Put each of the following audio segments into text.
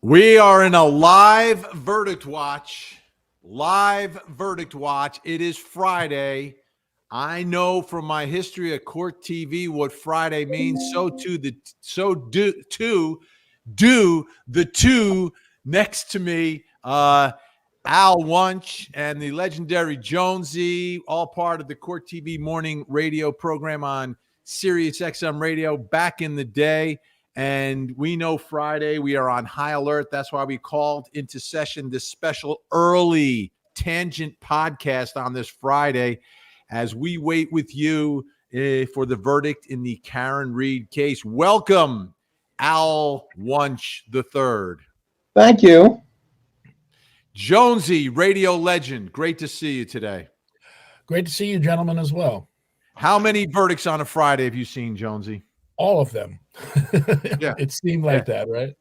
We are in a live verdict watch. Live verdict watch. It is Friday. I know from my history at Court TV what Friday means. So do the two next to me, Al Wunsch and the legendary Jonesy, all part of the Court TV morning radio program on Sirius XM Radio back in the day. And we know Friday, we are on high alert. That's why we called into session this special early tangent podcast on this Friday as we wait with you for the verdict in the KarenRead case. Welcome, Al Wunsch III. Thank you. Jonesy, radio legend. Great to see you today. Great to see you, gentlemen, as well. How many verdicts on a Friday have you seen, Jonesy? All of them. Yeah. It seemed like that, right?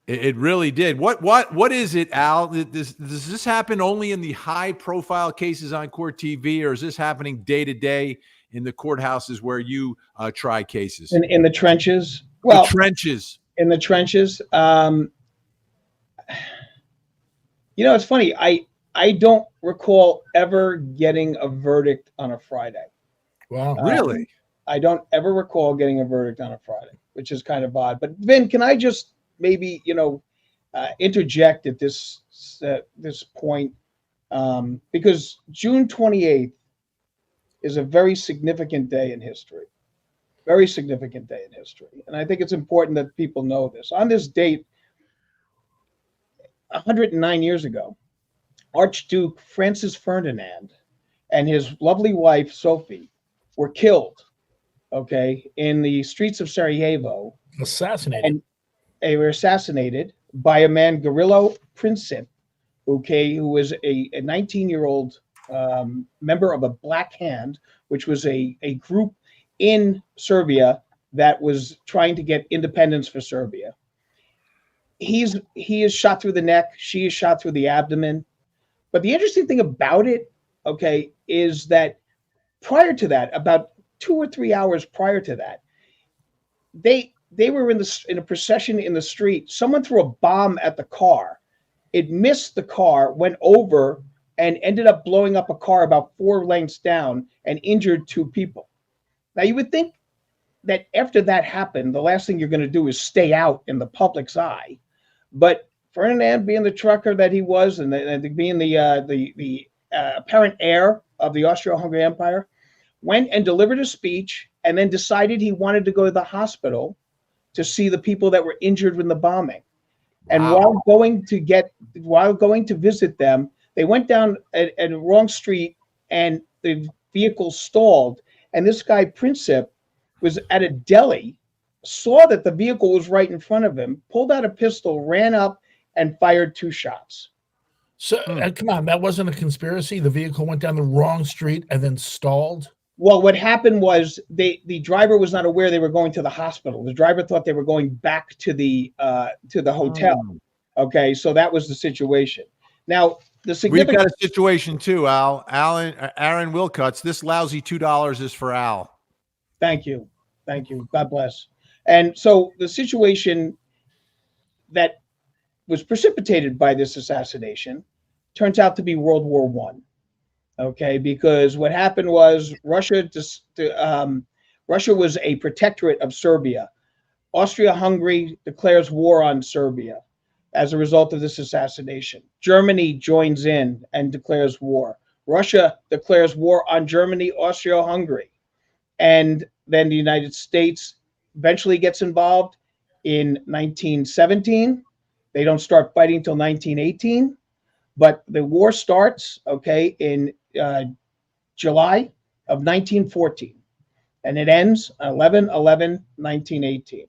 It really did. What is it, Al? Does this happen only in the high-profile cases on Court TV, or is this happening day to day in the courthouses where you try cases? In the trenches? Well, the trenches. In the trenches. It's funny. I don't recall ever getting a verdict on a Friday. Wow. Really? I don't ever recall getting a verdict on a Friday, which is kind of odd. But Vin, can I just maybe interject at this point, because June 28th is a very significant day in history. Very significant day in history, and I think it's important that people know this. On this date, 109 years ago, Archduke Francis Ferdinand and his lovely wife Sophie were killed. In the streets of Sarajevo. Assassinated. And they were assassinated by a man, Gavrilo Princip, who was a 19-year-old member of a Black Hand, which was a group in Serbia that was trying to get independence for Serbia. He is shot through the neck. She is shot through the abdomen. But the interesting thing about it, is that prior to that, about 2 or 3 hours prior to that, they were in a procession in the street. Someone threw a bomb at the car. It missed the car, went over, and ended up blowing up a car about 4 lengths down and injured 2 people. Now, you would think that after that happened, the last thing you're going to do is stay out in the public's eye. But Ferdinand, being the trucker that he was, and being the apparent heir of the Austro-Hungary Empire, went and delivered a speech and then decided he wanted to go to the hospital to see the people that were injured in the bombing. And while going to visit them, they went down a wrong street and the vehicle stalled. And this guy, Princip, was at a deli, saw that the vehicle was right in front of him, pulled out a pistol, ran up, and fired 2 shots. So, come on, that wasn't a conspiracy? The vehicle went down the wrong street and then stalled? Well, what happened was the driver was not aware they were going to the hospital. The driver thought they were going back to the hotel. So that was the situation. Now, we've got a situation too, Al. Aaron Wilcuts. This lousy $2 is for Al. Thank you. God bless. And so the situation that was precipitated by this assassination turns out to be World War I. Because what happened was Russia was a protectorate of Serbia. Austria-Hungary declares war on Serbia as a result of this assassination. Germany joins in and declares war. Russia declares war on Germany, Austria-Hungary. And then the United States eventually gets involved in 1917. They don't start fighting until 1918. But the war starts, in July of 1914, and it ends 11/11/1918.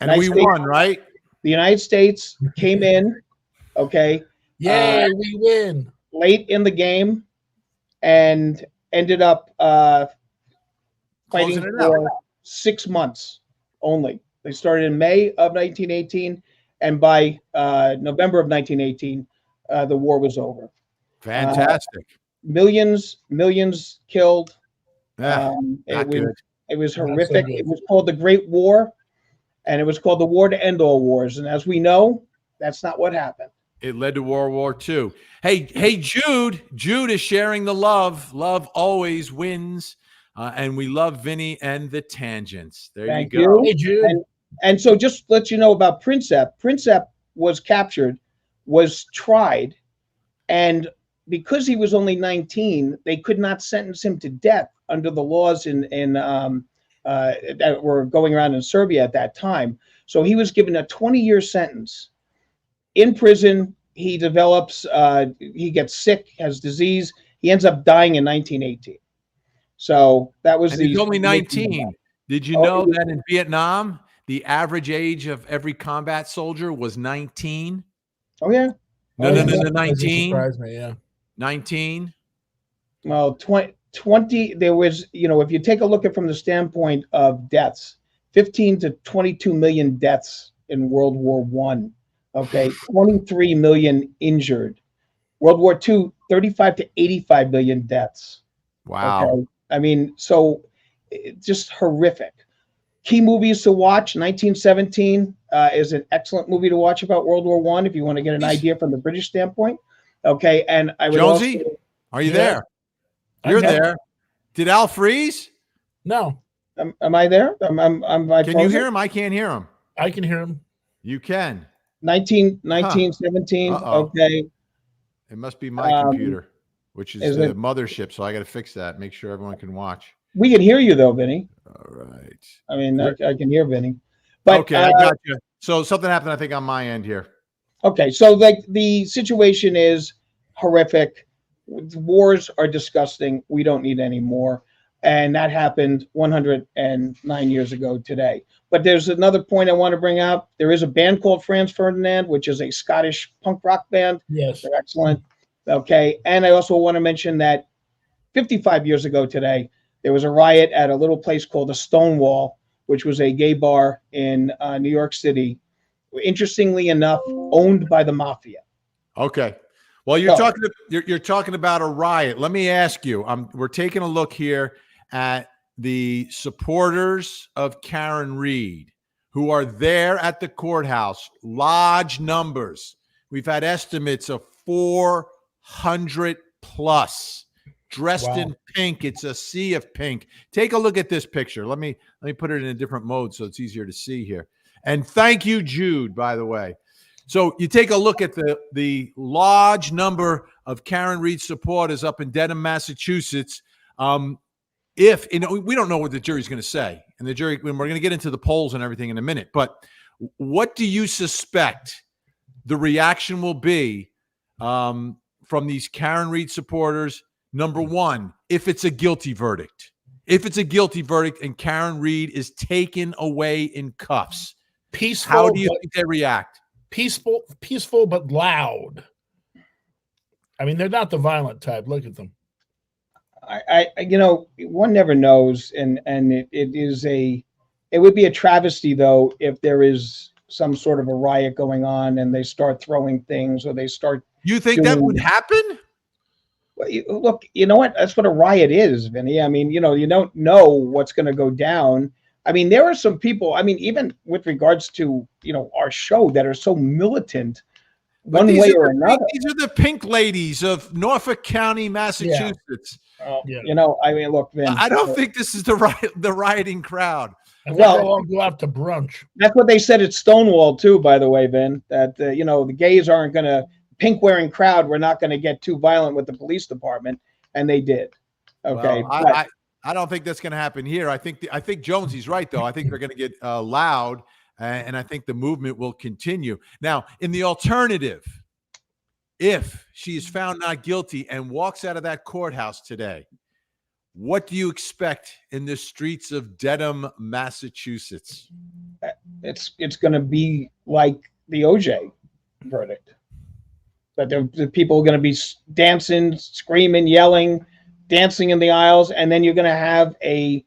And we won, right? The United States came in, Yay, we win. Late in the game, and ended up fighting for 6 months only. They started in May of 1918, and by November of 1918, the war was over. Fantastic. Millions killed. It was horrific. It was called the Great War, and it was called the War to End All Wars. And as we know, That's not what happened. It led to World War II. Hey, Jude. Jude is sharing the love. Love always wins. And we love Vinny and the tangents. There Thank you go. you. Hey, Jude. And so just let you know about Princep. Princep was captured, was tried, and because he was only 19, they could not sentence him to death under the laws that were going around in Serbia at that time. So he was given a 20-year sentence. In prison, he develops, he gets sick, has disease. He ends up dying in 1918. So that was He's only 19. Did you know that in Vietnam, the average age of every combat soldier was 19? Oh, yeah. No, 19. Surprised me, yeah. 19. Well, 20, there was, if you take a look at from the standpoint of deaths, 15 to 22 million deaths in World War I. Okay, 23 million injured. World War II, 35 to 85 million deaths. Wow. Okay? I mean, so just horrific. Key movies to watch. 1917 is an excellent movie to watch about World War I if you want to get an idea from the British standpoint. Okay, and I would Jonesy, also. are you Yeah. there? You're there. Did Al freeze? No. Am I there? Can you hear him? I can't hear him. I can hear him. You can. 1917. Okay. It must be my computer, which is the mothership. So I got to fix that. Make sure everyone can watch. We can hear you though, Vinny. All right. I mean, I can hear Vinny. But okay, I got you. So something happened, I think, on my end here. Okay, so like the situation is horrific. Wars are disgusting. We don't need any more. And that happened 109 years ago today. But there's another point I want to bring up. There is a band called Franz Ferdinand, which is a Scottish punk rock band. Yes. They're excellent. Okay. And I also want to mention that 55 years ago today, there was a riot at a little place called the Stonewall, which was a gay bar in New York City. Interestingly enough, owned by the mafia. Okay. Well, you're talking about a riot. Let me ask you. We're taking a look here at the supporters of KarenRead who are there at the courthouse. Large numbers. We've had estimates of 400 plus dressed in pink. It's a sea of pink. Take a look at this picture. Let me put it in a different mode so it's easier to see here. And thank you, Jude, by the way. So you take a look at the large number of KarenRead supporters up in Dedham, Massachusetts. If we don't know what the jury's going to say, and the jury, when we're going to get into the polls and everything in a minute, but what do you suspect the reaction will be from these KarenRead supporters? Number one, if it's a guilty verdict, and KarenRead is taken away in cuffs, peaceful. How do you think they react? Peaceful, but loud. I mean, they're not the violent type. Look at them. One never knows, and it would be a travesty though if there is some sort of a riot going on and they start throwing things or they start. You think that would happen? Well, look, you know what? That's what a riot is, Vinny. I mean, you don't know what's going to go down. I mean, there are some people, I mean, even with regards to, our show that are so militant one way or another. These are the pink ladies of Norfolk County, Massachusetts. Yeah. I mean, look, Vin. I don't think this is the rioting crowd. They'll all go out to brunch. That's what they said at Stonewall, too, by the way, Vin, that, the gays aren't going to, pink-wearing crowd, we're not going to get too violent with the police department, and they did. Okay. Well, I don't think that's going to happen here. I think Jonesy's right, though. I think they're going to get loud, and I think the movement will continue. Now, in the alternative, if she is found not guilty and walks out of that courthouse today, what do you expect in the streets of Dedham, Massachusetts? It's going to be like the OJ verdict. That the people are going to be dancing, screaming, yelling, dancing in the aisles, and then you're going to have a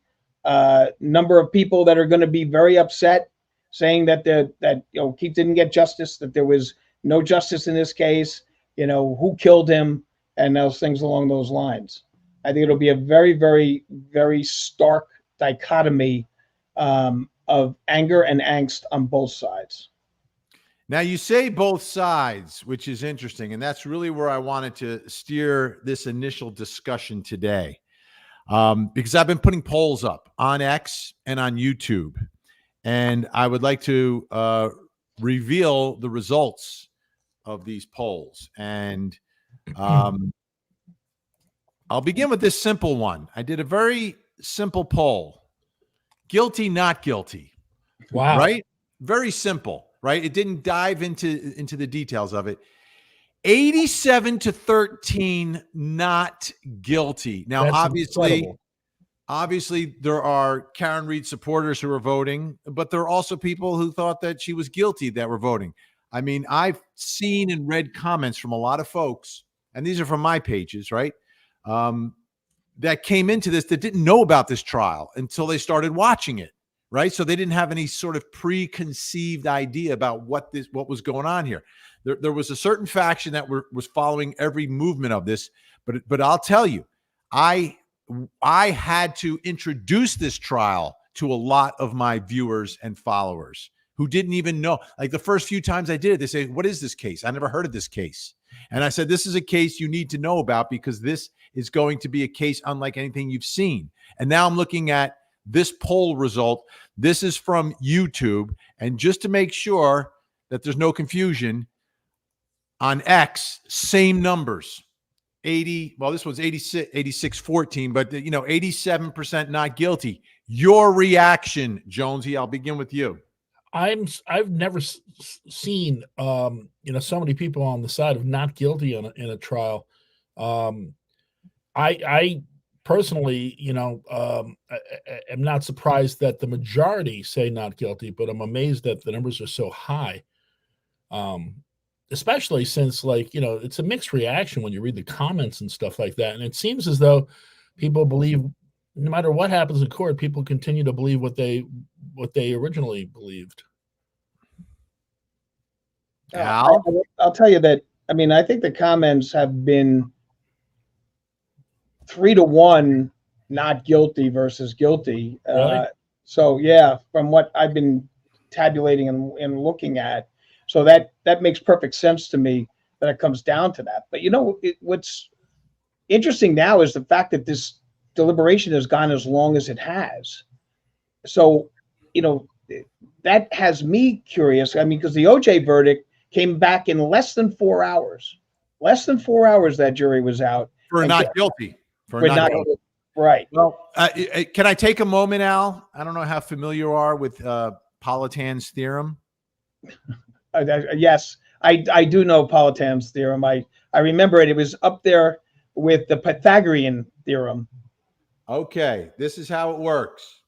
number of people that are going to be very upset, saying that Keith didn't get justice, that there was no justice in this case, who killed him, and those things along those lines. I think it'll be a very, very, very stark dichotomy of anger and angst on both sides. Now, you say both sides, which is interesting, and that's really where I wanted to steer this initial discussion today, because I've been putting polls up on X and on YouTube, and I would like to reveal the results of these polls. And I'll begin with this simple one. I did a very simple poll: guilty, not guilty. Wow. Right? Very simple. Right? It didn't dive into the details of it. 87-13 not guilty. Now, That's obviously there are KarenRead supporters who are voting, but there are also people who thought that she was guilty that were voting. I mean, I've seen and read comments from a lot of folks, and these are from my pages, right? That came into this that didn't know about this trial until they started watching it. Right. So they didn't have any sort of preconceived idea about what was going on here. There was a certain faction that was following every movement of this. But I'll tell you, I had to introduce this trial to a lot of my viewers and followers who didn't even know. Like the first few times I did it, they say, "What is this case? I never heard of this case." And I said, "This is a case you need to know about because this is going to be a case unlike anything you've seen." And now I'm looking at this poll result. This is from YouTube. And just to make sure that there's no confusion, on X, same numbers. 80, well, this one's 86-14, but 87% not guilty. Your reaction, Jonesy, I'll begin with you. I've never seen so many people on the side of not guilty in a trial. I personally, am not surprised that the majority say not guilty, but I'm amazed that the numbers are so high. Especially since, it's a mixed reaction when you read the comments and stuff like that. And it seems as though people believe, no matter what happens in court, people continue to believe what they originally believed. Al? I'll tell you that, I think the comments have been 3-1 not guilty versus guilty. Really? So yeah, from what I've been tabulating and looking at, so that makes perfect sense to me that it comes down to that. But what's interesting now is the fact that this deliberation has gone as long as it has. So, that has me curious. Because the OJ verdict came back in less than 4 hours. Less than 4 hours that jury was out. For not guilty. For not guilty. Right. Well, can I take a moment, Al? I don't know how familiar you are with Politan's theorem. Yes, I do know Politan's theorem. I remember it. It was up there with the Pythagorean theorem. Okay, this is how it works.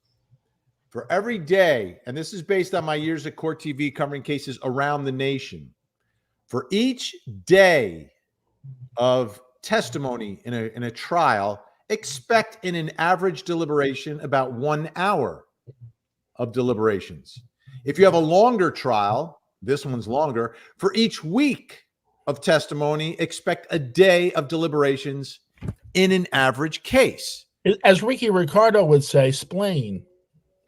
For every day, and this is based on my years at Court TV covering cases around the nation, for each day of testimony in a trial, expect in an average deliberation about 1 hour of deliberations. If you have a longer trial, this one's longer, for each week of testimony, expect a day of deliberations in an average case. As Ricky Ricardo would say, splain.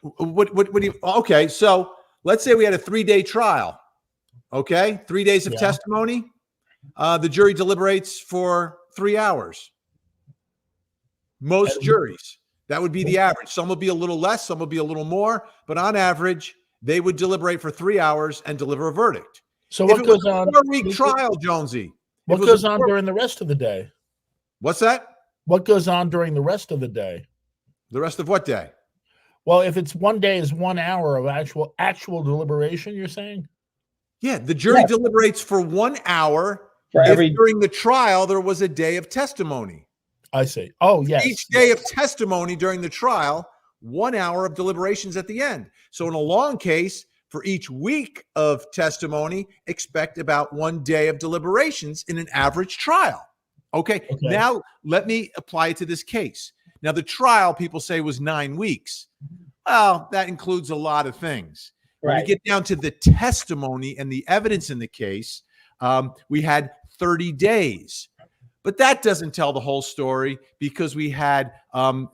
What do you, okay, so let's say we had a 3-day trial. Okay, 3 days of testimony. The jury deliberates for 3 hours. Most juries, that would be the average. Some will be a little less, some will be a little more, but on average, they would deliberate for 3 hours and deliver a verdict. So what goes on? 4-week trial, Jonesy. What goes on during the rest of the day? What's that? What goes on during the rest of the day? The rest of what day? Well, if it's 1 day is 1 hour of actual deliberation, you're saying? Yeah, the jury deliberates for 1 hour. During the trial, there was a day of testimony. I see. Oh, yes. Each day of testimony during the trial, 1 hour of deliberations at the end. So in a long case, for each week of testimony, expect about 1 day of deliberations in an average trial. Okay. Now let me apply it to this case. Now the trial, people say, was 9 weeks. Well, that includes a lot of things. When we get down to the testimony and the evidence in the case, we had 30 days. But that doesn't tell the whole story because we had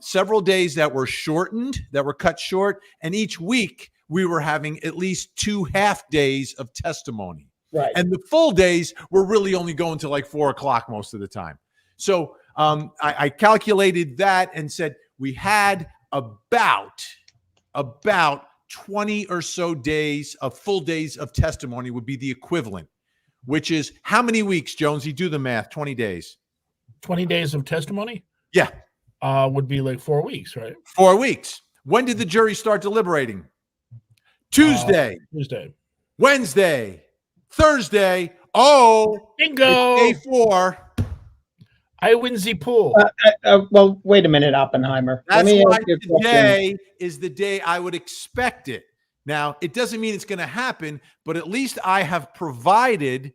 several days that were shortened, that were cut short, and each week we were having at least 2 half days of testimony. Right. And the full days were really only going to like 4 o'clock most of the time. So I calculated that and said we had about 20 or so days of full days of testimony would be the equivalent, which is how many weeks, Jonesy? Do the math. 20 days. 20 days of testimony? Yeah. Would be like 4 weeks, right? 4 weeks. When did the jury start deliberating? Tuesday. Tuesday. Wednesday. Thursday. Oh, Bingo. Day 4. I win the pool. Well, wait a minute, Oppenheimer. That's Let me why ask you a question. today is the day I would expect it. Now, it doesn't mean it's going to happen, but at least I have provided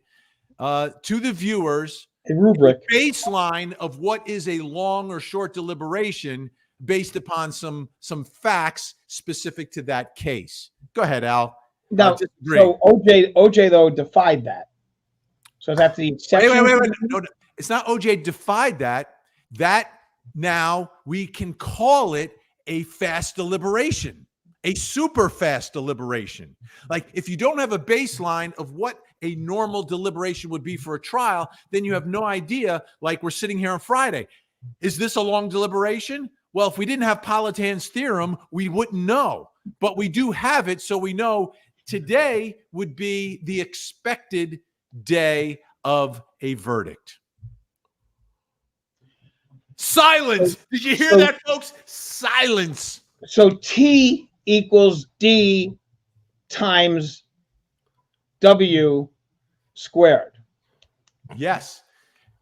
to the viewers A rubric. a baseline of what is a long or short deliberation based upon some facts specific to that case. Go ahead, Al. Now, Disagree. so OJ though defied that. So that's the exception. Wait. No, it's not OJ defied that. That now we can call it a fast deliberation, a super fast deliberation. Like if you don't have a baseline of what a normal deliberation would be for a trial, then you have no idea. Like we're sitting here on Friday. Is this a long deliberation? Well, if we didn't have Politan's theorem, we wouldn't know. But we do have it, so we know today would be the expected day of a verdict. Silence. Did you hear that, folks? Silence. So T equals D times W squared. Yes.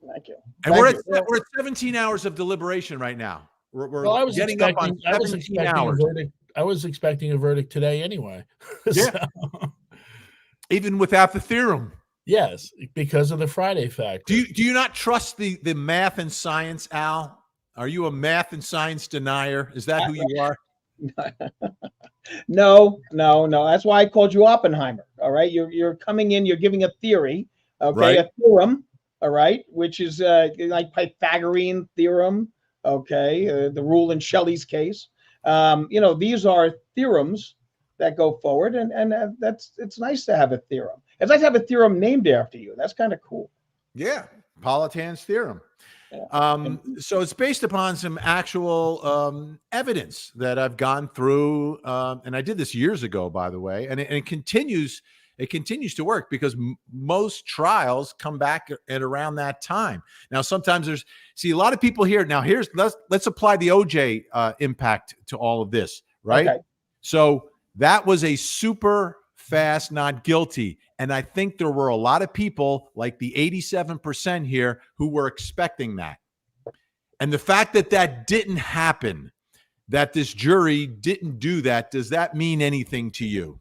Thank you. And Thank we're at 17 hours of deliberation right now. We're Well, I was getting up on expecting 17 hours. I was expecting a verdict today anyway. Yeah. Even without the theorem. Yes, because of the Friday factor. Do you not trust the math and science, Al? Are you a math and science denier? Is that who you are? No. That's why I called you Oppenheimer. All right. You're coming in, you're giving a theory, okay, Right. a theorem, all right, which is like Pythagorean theorem, okay, the rule in Shelley's case. These are theorems that go forward, and it's nice to have a theorem. It's nice to have a theorem named after you. That's kind of cool. Yeah, Politan's theorem. Yeah. So it's based upon some actual evidence that I've gone through, and I did this years ago, by the way, and it continues. It continues to work because most trials come back at around that time. Now, sometimes a lot of people here. Now, let's apply the OJ impact to all of this, right? Okay. So that was a super fast not guilty. And I think there were a lot of people, like the 87% here, who were expecting that. And the fact that that didn't happen, that this jury didn't do that, does that mean anything to you?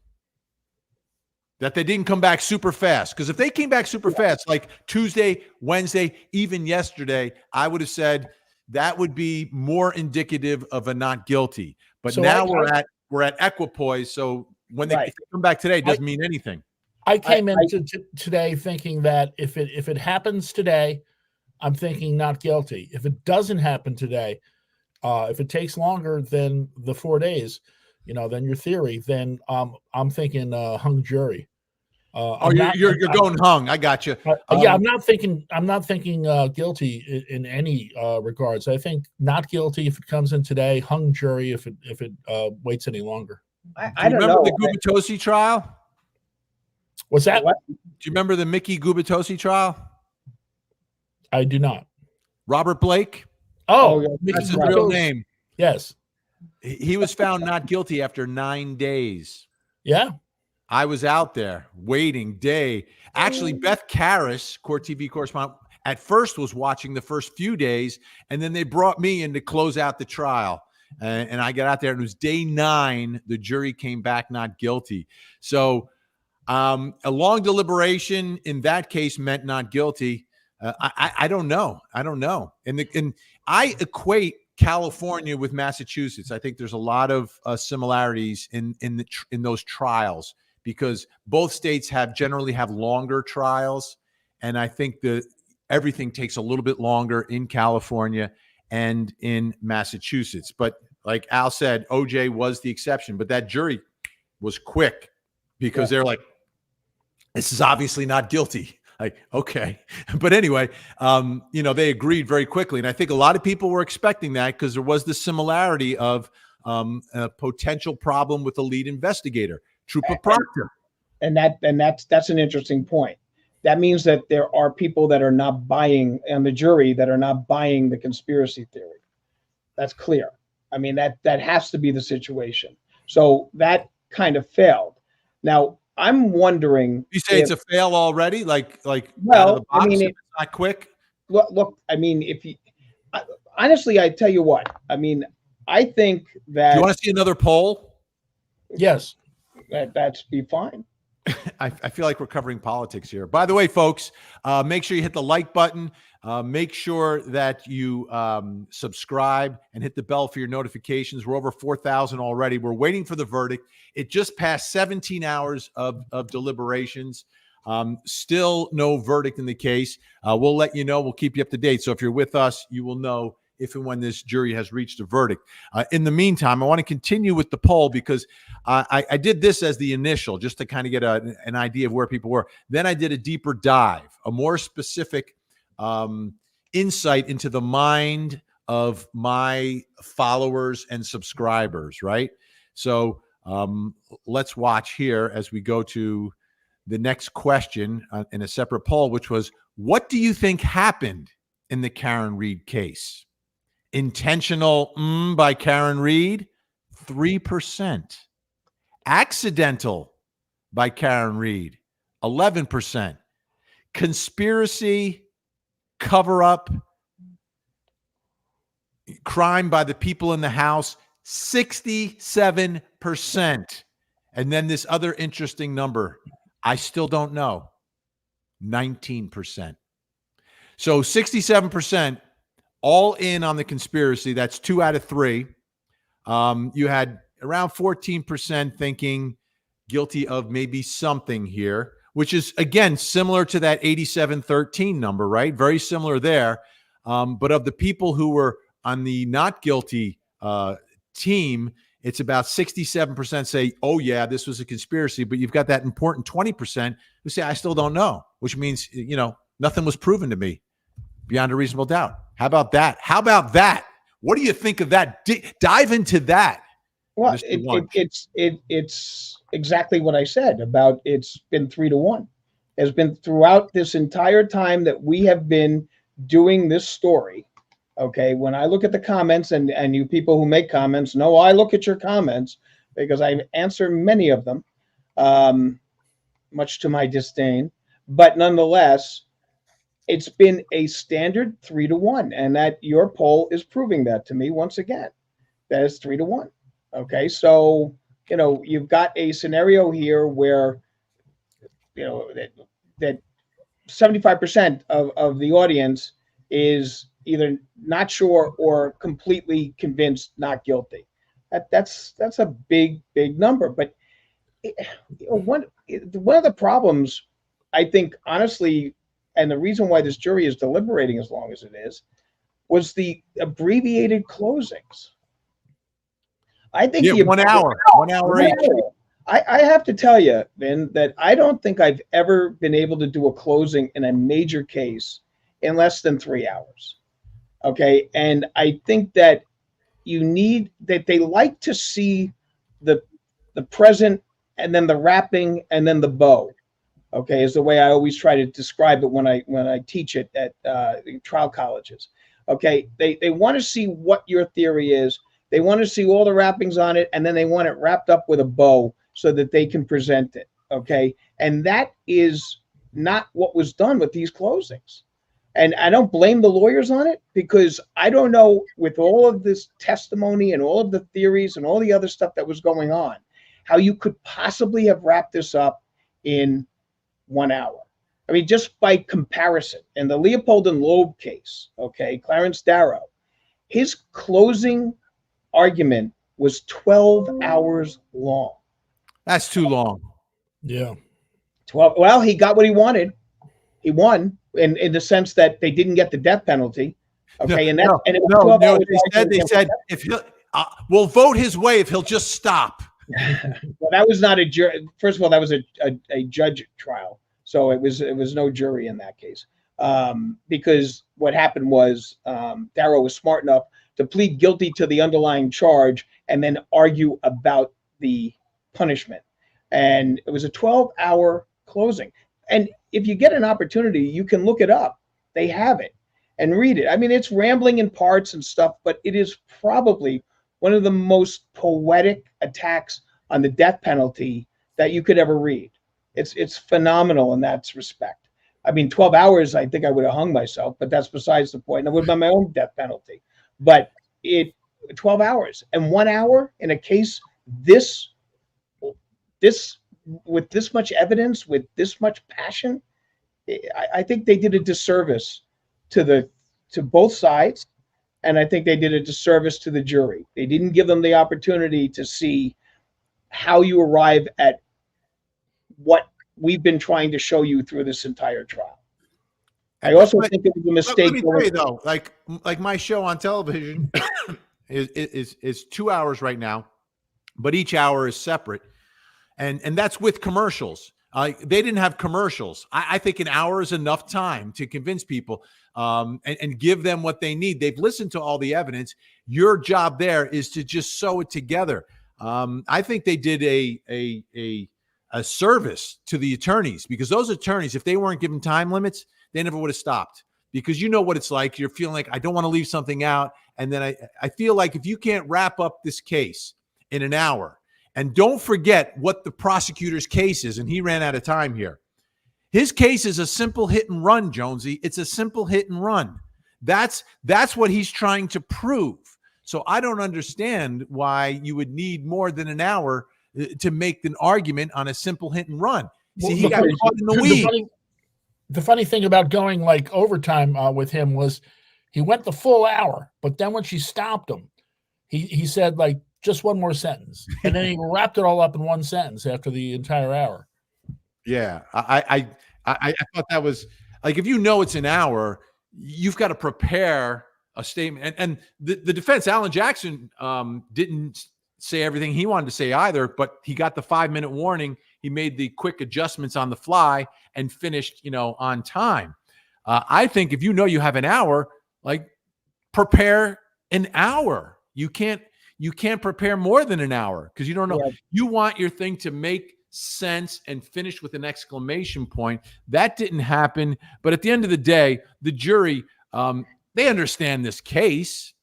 That they didn't come back super fast? Because if they came back super fast, like Tuesday, Wednesday, even yesterday, I would have said that would be more indicative of a not guilty. But so now we're at equipoise. So when they, if they come back today, it doesn't mean anything. I came into today thinking that if it happens today, I'm thinking not guilty. If it doesn't happen today, if it takes longer than the 4 days, than your theory, then I'm thinking hung jury. You're going hung. I got you. Yeah, I'm not thinking guilty in any regards. I think not guilty if it comes in today. Hung jury if it waits any longer. I don't remember know. the Gubitosi trial? What's that? What? Do you remember the Mickey Gubitosi trial? I do not. Robert Blake? Oh, that's his real name. Yes. He was found not guilty after 9 days. Yeah. I was out there waiting day. Actually, Beth Karras, Court TV correspondent, at first was watching the first few days, and then they brought me in to close out the trial. And I got out there, and it was day 9. The jury came back not guilty. So a long deliberation in that case meant not guilty. I don't know. And I equate California with Massachusetts. I think there's a lot of similarities in those trials because both states generally have longer trials, and I think everything takes a little bit longer in California and in Massachusetts. But like Al said, OJ was the exception, but that jury was quick because they're like, this is obviously not guilty. Like, okay. But anyway, they agreed very quickly. And I think a lot of people were expecting that because there was the similarity of a potential problem with the lead investigator, Trooper Proctor. And that's an interesting point. That means that there are people that are not buying, and the jury that are not buying the conspiracy theory. That's clear. I mean, that has to be the situation. So that kind of failed. Now, I'm wondering. You say it's a fail already? Like well, out of the box, I mean, it's not quick. Look, I mean, honestly, I tell you what, I mean, I think that. Do you want to see another poll? Yes. That's be fine. I feel like we're covering politics here. By the way, folks, make sure you hit the like button. Make sure that you subscribe and hit the bell for your notifications. We're over 4,000 already. We're waiting for the verdict. It just passed 17 hours of deliberations. Still no verdict in the case. We'll let you know. We'll keep you up to date. So if you're with us, you will know if and when this jury has reached a verdict. In the meantime, I want to continue with the poll because I did this as the initial just to kind of get an idea of where people were. Then I did a deeper dive, a more specific insight into the mind of my followers and subscribers, right? So let's watch here as we go to the next question in a separate poll, which was, what do you think happened in the KarenRead case? Intentional by KarenRead, 3%. Accidental by KarenRead, 11%. Conspiracy, cover up, crime by the people in the house, 67%. And then this other interesting number, I still don't know, 19%. So 67%. All in on the conspiracy. That's 2 out of 3. You had around 14% thinking guilty of maybe something here, which is, again, similar to that 87-13 number, right? Very similar there. But of the people who were on the not guilty team, it's about 67% say, oh, yeah, this was a conspiracy. But you've got that important 20% who say, I still don't know, which means, nothing was proven to me beyond a reasonable doubt. How about that? What do you think of that? Dive into that. Well, it's exactly what I said about it's been 3-1. Has been throughout this entire time that we have been doing this story. Okay, when I look at the comments and you people who make comments know I look at your comments because I answer many of them, much to my disdain. But nonetheless, it's been a standard 3-1, and that your poll is proving that to me once again. That is 3-1. Okay, so you've got a scenario here where that 75% of the audience is either not sure or completely convinced not guilty. That's a big number. But one of the problems, I think, honestly, and the reason why this jury is deliberating as long as it is, was the abbreviated closings. I think 1 hour each. I have to tell you, Vin, that I don't think I've ever been able to do a closing in a major case in less than 3 hours. Okay, and I think that they like to see the present and then the wrapping and then the bow. Okay, is the way I always try to describe it when I teach it at trial colleges. Okay, they want to see what your theory is. They want to see all the wrappings on it, and then they want it wrapped up with a bow so that they can present it. Okay, and that is not what was done with these closings. And I don't blame the lawyers on it, because I don't know, with all of this testimony and all of the theories and all the other stuff that was going on, how you could possibly have wrapped this up in 1 hour. I mean, just by comparison, in the Leopold and Loeb case, okay, Clarence Darrow, his closing argument was 12 hours long. That's too long. Yeah. 12. Well, he got what he wanted. He won in the sense that they didn't get the death penalty. Okay, and it was 12 hours. They said if he'll, we'll vote his way if he'll just stop. Well, that was not a jury. First of all, that was a judge trial, so it was no jury in that case. Because what happened was Darrow was smart enough to plead guilty to the underlying charge and then argue about the punishment. And it was a 12-hour closing. And if you get an opportunity, you can look it up. They have it and read it. I mean, it's rambling in parts and stuff, but it is probably one of the most poetic attacks on the death penalty that you could ever read. It's phenomenal in that respect. I mean, 12 hours, I think I would have hung myself, but that's besides the point. I would have been my own death penalty. But 12 hours and 1 hour in a case this with this much evidence, with this much passion, I think they did a disservice to both sides, and I think they did a disservice to the jury. They didn't give them the opportunity to see how you arrive at what we've been trying to show you through this entire trial. I also think it was a mistake. Let me tell you though, like my show on television is 2 hours right now, but each hour is separate, and that's with commercials. They didn't have commercials. I think an hour is enough time to convince people and give them what they need. They've listened to all the evidence. Your job there is to just sew it together. I think they did a service to the attorneys, because those attorneys, if they weren't given time limits, they never would have stopped, because you know what it's like. You're feeling like, I don't want to leave something out. And then I feel like if you can't wrap up this case in an hour, and don't forget what the prosecutor's case is, and he ran out of time here. His case is a simple hit and run, Jonesy. It's a simple hit and run. That's what he's trying to prove. So I don't understand why you would need more than an hour to make an argument on a simple hit and run. See, he got caught in the weed. The funny thing about going like overtime with him was he went the full hour, but then when she stopped him, he said like just one more sentence, and then he wrapped it all up in one sentence after the entire hour. Yeah, I thought that was like, if you know it's an hour, you've got to prepare a statement. And the defense, Alan Jackson, didn't say everything he wanted to say either, but he got the 5-minute warning. He made the quick adjustments on the fly and finished, on time. I think if you know you have an hour, like, prepare an hour. You can't prepare more than an hour, because you don't know. Yeah. You want your thing to make sense and finish with an exclamation point. That didn't happen. But at the end of the day, the jury, they understand this case.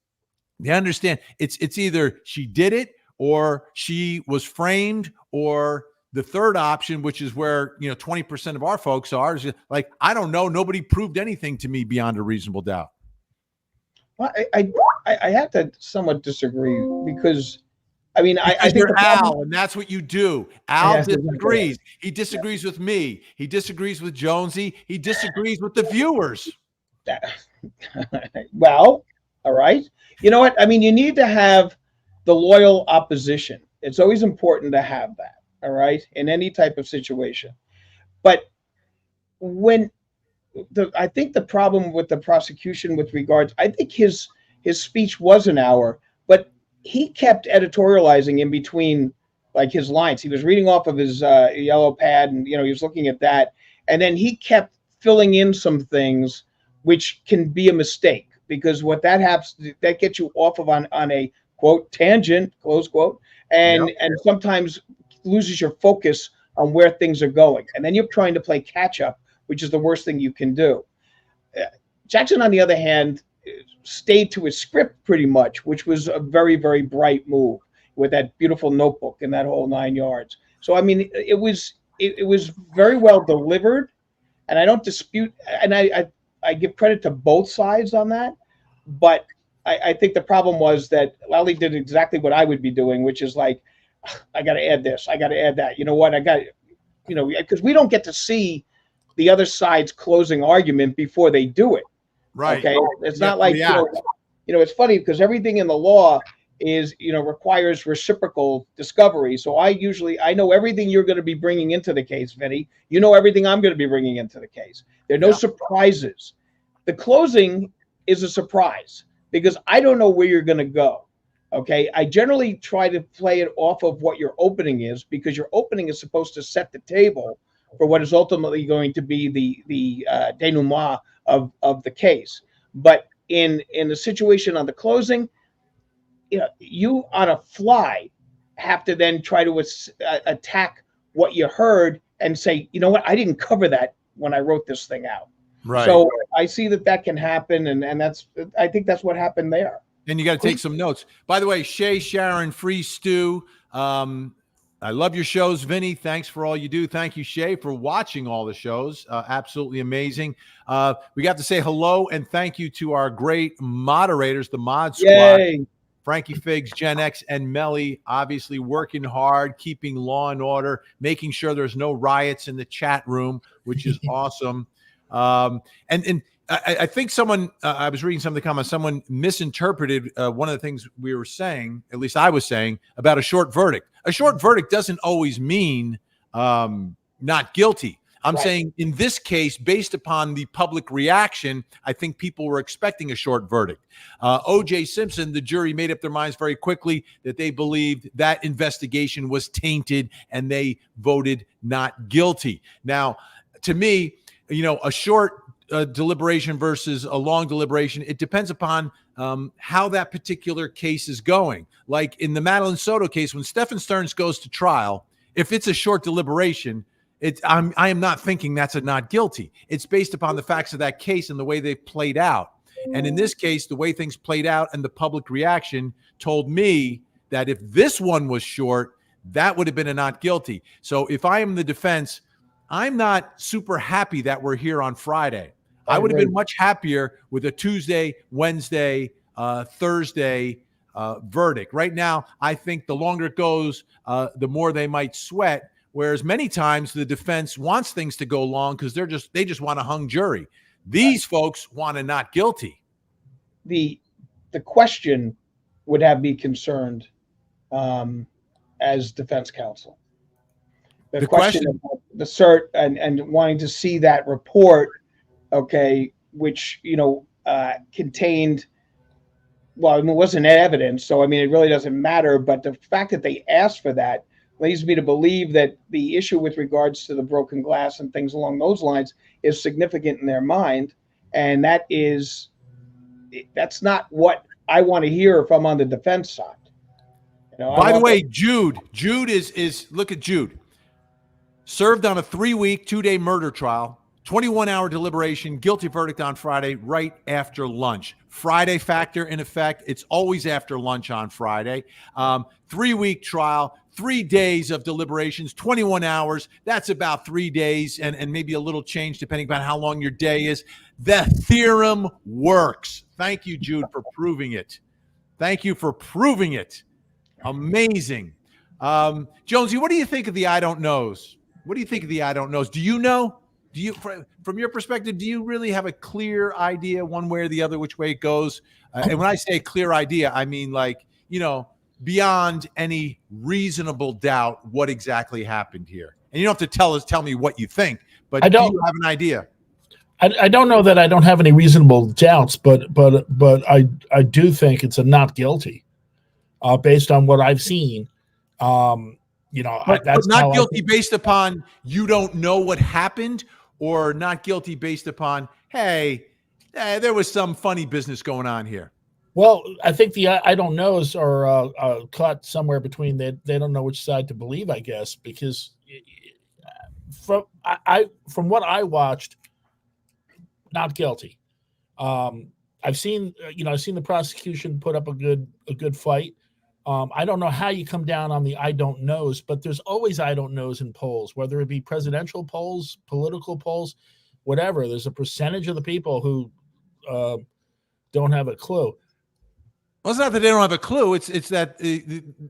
They understand it's either she did it or she was framed, or the third option, which is where 20% of our folks are, is like, I don't know, nobody proved anything to me beyond a reasonable doubt. Well, I have to somewhat disagree, because I think you're Al, and that's what you do. Al disagrees. He disagrees with me. He disagrees with Jonesy. He disagrees with the viewers. Well, all right. You know what? You need to have the loyal opposition. It's always important to have that. All right, in any type of situation. But I think the problem with the prosecution with regards, I think his speech was an hour, but he kept editorializing in between, like, his lines. He was reading off of his yellow pad, and he was looking at that, and then he kept filling in some things, which can be a mistake, because what that happens, that gets you off of on a quote tangent, close quote, and sometimes loses your focus on where things are going, and then you're trying to play catch up, which is the worst thing you can do. Jackson, on the other hand, stayed to his script pretty much, which was a very, very bright move with that beautiful notebook and that whole 9 yards. So it was very well delivered, and I don't dispute, and I give credit to both sides on that, but I think the problem was that Lally did exactly what I would be doing, which is like, I got to add this, I got to add that. You know what? I got, because we don't get to see the other side's closing argument before they do it. Right. Okay. It's not like, it's funny, because everything in the law is, requires reciprocal discovery. So I know everything you're going to be bringing into the case, Vinny. You know everything I'm going to be bringing into the case. There are no surprises. The closing is a surprise, because I don't know where you're going to go. Okay, I generally try to play it off of what your opening is, because your opening is supposed to set the table for what is ultimately going to be the denouement of the case. But in the situation on the closing, you on a fly have to then try to attack what you heard and say, you know what, I didn't cover that when I wrote this thing out. Right. So I see that can happen, and I think that's what happened there. And you got to take some notes. By the way, Shay, Sharon, Free Stew, I love your shows, Vinny. Thanks for all you do. Thank you, Shay, for watching all the shows. Absolutely amazing. We got to say hello and thank you to our great moderators, the Mod Squad. Yay. Frankie Figs, Gen X, and Melly, obviously working hard, keeping law and order, making sure there's no riots in the chat room, which is awesome. And I think someone, I was reading some of the comments, someone misinterpreted one of the things we were saying, at least I was saying, about a short verdict. A short verdict doesn't always mean not guilty. I'm saying in this case, based upon the public reaction, I think people were expecting a short verdict. O.J. Simpson, the jury made up their minds very quickly that they believed that investigation was tainted and they voted not guilty. Now, to me, a short deliberation versus a long deliberation, it depends upon how that particular case is going. Like in the Madeline Soto case, when Stephen Stearns goes to trial, if it's a short deliberation, I am not thinking that's a not guilty. It's based upon the facts of that case and the way they've played out. And in this case, the way things played out and the public reaction told me that if this one was short, that would have been a not guilty. So if I am the defense, I'm not super happy that we're here on Friday. I would have been much happier with a Tuesday, Wednesday, Thursday verdict. Right now, I think the longer it goes, the more they might sweat. Whereas many times the defense wants things to go long because they just want a hung jury. These folks want a not guilty. The question would have me concerned as defense counsel. The question about the cert and wanting to see that report, okay, which contained, well, it wasn't evidence, so it really doesn't matter. But the fact that they asked for that leads me to believe that the issue with regards to the broken glass and things along those lines is significant in their mind, and that's not what I want to hear if I'm on the defense side. By the way, Jude is look at Jude. Served on a 3-week, 2-day murder trial, 21-hour deliberation, guilty verdict on Friday, right after lunch. Friday factor in effect. It's always after lunch on Friday. 3-week trial, 3 days of deliberations, 21 hours. That's about 3 days and maybe a little change depending upon how long your day is. The theorem works. Thank you, Jude, for proving it. Thank you for proving it. Amazing. Jonesy, what do you think of the I don't knows? What do you think of the I don't knows? Do you know? Do you, from your perspective, do you really have a clear idea one way or the other which way it goes? And when I say clear idea, I mean beyond any reasonable doubt what exactly happened here. And you don't have to tell me what you think, but do you have an idea? I don't know that I don't have any reasonable doubts, but I do think it's a not guilty, based on what I've seen. But not guilty based upon you don't know what happened, or not guilty based upon, hey, there was some funny business going on here. Well, I think the I don't knows are caught somewhere between they don't know which side to believe, I guess, because from what I watched, not guilty. I've seen the prosecution put up a good fight. I don't know how you come down on the I don't knows, but there's always I don't knows in polls, whether it be presidential polls, political polls, whatever. There's a percentage of the people who don't have a clue. Well, it's not that they don't have a clue. It's that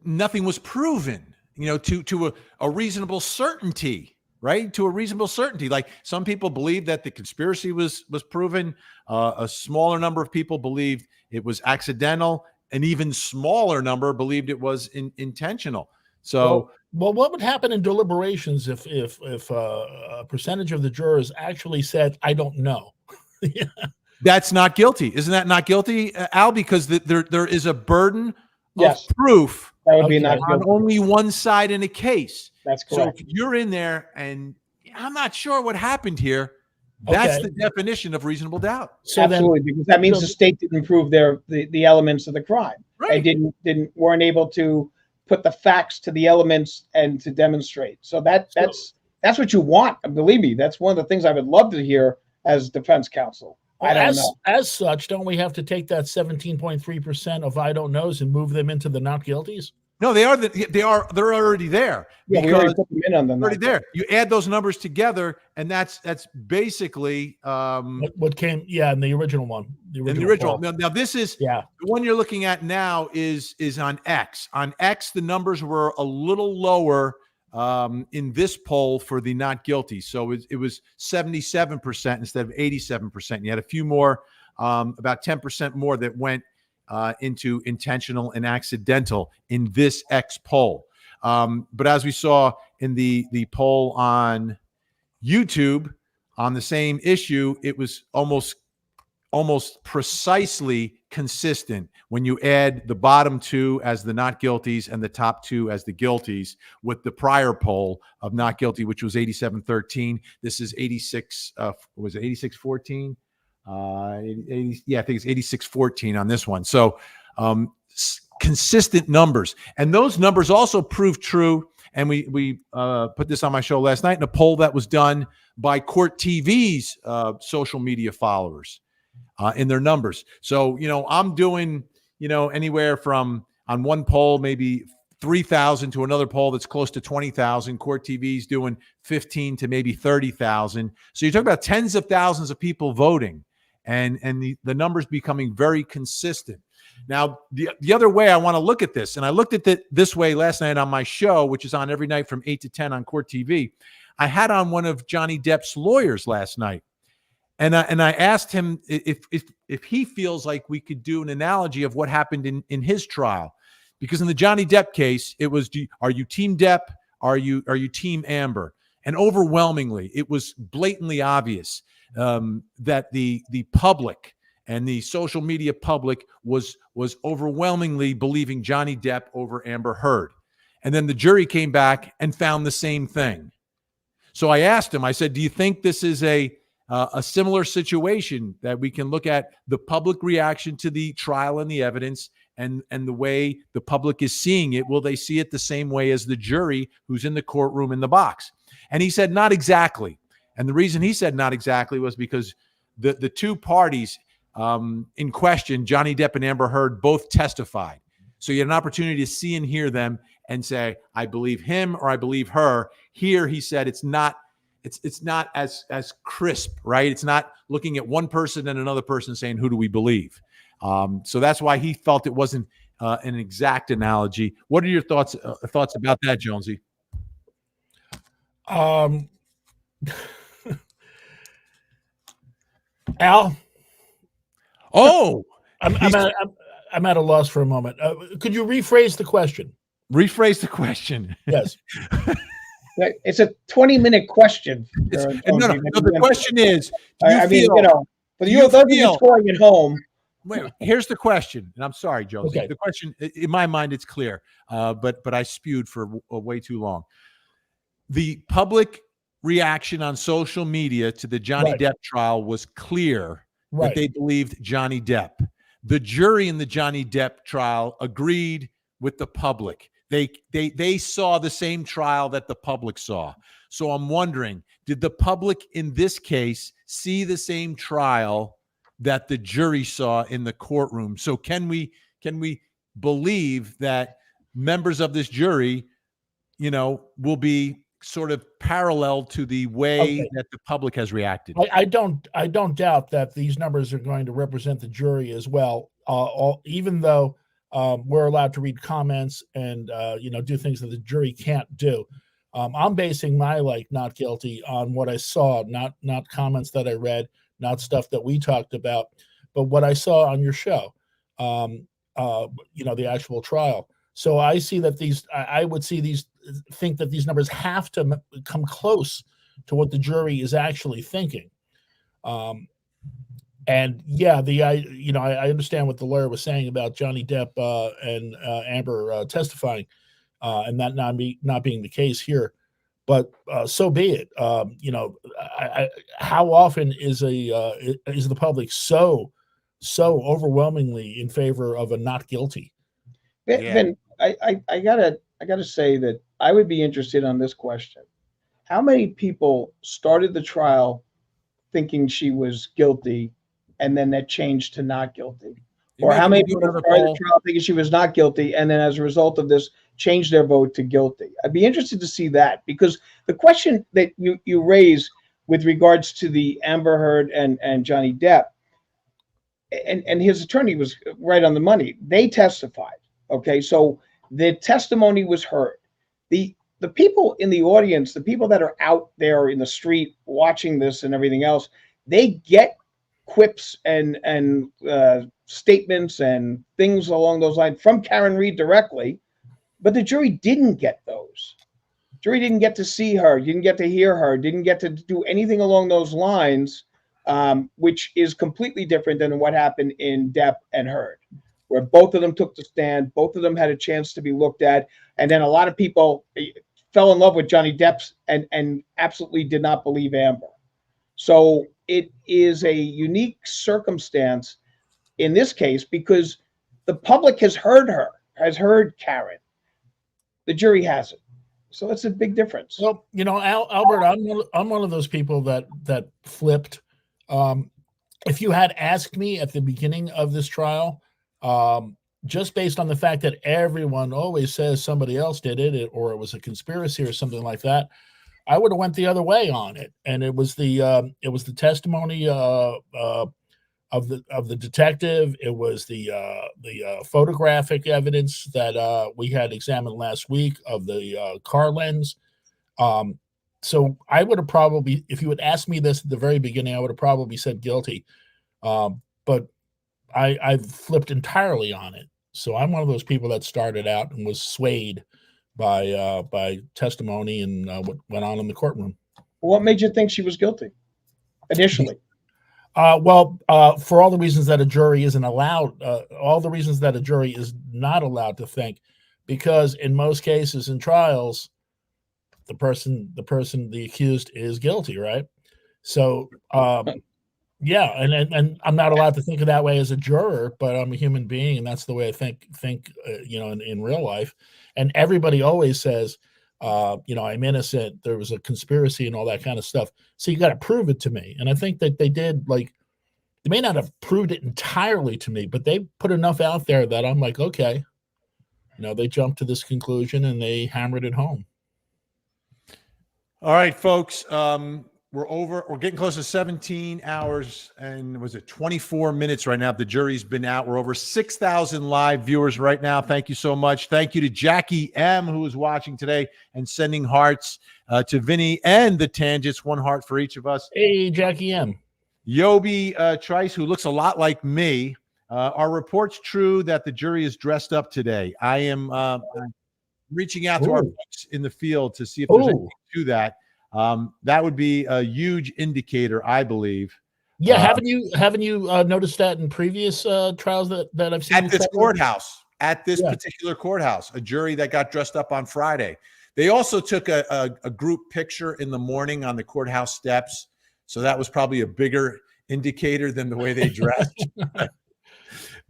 nothing was proven, to a reasonable certainty, right? To a reasonable certainty. Like some people believe that the conspiracy was proven. A smaller number of people believed it was accidental. An even smaller number believed it was intentional. So, well, what would happen in deliberations if a percentage of the jurors actually said, "I don't know"? That's not guilty. Isn't that not guilty, Al? Because there is a burden. Yes. proof That would be Okay. not on guilty. only one side in a case. That's So correct. if you're in there and I'm not sure what happened here, that's Okay. the definition of reasonable doubt. So Absolutely, because that means so- the state didn't prove the elements of the crime. Right. And weren't able to put the facts to the elements and to demonstrate. So that's what you want. And believe me, that's one of the things I would love to hear as defense counsel. I don't know. As such, don't we have to take that 17.3% of I don't knows and move them into the not guilties? No, they're already there. Yeah, we already put them in on them. Already there. You add those numbers together, and that's basically What came, in the original one. the original. poll. Now this is Yeah. the one you're looking at now is on X. On X, the numbers were a little lower in this poll for the not guilty. So it was 77% instead of 87%. You had a few more, about 10% more that went into intentional and accidental in this X poll. But as we saw in the poll on YouTube on the same issue, it was almost precisely consistent when you add the bottom two as the not guilties and the top two as the guilties with the prior poll of not guilty, which was 87-13. This is 86. Was it 86-14? 80, yeah, I think it's 86-14 on this one. So consistent numbers, and those numbers also prove true. And we put this on my show last night in a poll that was done by Court TV's social media followers in their numbers. So I'm doing anywhere from on one poll maybe 3,000 to another poll that's close to 20,000. Court TV's doing 15 to maybe 30,000. So you're talking about tens of thousands of people voting. And the numbers becoming very consistent. Now, the other way I want to look at this, and I looked at it this way last night on my show, which is on every night from 8 to 10 on Court TV. I had on one of Johnny Depp's lawyers last night, and I asked him if he feels like we could do an analogy of what happened in his trial, because in the Johnny Depp case, it was, are you Team Depp? Are you Team Amber? And overwhelmingly, it was blatantly obvious that the public and the social media public was overwhelmingly believing Johnny Depp over Amber Heard. And then the jury came back and found the same thing. So I asked him, I said, do you think this is a similar situation that we can look at the public reaction to the trial and the evidence and the way the public is seeing it? Will they see it the same way as the jury who's in the courtroom in the box? And he said, not exactly. And the reason he said not exactly was because the two parties in question, Johnny Depp and Amber Heard, both testified. So you had an opportunity to see and hear them and say, I believe him or I believe her. Here, he said, it's not as crisp, right? It's not looking at one person and another person saying, who do we believe? So that's why he felt it wasn't an exact analogy. What are your thoughts about that, Jonesy? Al? Oh, I'm at a loss for a moment. Could you rephrase the question? Rephrase the question. Yes. It's a 20-minute question. No, the question is, but those of you scoring at home. Wait, here's the question, and I'm sorry, Jonesy. Okay. The question, in my mind, it's clear, but I spewed for way too long. The public reaction on social media to the Johnny Depp trial was clear that they believed Johnny Depp. The jury in the Johnny Depp trial agreed with the public. They saw the same trial that the public saw. So I'm wondering, did the public in this case see the same trial that the jury saw in the courtroom? So can we believe that members of this jury, will be sort of parallel to the way that the public has reacted? I don't doubt that these numbers are going to represent the jury as well. Even though we're allowed to read comments and do things that the jury can't do. I'm basing my not guilty on what I saw, not comments that I read, not stuff that we talked about, but what I saw on your show. The actual trial. So I see that I would think that these numbers have to come close to what the jury is actually thinking. And yeah, I understand what the lawyer was saying about Johnny Depp and Amber testifying, and that not being the case here. But so be it. How often is the public so overwhelmingly in favor of a not guilty? Vin, I gotta say that I would be interested on this question. How many people started the trial thinking she was guilty, and then that changed to not guilty? Or how many people started the trial thinking she was not guilty, and then as a result of this, changed their vote to guilty? I'd be interested to see that, because the question that you raise with regards to the Amber Heard and Johnny Depp, and his attorney was right on the money. They testified. Okay, so the testimony was heard. The people in the audience, the people that are out there in the street watching this and everything else, they get quips and statements and things along those lines from Karen Read directly, but the jury didn't get those. Jury didn't get to see her, didn't get to hear her, didn't get to do anything along those lines, which is completely different than what happened in Depp and Heard, where both of them took the stand, both of them had a chance to be looked at, and then a lot of people fell in love with Johnny Depp's and absolutely did not believe Amber. So it is a unique circumstance in this case because the public has heard Karen. The jury hasn't. So it's a big difference. Well, Albert, I'm one of those people that flipped. If you had asked me at the beginning of this trial, just based on the fact that everyone always says somebody else did it, or it was a conspiracy or something like that, I would have went the other way on it. And it was the testimony of the detective. It was the photographic evidence that we had examined last week of the car lens. So I would have probably, if you had asked me this at the very beginning, I would have probably said guilty. But I flipped entirely on it. So I'm one of those people that started out and was swayed by testimony and what went on in the courtroom. What made you think she was guilty initially? For all the reasons that a jury isn't allowed, all the reasons that a jury is not allowed to think, because in most cases in trials, the accused is guilty, right? So, yeah, and I'm not allowed to think of that way as a juror, but I'm a human being, and that's the way I think. In real life, and everybody always says, I'm innocent. There was a conspiracy and all that kind of stuff. So you got to prove it to me, and I think that they did. Like, they may not have proved it entirely to me, but they put enough out there that I'm like, okay, they jumped to this conclusion and they hammered it home. All right, folks. We're getting close to 17 hours and was it 24 minutes right now? The jury's been out. We're over 6,000 live viewers right now. Thank you so much. Thank you to Jackie M, who is watching today and sending hearts, to Vinny and the Tangents, 1 heart for each of us. Hey, Jackie M. Yobi Trice, who looks a lot like me. Are reports true that the jury is dressed up today? I am reaching out to our folks in the field to see if there's anything to that. That would be a huge indicator, I believe. Yeah, haven't you noticed that in previous trials that I've seen at this courthouse? At this particular courthouse, a jury that got dressed up on Friday. They also took a group picture in the morning on the courthouse steps, so that was probably a bigger indicator than the way they dressed.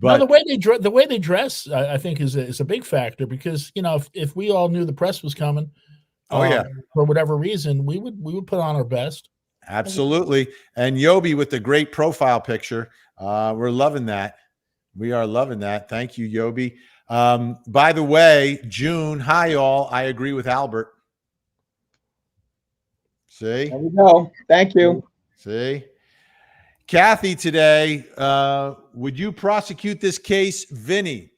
But no, the way they dress, I think is a big factor, because if we all knew the press was coming. For whatever reason, we would put on our best. Absolutely. And Yobi with the great profile picture. We're loving that. We are loving that. Thank you, Yobi. By the way, June, hi, y'all. I agree with Albert. See? There we go. Thank you. See? Kathy today, would you prosecute this case, Vinny?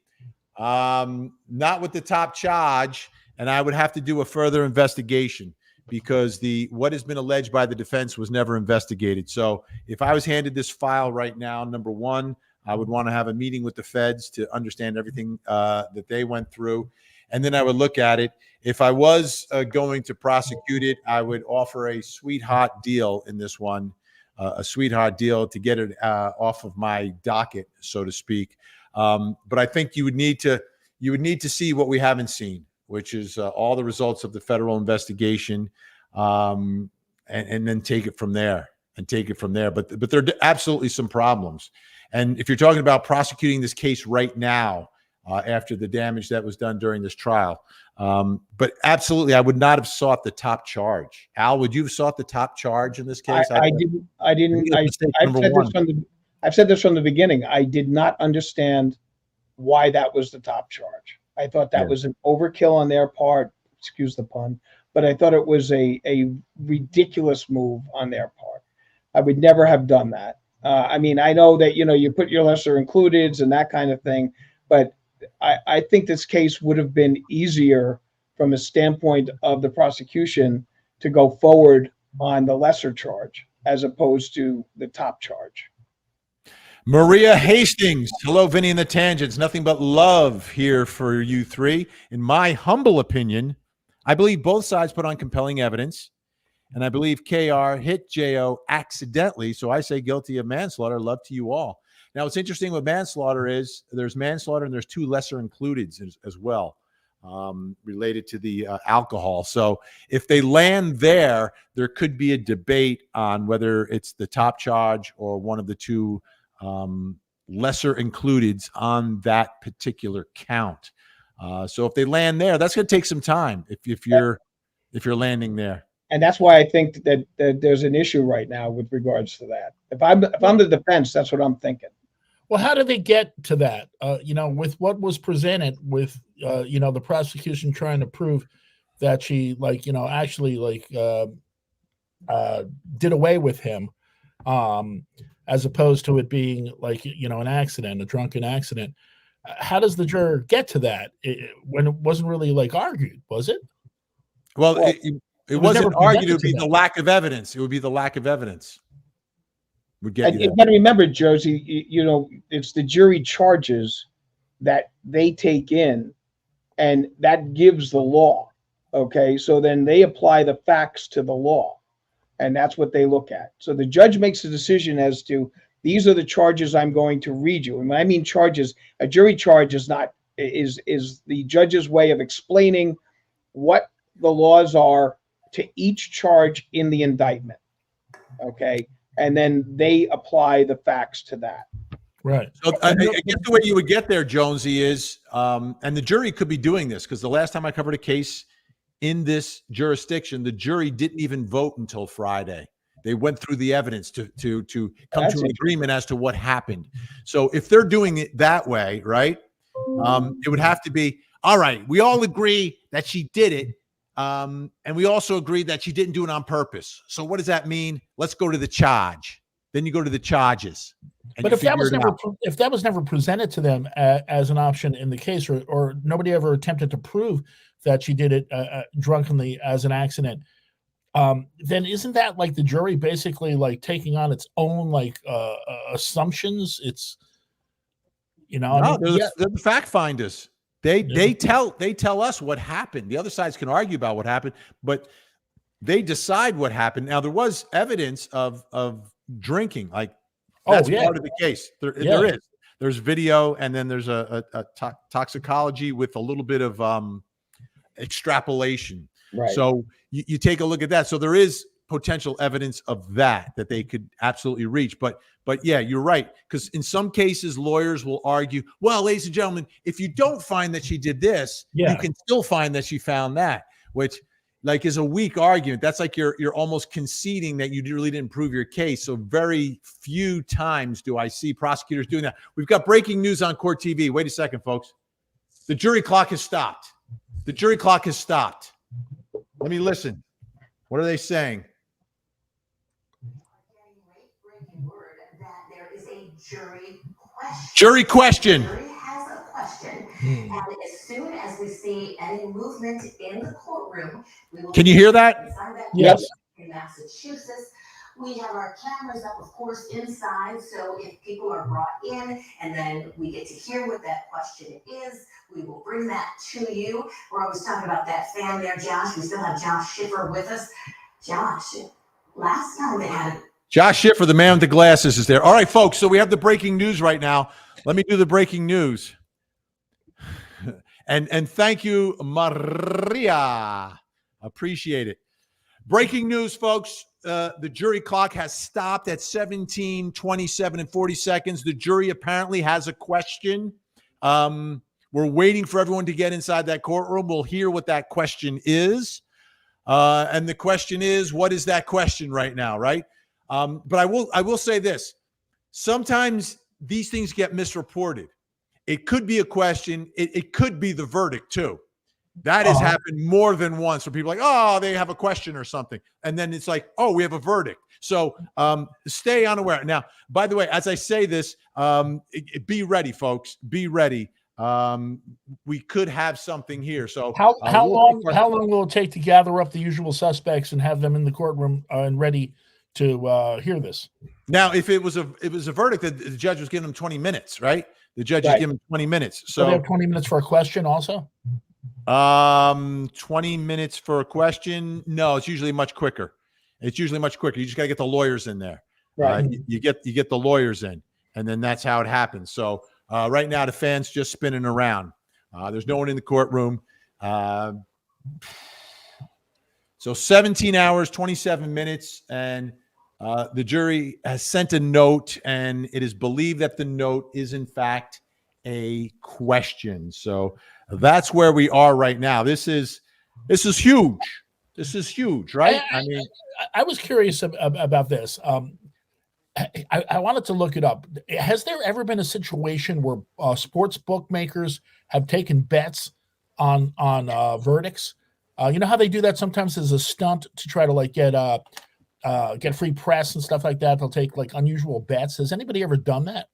Not with the top charge. And I would have to do a further investigation, because what has been alleged by the defense was never investigated. So if I was handed this file right now, number one, I would want to have a meeting with the feds to understand everything that they went through. And then I would look at it. If I was going to prosecute it, I would offer a sweetheart deal in this one. a sweetheart deal to get it off of my docket, so to speak. But I think you would need to see what we haven't seen, which is all the results of the federal investigation, and then take it from there. But there are absolutely some problems. And if you're talking about prosecuting this case right now, after the damage that was done during this trial, but absolutely, I would not have sought the top charge. Al, would you have sought the top charge in this case? I didn't. I've said this from the beginning. I did not understand why that was the top charge. I thought that was an overkill on their part. Excuse the pun, but I thought it was a ridiculous move on their part. I would never have done that. I mean, I know that, you put your lesser includeds and that kind of thing, but I think this case would have been easier from a standpoint of the prosecution to go forward on the lesser charge as opposed to the top charge. Maria Hastings. Hello, Vinny and the Tangents. Nothing but love here for you three. In my humble opinion, I believe both sides put on compelling evidence, and I believe KR hit JO accidentally, so I say guilty of manslaughter. Love to you all. Now, what's interesting with manslaughter is there's manslaughter and there's two lesser includeds as well, related to the alcohol. So if they land there could be a debate on whether it's the top charge or one of the two lesser includeds on that particular count. So if they land there, that's going to take some time if you're landing there. And that's why I think that there's an issue right now with regards to that. If I'm the defense, that's what I'm thinking. Well, how did they get to that? With what was presented, with the prosecution trying to prove that she actually did away with him, as opposed to it being an accident, a drunken accident. How does the juror get to that when it wasn't really argued, was it? Well, it wasn't argued. It would be the lack of evidence. It would be the lack of evidence. Would get you. You got to remember, Josie, it's the jury charges that they take in, and that gives the law. Okay, so then they apply the facts to the law, and that's what they look at. So the judge makes a decision as to these are the charges I'm going to read you. And when I mean charges, a jury charge is the judge's way of explaining what the laws are to each charge in the indictment. Okay. And then they apply the facts to that. Right. So I guess the way you would get there, Jonesy, is, and the jury could be doing this, because the last time I covered a case in this jurisdiction, the jury didn't even vote until Friday. They went through the evidence to come to an agreement as to what happened. So if they're doing it that way, right, it would have to be, all right, we all agree that she did it. And we also agreed that she didn't do it on purpose. So what does that mean? Let's go to the charge. Then you go to the charges. But if that was never presented to them as an option in the case, or nobody ever attempted to prove that she did it drunkenly as an accident, then isn't that the jury basically taking on its own assumptions? It's they're the fact finders. They tell us what happened. The other sides can argue about what happened, but they decide what happened. Now, there was evidence of drinking, that's part of the case. There is. There's video, and then there's a toxicology with a little bit of extrapolation. Right. So you take a look at that. So there is potential evidence of that they could absolutely reach. But yeah, you're right. Because in some cases, lawyers will argue, well, ladies and gentlemen, if you don't find that she did this, you can still find that she found that, which is a weak argument. That's you're almost conceding that you really didn't prove your case. So very few times do I see prosecutors doing that. We've got breaking news on Court TV. Wait a second, folks. The jury clock has stopped. The jury clock has stopped. Let me listen. What are they saying? Jury question. The jury has a question. And as soon as we see any movement in the courtroom, we will. Can you hear that? Yes. In Massachusetts, we have our cameras up, of course, inside. So if people are brought in and then we get to hear what that question is, we will bring that to you. We're always talking about that fan there, Josh. We still have Josh Schiffer with us. Josh, last time they had Josh Schiffer, the man with the glasses, is there. All right, folks. So we have the breaking news right now. Let me do the breaking news. And thank you, Maria. Appreciate it. Breaking news, folks. The jury clock has stopped at 17:27 and 40 seconds. The jury apparently has a question. We're waiting for everyone to get inside that courtroom. We'll hear what that question is. And the question is, what is that question right now, right? But I will say this. Sometimes these things get misreported. It could be a question. It could be the verdict too. That has happened more than once where people are like, oh, they have a question or something. And then it's like, oh, we have a verdict. So stay unaware. Now, by the way, as I say this, be ready, folks. Be ready. We could have something here. So how long will it take to gather up the usual suspects and have them in the courtroom and ready to hear this? Now, if it was a verdict, the judge was giving them 20 minutes, right? The judge is giving them 20 minutes. So they have 20 minutes for a question also? 20 minutes for a question. No, it's usually much quicker. You just got to get the lawyers in there. Right. You get the lawyers in, and then that's how it happens. So right now the fan's just spinning around. There's no one in the courtroom. So 17 hours, 27 minutes, and the jury has sent a note, and it is believed that the note is in fact a question. So that's where we are right now. This is huge. This is huge, right? I was curious about this. I wanted to look it up. Has there ever been a situation where sports bookmakers have taken bets on verdicts? You know how they do that sometimes as a stunt to try to like get free press and stuff like that. They'll take like unusual bets. Has anybody ever done that?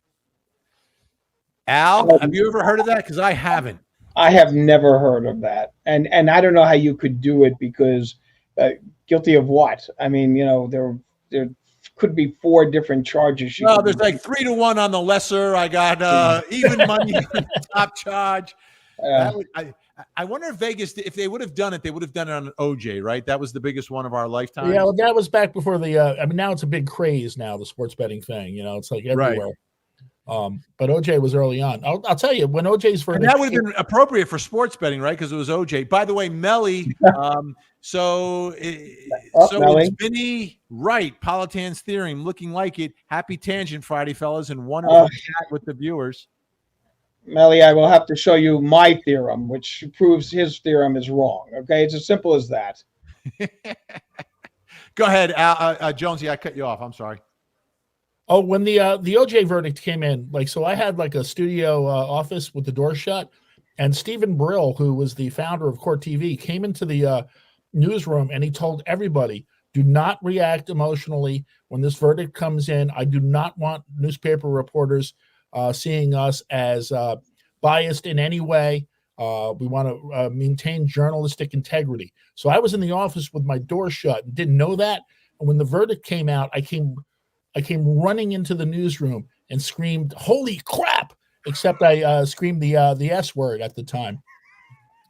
Al, have you ever heard of that? Because I haven't. I have never heard of that, and I don't know how you could do it because guilty of what? I mean, there could be 4 different charges. Well, there's like 3-1 on the lesser. I got even money on the top charge. I wonder if Vegas, if they would have done it, they would have done it on OJ, right? That was the biggest one of our lifetime. Yeah, well, that was back before the. Now it's a big craze now. The sports betting thing, it's like everywhere. Right. But OJ was early on. I'll tell you, when OJ's verdict, and that would have been appropriate for sports betting, right? Because it was OJ. By the way, Melly. So it's Vinny Wright, Politan's theorem, looking like it. Happy Tangent Friday, fellas, and wonderful chat with the viewers. Melly, I will have to show you my theorem, which proves his theorem is wrong. Okay, it's as simple as that. Go ahead, Jonesy. I cut you off. I'm sorry. Oh, when the OJ verdict came in, so I had like a studio office with the door shut, and Stephen Brill, who was the founder of Court TV, came into the newsroom and he told everybody, do not react emotionally when this verdict comes in. I do not want newspaper reporters seeing us as biased in any way. We want to maintain journalistic integrity. So I was in the office with my door shut and didn't know that. And when the verdict came out, I came running into the newsroom and screamed, "Holy crap!" Except I screamed the S word at the time.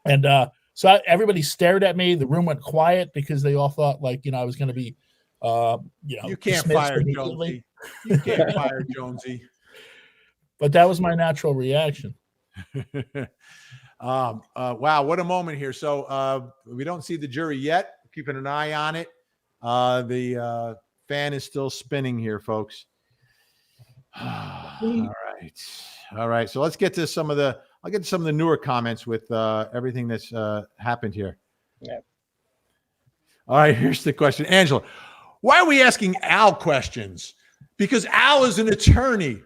And so everybody stared at me. The room went quiet because they all thought I was going to be, you can't fire Jonesy. You can't fire Jonesy. But that was my natural reaction. Wow, what a moment here. So we don't see the jury yet. Keeping an eye on it. The fan is still spinning here, folks. All right. So let's get to some of the. I'll get to some of the newer comments with everything that's happened here. Yeah. All right. Here's the question, Angela. Why are we asking Al questions? Because Al is an attorney.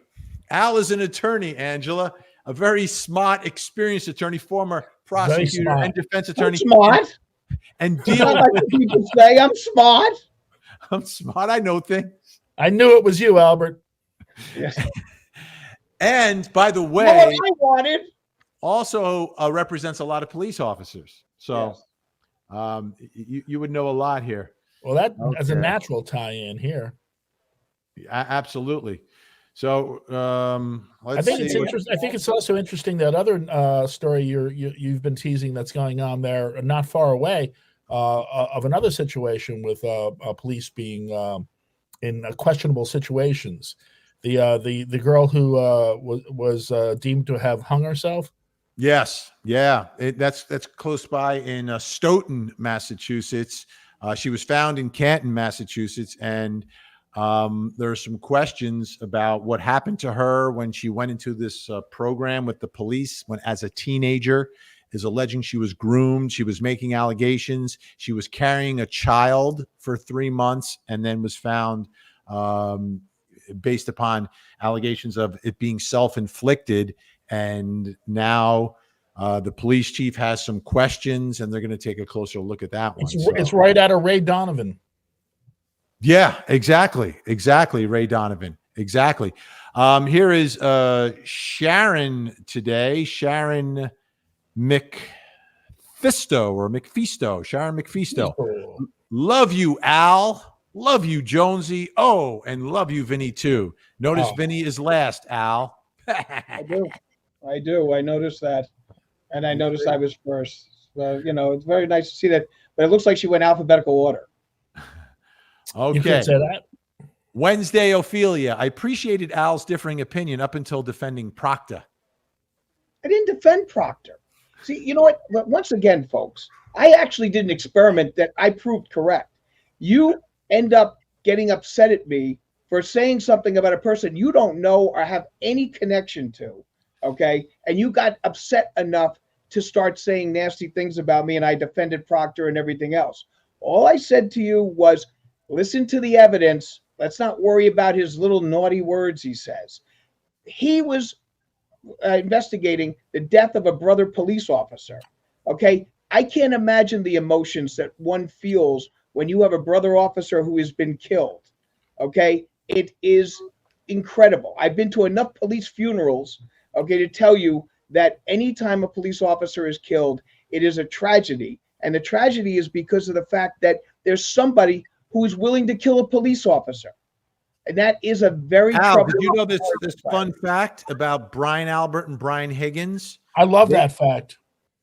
Al is an attorney, Angela, a very smart, experienced attorney, former prosecutor and defense attorney. I'm smart. And deal like people say I'm smart. I'm smart. I know things. I knew it was you, Albert. Yes. And by the way, I wanted. Also represents a lot of police officers. So yes. You would know a lot here. Well, that as a natural tie-in here. Absolutely. So I think it's interesting. I think it's also interesting that other story you've been teasing that's going on there, not far away, of another situation with police being in questionable situations. The girl who was deemed to have hung herself. Yes, yeah, that's close by in Stoughton, Massachusetts. She was found in Canton, Massachusetts, and there are some questions about what happened to her when she went into this program with the police when as a teenager. Is alleging she was groomed, she was making allegations, she was carrying a child for 3 months, and then was found based upon allegations of it being self-inflicted. And now the police chief has some questions, and they're going to take a closer look at that one. It's right out of Ray Donovan. Yeah, exactly. Ray Donovan. Exactly. Here is Sharon today. Sharon McFisto. Sharon McFisto. Love you, Al. Love you, Jonesy. Oh, and love you, Vinny, too. Notice Vinny is last, Al. I do. I noticed that. And I noticed I was first. So, it's very nice to see that. But it looks like she went alphabetical order. Okay. You could say that. Wednesday, Ophelia. I appreciated Al's differing opinion up until defending Proctor. I didn't defend Proctor. See, you know what? Once again, folks, I actually did an experiment that I proved correct. You end up getting upset at me for saying something about a person you don't know or have any connection to, okay? And you got upset enough to start saying nasty things about me, and I defended Proctor and everything else. All I said to you was, listen to the evidence. Let's not worry about his little naughty words he says. He was investigating the death of a brother police officer. Okay, I can't imagine the emotions that one feels when you have a brother officer who has been killed. Okay, it is incredible. I've been to enough police funerals, okay, to tell you that anytime a police officer is killed, it is a tragedy. And the tragedy is because of the fact that there's somebody who is willing to kill a police officer. And that is a very Al, did you know this fun fact about Brian Albert and Brian Higgins? I love that fact.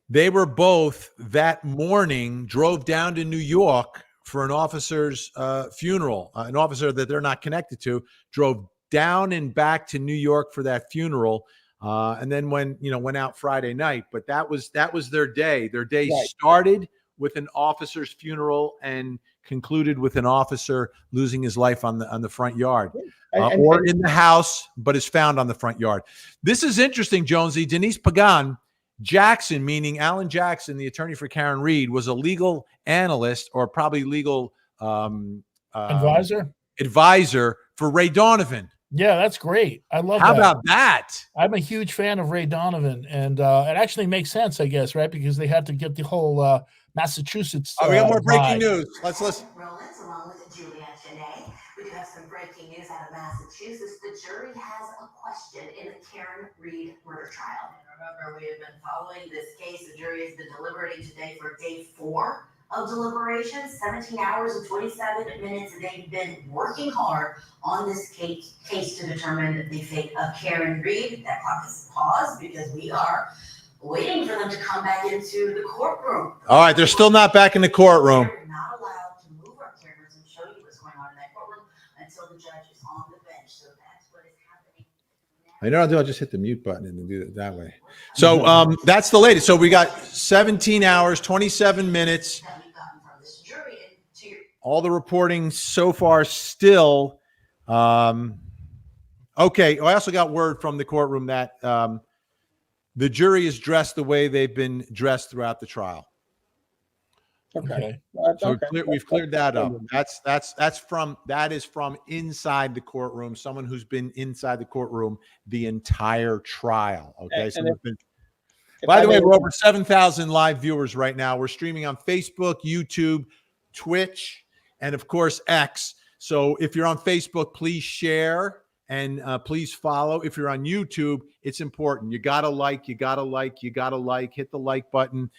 They were both that morning drove down to New York for an officer's funeral. An officer that they're not connected to drove down and back to New York for that funeral, and then went out Friday night. But that was their day. Their day started with an officer's funeral and concluded with an officer losing his life on the front yard, or in the house, but is found on the front yard. This is interesting, Jonesy. Denise Pagan Jackson, meaning Alan Jackson, the attorney for Karen Read, was a legal analyst or probably legal advisor for Ray Donovan. Yeah, that's great. I love How that. about that? I'm a huge fan of Ray Donovan, and it actually makes sense, I guess, right? Because they had to get the whole Massachusetts. We got more breaking news. Let's listen. Rollins, along with Juliet Janae. We do have some breaking news out of Massachusetts. The jury has a question in the Karen Read murder trial. And remember, we have been following this case. The jury has been deliberating today for day 4 of deliberation, 17 hours and 27 minutes. They've been working hard on this case to determine the fate of Karen Read. That clock is paused because we are waiting for them to come back into the courtroom. All right, they're still not back in the courtroom. We're not allowed to move our cameras and show you what's going on in that courtroom until the judge is on the bench. So that's what is happening now. I know I'll just hit the mute button and do it that way. So that's the latest. So we got 17 hours, 27 minutes. That we've gotten from this jury. And to your All the reporting so far still. Okay, I also got word from the courtroom that the jury is dressed the way they've been dressed throughout the trial. Okay. So we've cleared that up. That is from inside the courtroom. Someone who's been inside the courtroom the entire trial. Okay. By the way, we're over 7,000 live viewers right now. We're streaming on Facebook, YouTube, Twitch, and of course X. So if you're on Facebook, please share and please follow. If you're on YouTube, it's important. You gotta like, hit the like button.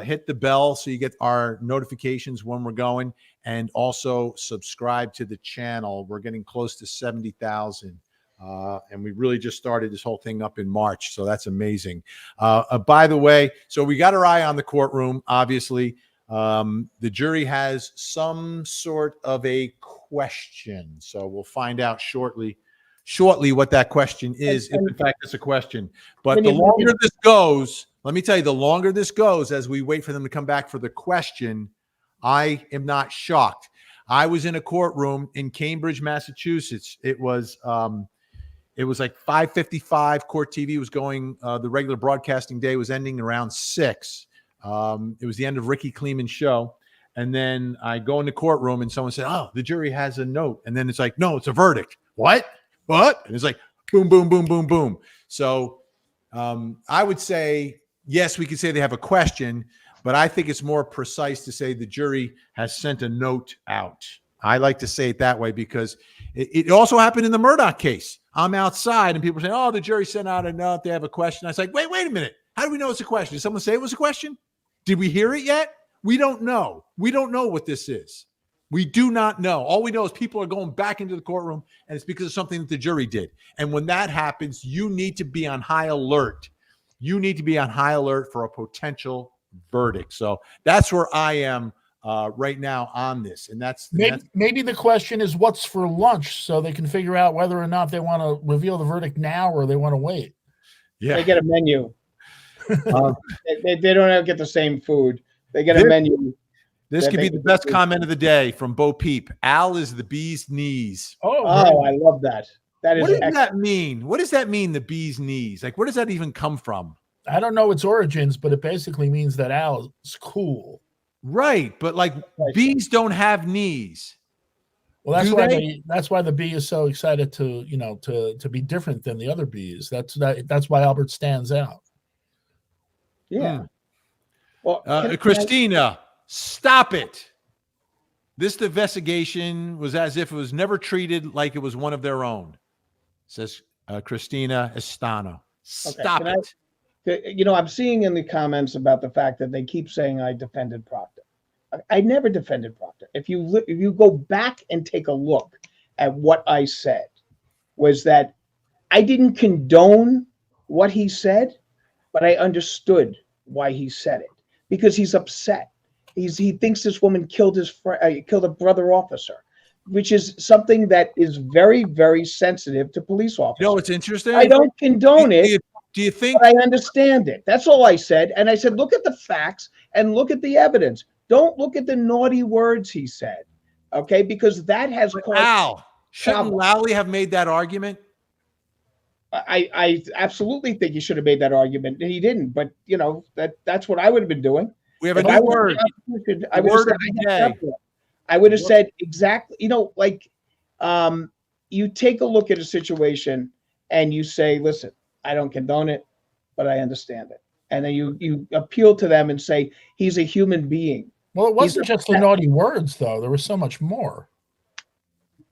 Hit the bell so you get our notifications when we're going, and also subscribe to the channel. We're getting close to 70,000. And we really just started this whole thing up in March. So that's amazing. By the way, so we got our eye on the courtroom, obviously. The jury has some sort of a question, so we'll find out shortly what that question is, if in fact it's a question. But the longer this goes, let me tell you, the longer this goes as we wait for them to come back for the question, I am not shocked. I was in a courtroom in Cambridge, Massachusetts. It was like 5:55. Court TV was going. The regular broadcasting day was ending around 6. It was the end of Ricky Kleeman's show. And then I go in the courtroom and someone said, "Oh, the jury has a note." And then it's like, "No, it's a verdict." What? And it's like, boom, boom, boom, boom, boom. So I would say, yes, we could say they have a question, but I think it's more precise to say the jury has sent a note out. I like to say it that way because it also happened in the Murdoch case. I'm outside and people are saying, "Oh, the jury sent out a note. They have a question." I was like, wait a minute. How do we know it's a question? Did someone say it was a question? Did we hear it yet? We don't know. We don't know what this is. We do not know. All we know is people are going back into the courtroom, and it's because of something that the jury did. And when that happens, you need to be on high alert. You need to be on high alert for a potential verdict. So that's where I am right now on this. And maybe the question is what's for lunch, so they can figure out whether or not they want to reveal the verdict now or they want to wait. Yeah, they get a menu. They don't get the same food. They get a menu. This could be the best comment of the day from Bo Peep. Al is the bee's knees. Oh, I love that. That is. What does that mean? What does that mean, the bee's knees? Like, where does that even come from? I don't know its origins, but it basically means that Al is cool. Right, but like bees don't have knees. Well, that's why the bee is so excited to be different than the other bees. That's why Albert stands out. Yeah. Well, Christina, stop it. This investigation was as if it was never treated like it was one of their own, says Christina Estano. Stop it. I'm seeing in the comments about the fact that they keep saying I defended Proctor. I never defended Proctor. If you go back and take a look at what I said, was that I didn't condone what he said, but I understood why he said it, because he's upset. He thinks this woman killed killed a brother officer, which is something that is very, very sensitive to police officers. You know what's interesting? I don't condone it. Do you think? But I understand it. That's all I said. And I said, look at the facts and look at the evidence. Don't look at the naughty words he said, okay? Because that has caused. Al, shouldn't Lally have made that argument? I absolutely think he should have made that argument, and he didn't. But that's what I would have been doing. We have a new word. I would have said exactly. You take a look at a situation and you say, "Listen, I don't condone it, but I understand it." And then you appeal to them and say, "He's a human being." Well, it wasn't just the naughty words, though. There was so much more.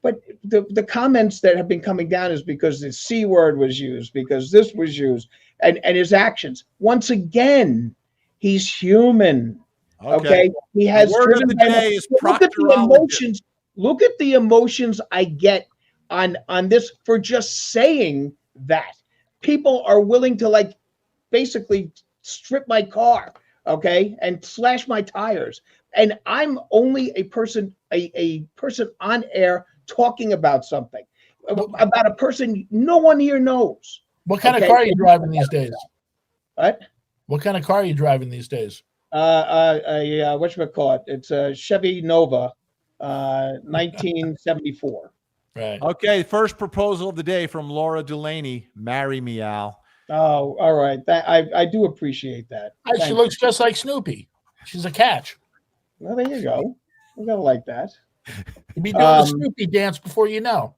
But the comments that have been coming down is because the C word was used, because this was used, and his actions. Once again, he's human. Okay. He has. The word of the day is look at the emotions. Look at the emotions I get on this for just saying that. People are willing to basically strip my car, okay, and slash my tires. And I'm only a person on air talking about something, about a person no one here knows. What kind of car are you driving these days? What? What kind of car are you driving these days? Whatchamacallit? It's a Chevy Nova, 1974. Right. Okay, first proposal of the day from Laura Delaney. Marry me, Al. Oh, all right. I do appreciate that. She looks just like Snoopy. She's a catch. Well, there you go. We gotta like that. You'll be doing the Snoopy dance before you know.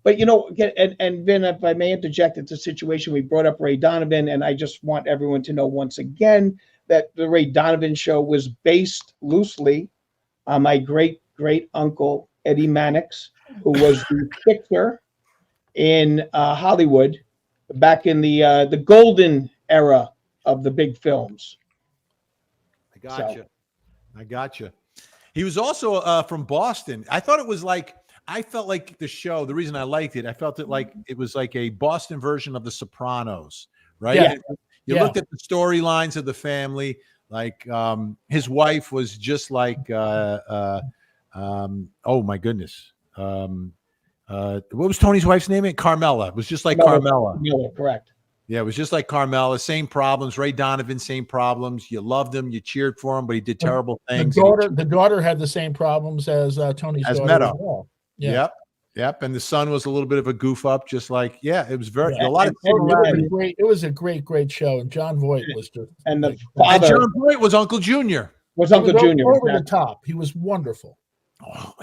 But and Vin, if I may interject, it's a situation we brought up Ray Donovan, and I just want everyone to know once again that the Ray Donovan show was based loosely on my great uncle Eddie Mannix, who was the fixer in Hollywood back in the golden era of the big films. I gotcha. He was also from Boston. I felt like the show, the reason I liked it, I felt it like it was like a Boston version of The Sopranos, right? Yeah. You looked at the storylines of the family. Like his wife was just like oh my goodness. What was Tony's wife's name? Carmela. It was just like Carmela. Miller, correct. Yeah, it was just like Carmela. Same problems. Ray Donovan, same problems. You loved him. You cheered for him, but he did terrible things. The daughter had the same problems as Tony's daughter Meadow. as well. Yeah. Yep. And the son was a little bit of a goof up, just like, it was very a lot of it was a great show. And John Voight was just and John Voight was Uncle Junior. Was Uncle Junior over the top. He was wonderful. Oh,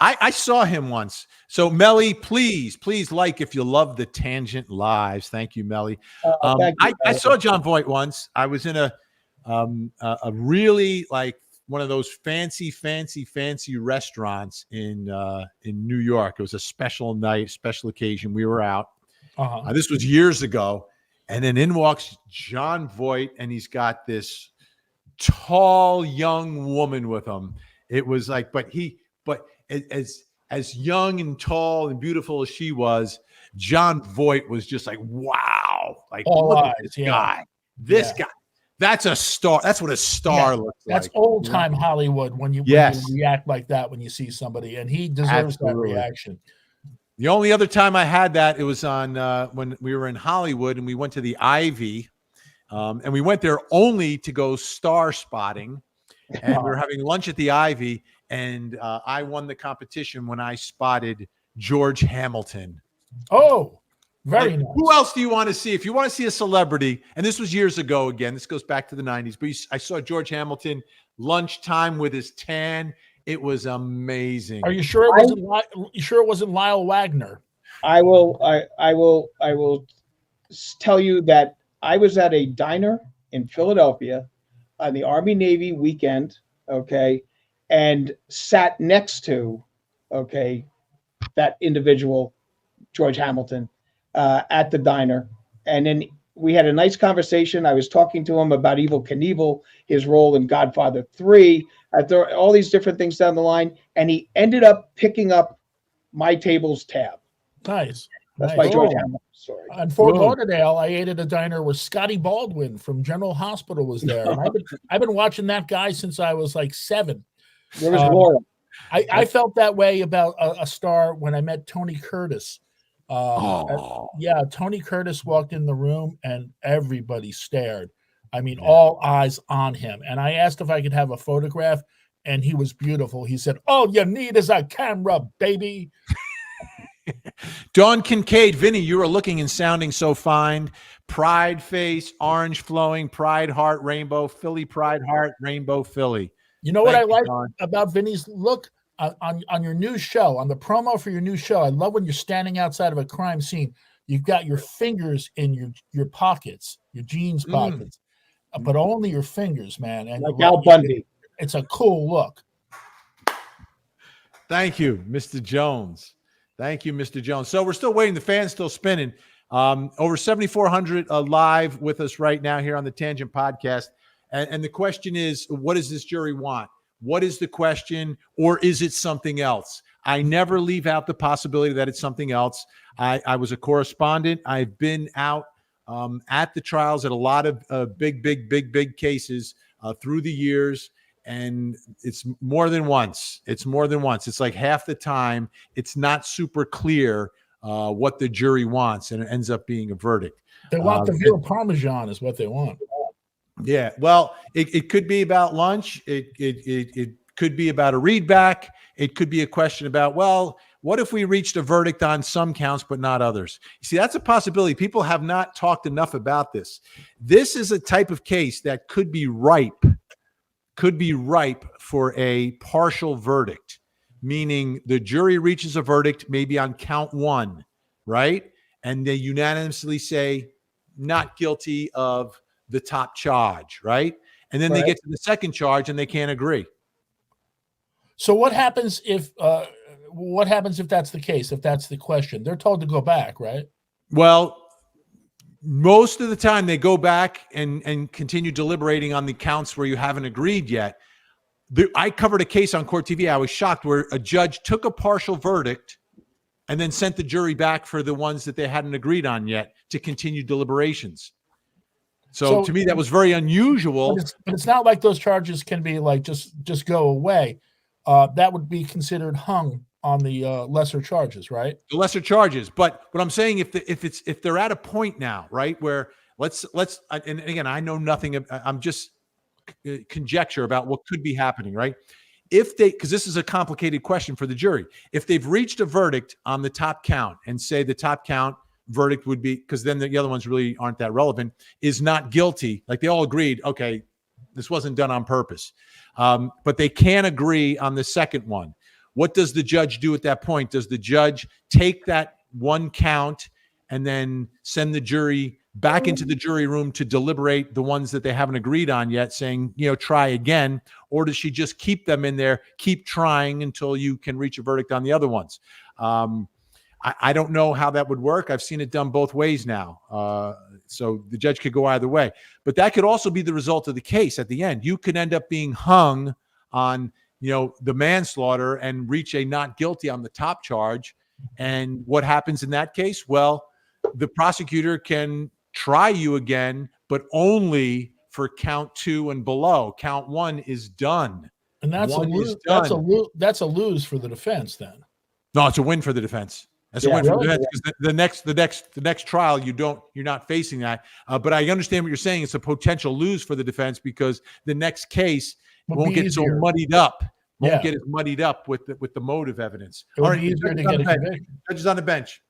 I saw him once. So Melly, please like if you love the Tangent Lives. Thank you, Melly. I saw John Voight once. I was in a really like one of those fancy restaurants in New York. It was a special night, special occasion. We were out. This was years ago, and then in walks John Voight, and he's got this tall young woman with him. It was like, but as young and tall and beautiful as she was, John Voight was just like, wow, like look at this guy. This guy. That's a star. That's what a star looks like. That's old time Hollywood when you react like that when you see somebody, and he deserves that reaction. The only other time I had that, it was on when we were in Hollywood and we went to the Ivy, and we went there only to go star spotting, and we were having lunch at the Ivy, and I won the competition when I spotted George Hamilton. Oh. Very nice. Who else do you want to see? If you want to see a celebrity, and this was years ago again, this goes back to the 90s, but I saw George Hamilton lunchtime with his tan. It was amazing. Are you sure it wasn't Lyle Wagner? I will tell you that I was at a diner in Philadelphia on the Army Navy weekend, and sat next to that individual, George Hamilton, at the diner. And then we had a nice conversation. I was talking to him about Evel Knievel, his role in Godfather 3, all these different things down the line. And he ended up picking up my table's tab. Nice. That's my George Hamilton story. On Fort Lauderdale, I ate at a diner where Scotty Baldwin from General Hospital was there. And I've been watching that guy since I was like 7. There was Laura. I felt that way about a star when I met Tony Curtis. Tony Curtis walked in the room and everybody stared. I mean, all eyes on him. And I asked if I could have a photograph, and he was beautiful. He said, "All you need is a camera, baby." Dawn Kincaid, Vinny, you are looking and sounding so fine. Pride face, orange flowing, pride heart, rainbow, Philly, pride heart, rainbow, Philly. You know what I like about Vinny's look? On your new show, on the promo for your new show, I love when you're standing outside of a crime scene. You've got your fingers in your pockets, your jeans pockets, but only your fingers, man. And like Al Bundy. It's a cool look. Thank you, Mr. Jones. Thank you, Mr. Jones. So we're still waiting. The fan's still spinning. Over 7,400 live with us right now here on the Tangent Podcast. And the question is, what does this jury want? What is the question, or is it something else? I never leave out the possibility that it's something else. I was a correspondent. I've been out at the trials at a lot of big cases through the years, and it's more than once. It's more than once. It's like half the time it's not super clear what the jury wants, and it ends up being a verdict. They want the veal parmesan is what they want. Yeah, well, it could be about lunch. It could be about a readback. It could be a question about, well, what if we reached a verdict on some counts but not others? You see, that's a possibility. People have not talked enough about this. This is a type of case that could be ripe for a partial verdict, meaning the jury reaches a verdict maybe on count 1, right? And they unanimously say not guilty of the top charge, right? And then they get to the second charge and they can't agree. So what happens if that's the case? If that's the question, they're told to go back, right? Well, most of the time they go back and continue deliberating on the counts where you haven't agreed yet. I covered a case on Court TV. I was shocked where a judge took a partial verdict and then sent the jury back for the ones that they hadn't agreed on yet to continue deliberations. So to me, that was very unusual. But it's not like those charges can be like just go away. That would be considered hung on the lesser charges, right? The lesser charges. But what I'm saying, if they're at a point now, right, where let's and again, I know nothing. I'm just conjecture about what could be happening, right? Because this is a complicated question for the jury. If they've reached a verdict on the top count and say the top count verdict would be, because then the other ones really aren't that relevant, is not guilty. Like they all agreed, okay, this wasn't done on purpose. But they can't agree on the second one. What does the judge do at that point? Does the judge take that one count and then send the jury back into the jury room to deliberate the ones that they haven't agreed on yet, saying, try again? Or does she just keep them in there, keep trying until you can reach a verdict on the other ones? I don't know how that would work. I've seen it done both ways now. So the judge could go either way. But that could also be the result of the case at the end. You could end up being hung on, the manslaughter and reach a not guilty on the top charge. And what happens in that case? Well, the prosecutor can try you again, but only for count 2 and below. Count 1 is done. And that's a lose. That's a lose for the defense then. No, it's a win for the defense. That's a win for the defense, because the next trial you're not facing that. But I understand what you're saying. It's a potential lose for the defense because the next case won't get so muddied up. Won't get as muddied up with the motive evidence. All right, judges on the bench.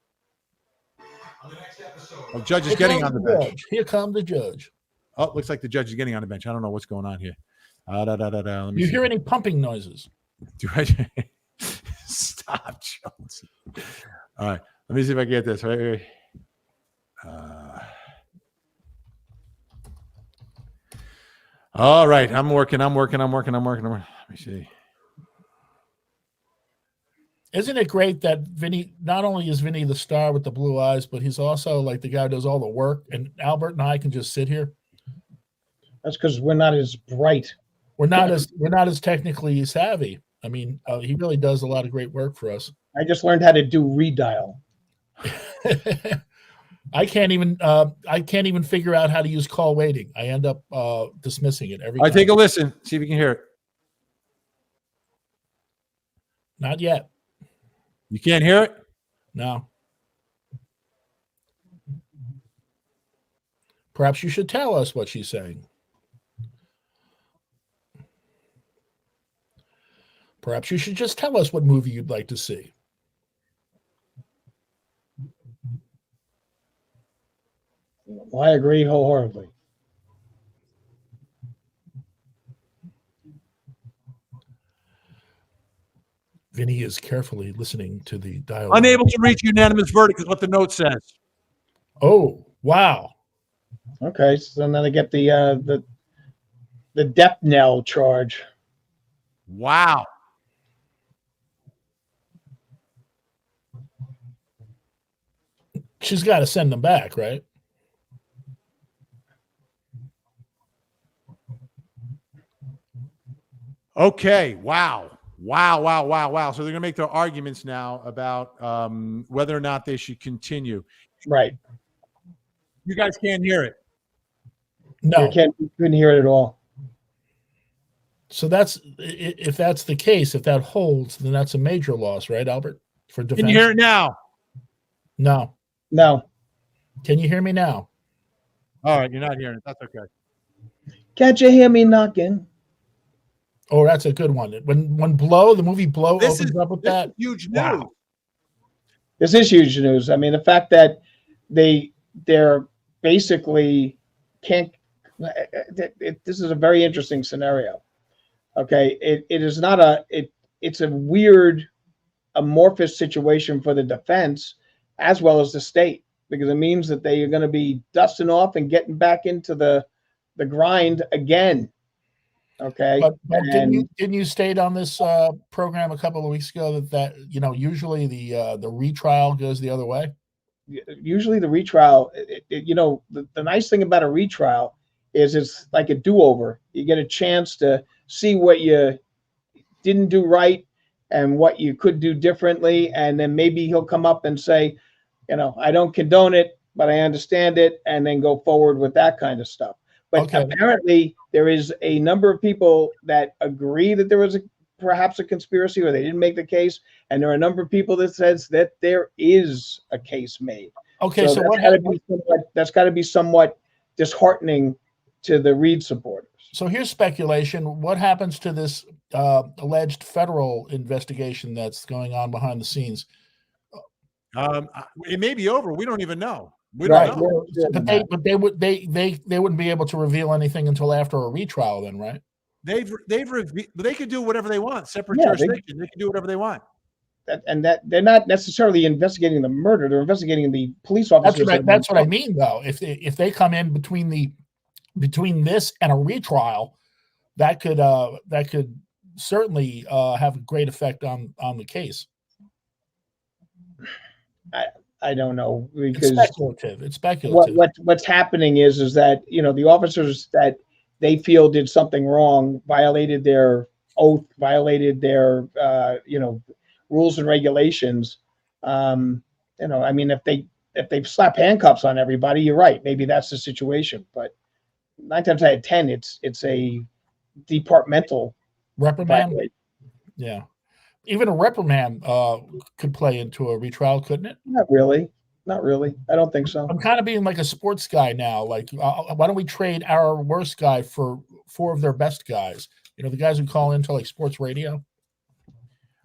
On the next episode, judge is getting on the bench. Here comes the judge. Oh, looks like the judge is getting on the bench. I don't know what's going on here. Let me you see. Hear any pumping noises? Do I? Stop, Jones. All right, let me see if I can get this. Right. All right, I'm working. Let me see. Isn't it great that Vinny, not only is Vinny the star with the blue eyes, but he's also like the guy who does all the work, and Albert and I can just sit here? That's because we're not as bright. We're not as technically savvy. I mean, he really does a lot of great work for us. I just learned how to do redial. I can't even figure out how to use call waiting. I end up dismissing it every time. Take a listen. See if you can hear it. Not yet. You can't hear it? No. Perhaps you should tell us what she's saying. Perhaps you should just tell us what movie you'd like to see. Well, I agree wholeheartedly. Vinny is carefully listening to the dialogue. Unable to reach unanimous verdict is what the note says. Oh, wow. Okay, so then I get the depth knell charge. Wow. She's got to send them back, right? Okay. Wow. So they're going to make their arguments now about whether or not they should continue. Right. You guys can't hear it. No. Couldn't hear it at all. So if that's the case, if that holds, then that's a major loss, right, Albert? For defense. Can you hear it now? No. Can you hear me now? All right, you're not hearing it. That's okay. Can't you hear me knocking? Oh, that's a good one. When the movie Blow opens up with that. Huge news. Wow. This is huge news. I mean, the fact that they're basically can't. This is a very interesting scenario. Okay, it is not it's a weird, amorphous situation for the defense as well as the state, because it means that they are going to be dusting off and getting back into the grind again. Okay, but didn't you state on this program a couple of weeks ago that usually the retrial goes the other way? Usually the retrial, the nice thing about a retrial is it's like a do-over. You get a chance to see what you didn't do right and what you could do differently, and then maybe he'll come up and say, I don't condone it, but I understand it, and then go forward with that kind of stuff. But Okay. apparently, there is a number of people that agree that there was perhaps a conspiracy, or they didn't make the case, and there are a number of people that says that there is a case made. Okay, so that's got to be somewhat disheartening to the Read supporters. So here's speculation. What happens to this alleged federal investigation that's going on behind the scenes? It may be over. We don't even know. We Right. don't know. But they wouldn't be able to reveal anything until after a retrial, then, right? They could do whatever they want. Separate Yeah, jurisdiction. They can do whatever they want. That they're not necessarily investigating the murder; they're investigating the police officers. That's what I mean, though. If they come in between this and a retrial, that could certainly have a great effect on the case. I don't know, because it's speculative. What's happening is that the officers that they feel did something wrong, violated their oath, violated their rules and regulations. I mean, if they slap handcuffs on everybody, you're right. Maybe that's the situation. But 9 times out of 10, it's a departmental reprimand. violation. Yeah, even a reprimand could play into a retrial, couldn't it? Not really. I don't think so. I'm kind of being like a sports guy now. Like, why don't we trade our worst guy for 4 of their best guys? The guys who call into like sports radio.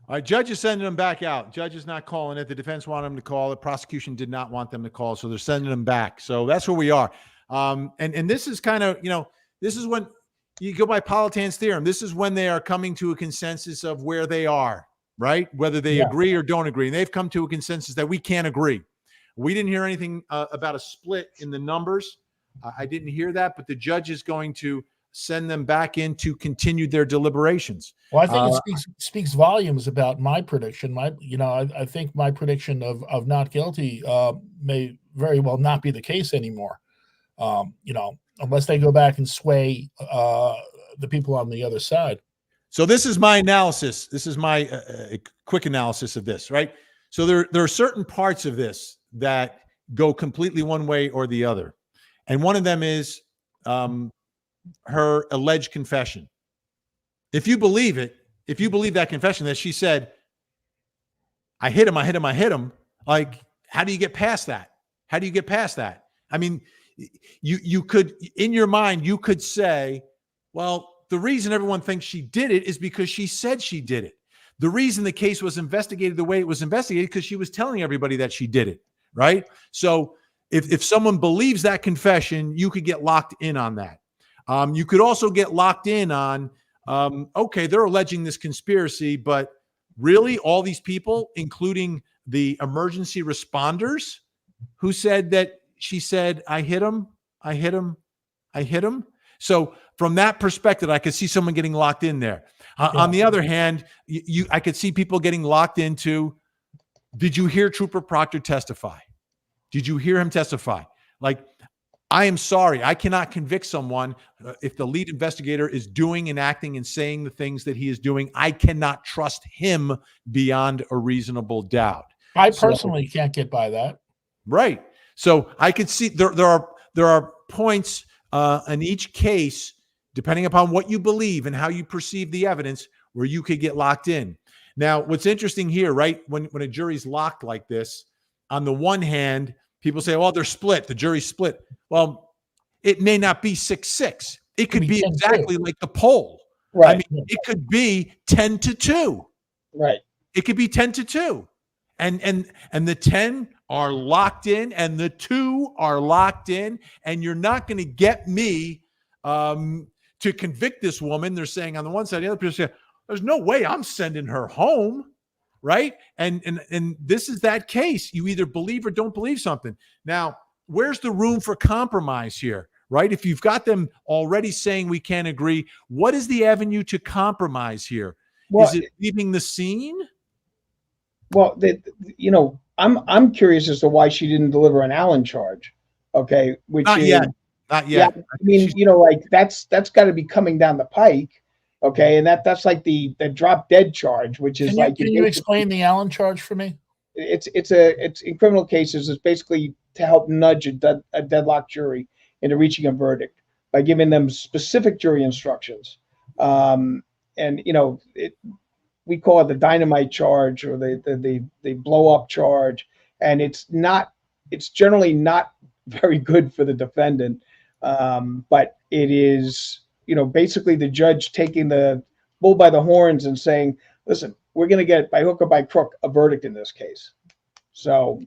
All right, judge is sending them back out. Judge is not calling it. The defense wanted them to call it. Prosecution did not want them to call, so they're sending them back. So that's where we are. And this is kind of, this is when you go by Politan's theorem. This is when they are coming to a consensus of where they are, right? Whether they agree or don't agree. And they've come to a consensus that we can't agree. We didn't hear anything about a split in the numbers. I didn't hear that, but the judge is going to send them back in to continue their deliberations. Well, I think it speaks volumes about my prediction. I think my prediction of not guilty may very well not be the case anymore. Unless they go back and sway the people on the other side. So this is my analysis. This is my quick analysis of this, right? So there are certain parts of this that go completely one way or the other. And one of them is her alleged confession. If you believe it, if you believe that confession that she said, I hit him, like, how do you get past that? How do you get past that? I mean, you could, in your mind, you could say, well, the reason everyone thinks she did it is because she said she did it. The reason the case was investigated the way it was investigated because she was telling everybody that she did it, right? So if someone believes that confession, you could get locked in on that. You could also get locked in on, okay, they're alleging this conspiracy, but really all these people, including the emergency responders who said that she said, I hit him. So from that perspective, I could see someone getting locked in there. On the other hand, I could see people getting locked into, did you hear Trooper Proctor testify? Did you hear him testify? Like, I am sorry, I cannot convict someone if the lead investigator is doing and acting and saying the things that he is doing. I cannot trust him beyond a reasonable doubt. I personally can't get by that. Right. So I could see there are points in each case, depending upon what you believe and how you perceive the evidence, where you could get locked in. Now, what's interesting here, right? When a jury's locked like this, on the one hand, people say, well, they're split. The jury's split. Well, it may not be 6-6. It could be exactly like the poll. Right. I mean, it could be 10-2. Right. It could be 10-2. And the 10 are locked in and the 2 are locked in, and you're not going to get me to convict this woman. They're saying on the one side, the other people say, there's no way I'm sending her home. Right. And this is that case. You either believe or don't believe something. Now, where's the room for compromise here? Right. If you've got them already saying we can't agree, what is the avenue to compromise here? Well, is it leaving the scene? Well, I'm curious as to why she didn't deliver an Allen charge. Okay. Not yet. Yeah, I mean, like that's got to be coming down the pike. Okay, and that's like the drop dead charge, which is Can you explain the Allen charge for me? It's in criminal cases. It's basically to help nudge a deadlocked jury into reaching a verdict by giving them specific jury instructions. And we call it the dynamite charge or the blow up charge, and it's generally not very good for the defendant. But it is, basically the judge taking the bull by the horns and saying, listen, we're going to get by hook or by crook a verdict in this case. So,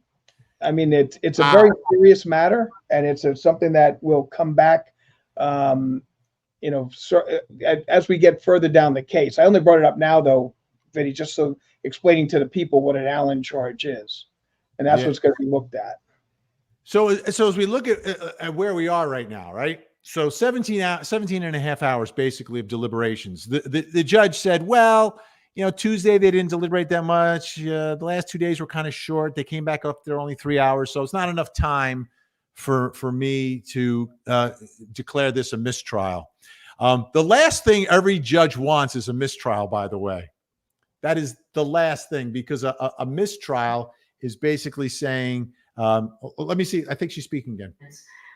I mean, it's a very serious matter, and it's something that will come back, as we get further down the case. I only brought it up now, though, Vinny, just so explaining to the people what an Allen charge is, and that's what's going to be looked at. So as we look at where we are right now, right? So 17 and a half hours basically of deliberations. The judge said, well, Tuesday they didn't deliberate that much. The last 2 days were kind of short. They came back up there only 3 hours. So it's not enough time for me to declare this a mistrial. The last thing every judge wants is a mistrial, by the way. That is the last thing, because a mistrial is basically saying, let me see. I think she's speaking again.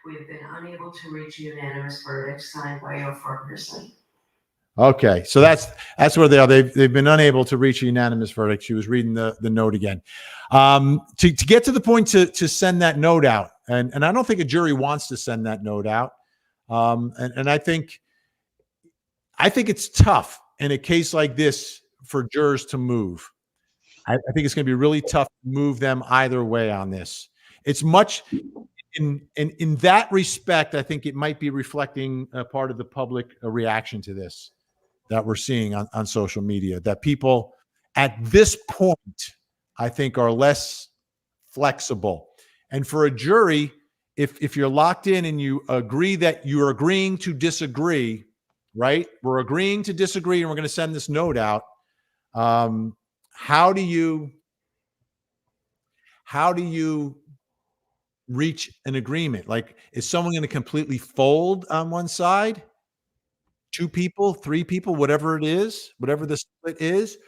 We have been unable to reach a unanimous verdict signed by your foreperson. Okay, so that's where they are. They've been unable to reach a unanimous verdict. She was reading the note again. To get to the point to send that note out, and I don't think a jury wants to send that note out. And I think it's tough in a case like this for jurors to move. I think it's going to be really tough to move them either way on this. It's much in that respect. I think it might be reflecting a part of the public reaction to this that we're seeing on social media, that people at this point, I think, are less flexible. And for a jury, if you're locked in and you agree that you're agreeing to disagree, right? We're agreeing to disagree and we're going to send this note out. How do you reach an agreement? Like, is someone going to completely fold on one side? 2 people, 3 people, whatever it is, whatever the split is?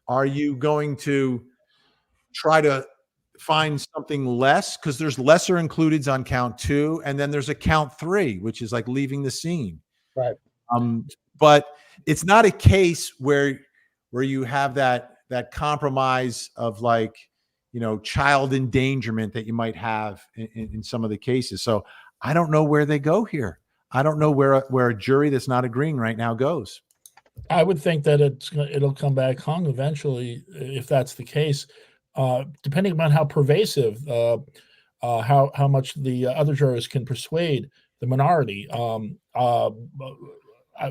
Are you going to try to find something less? Because there's lesser includeds on count 2, and then there's a count 3, which is like leaving the scene. Right. But it's not a case where you have that compromise of, like, child endangerment that you might have in some of the cases. So I don't know where they go here. I don't know where a jury that's not agreeing right now goes. I would think that it'll come back hung eventually, if that's the case, depending on how pervasive, how much the other jurors can persuade the minority.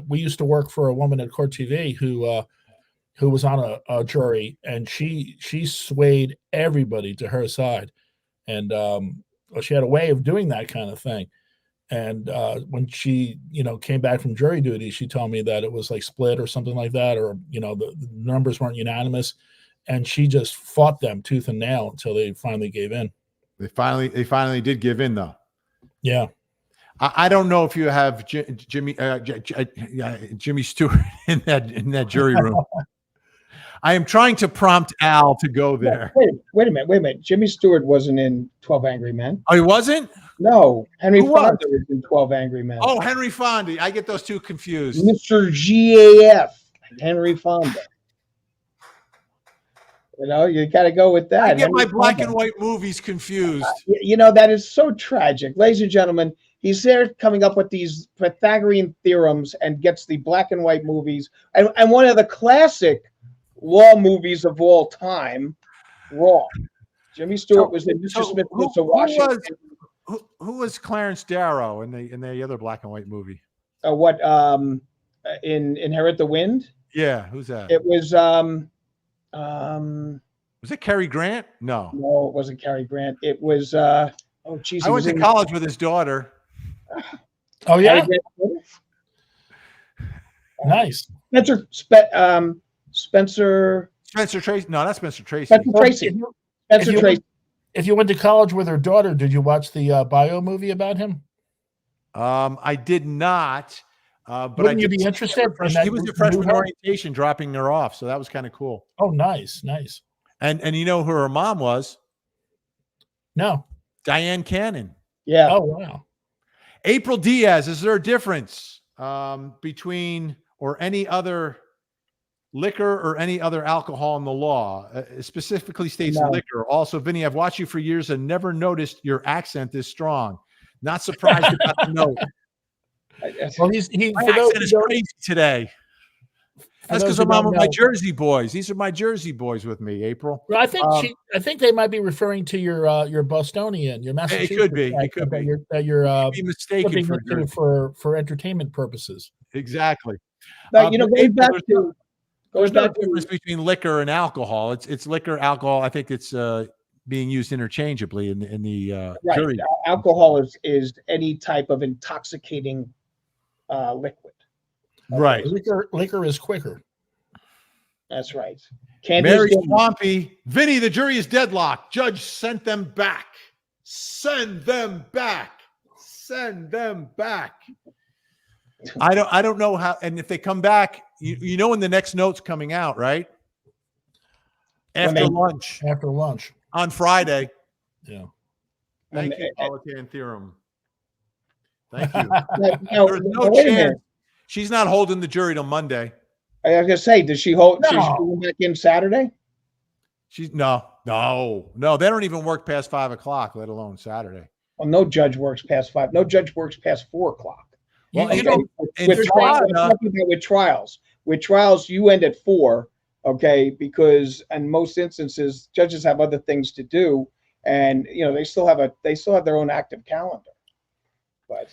We used to work for a woman at Court TV who was on a jury, and she swayed everybody to her side, and she had a way of doing that kind of thing. And when she, came back from jury duty, she told me that it was like split or something like that, or the numbers weren't unanimous, and she just fought them tooth and nail until they finally gave in. They finally did give in, though. Yeah. I don't know if you have Jimmy Stewart in that jury room. I am trying to prompt Al to go there. Wait a minute. Jimmy Stewart wasn't in 12 Angry Men. Oh, he wasn't? No, Henry Fonda was in 12 Angry Men. Oh, Henry Fonda. I get those two confused. Mr. GAF, Henry Fonda. You got to go with that. I get my black and white movies confused. That is so tragic. Ladies and gentlemen, he's there coming up with these Pythagorean theorems and gets the black and white movies. And one of the classic law movies of all time, wrong. Jimmy Stewart was in Mr. Smith, Mr. Washington. Who was Clarence Darrow in the other black and white movie? In Inherit the Wind? Yeah, who's that? It was was it Cary Grant? No, it wasn't Cary Grant. It was I went to college with his daughter. Oh yeah, nice. Spencer Tracy. No, that's Spencer Tracy. Spencer Tracy. If you went to college with her daughter, did you watch the bio movie about him? I did not. But wouldn't you be interested? He was a freshman orientation, dropping her off, so that was kind of cool. Oh, nice. And you know who her mom was? No. Diane Cannon. Yeah. Oh, wow. April Diaz. Is there a difference between or any other liquor or any other alcohol in the law? It specifically states No. liquor. Also, Vinny, I've watched you for years and never noticed your accent this strong. Not surprised about the note. Well, My for those accent who is don't- crazy today. for That's those because who I'm on don't with my know- Jersey boys. These are my Jersey boys with me, April. Well, I think they might be referring to your Bostonian, your Massachusetts. It could be. It accent could be. That you're Be mistaken flipping for into Jersey. for entertainment purposes. Exactly. But going April, back there's going no back difference to between liquor and alcohol. It's liquor, alcohol. I think it's being used interchangeably in the right, jury. alcohol is any type of intoxicating liquid. Right. Liquor is quicker. That's right. Candy Mary is Swampy. Vinny, the jury is deadlocked. Judge sent them back. Send them back. Send them back. I don't know how, and if they come back, you know when the next note's coming out, right? After lunch. After lunch. On Friday. Yeah. Thank you, Politan Theorem. Thank you. Now, There's no wait a chance. minute. She's not holding the jury till Monday. I was gonna say, does she hold? No. She's going back in Saturday. She's no. They don't even work past 5 o'clock, let alone Saturday. Well, no judge works past 5. No judge works past 4 o'clock. Well, Okay. you know, in with Florida, with trials, you end at 4. Okay, because in most instances, judges have other things to do, and they still have their own active calendar. But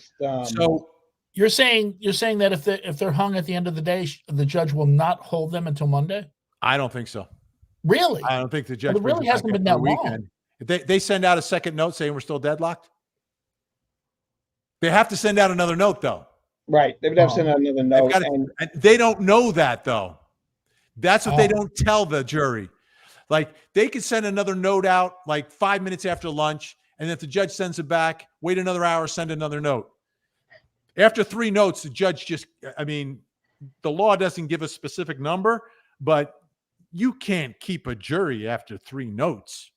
so you're saying that if they're hung at the end of the day, the judge will not hold them until Monday? I don't think so. Really? I don't think the judge Well, it really brings hasn't back been after that the weekend. If they send out a second note saying we're still deadlocked, they have to send out another note though. right, they would have to send out another note, and they don't know that though. That's what they don't tell the jury. Like they could send another note out like 5 minutes after lunch, and if the judge sends it back, wait another hour, send another note. After 3 notes, the judge the law doesn't give a specific number, but you can't keep a jury after 3 notes.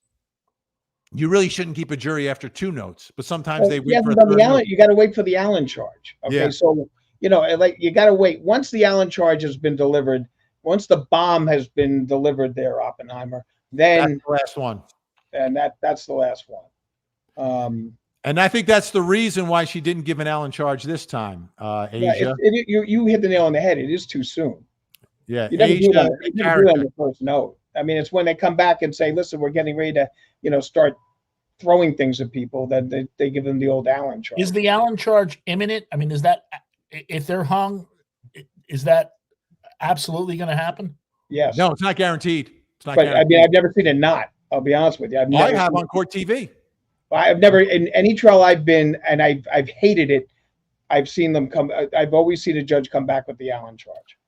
You really shouldn't keep a jury after 2 notes, but sometimes they wait for a third note. You got to wait for the Allen charge. Okay, Yeah. so like you got to wait once the Allen charge has been delivered. Once the bomb has been delivered there, Oppenheimer, then That's the last one. And that's the last one. And I think that's the reason why she didn't give an Allen charge this time, Asia. You hit the nail on the head. It is too soon. Yeah, You never do Asia. that on the first note. I mean, it's when they come back and say, "Listen, we're getting ready to, start throwing things at people," that they give them the old Allen charge. Is the Allen charge imminent? I mean, is that if they're hung, is that absolutely going to happen? Yes. No, it's not guaranteed. It's not But guaranteed. I mean, I've never seen it not. I'll be honest with you. I have on court TV. I've never in any trial I've been, and I've hated it. I've seen them come. I've always seen a judge come back with the Allen charge,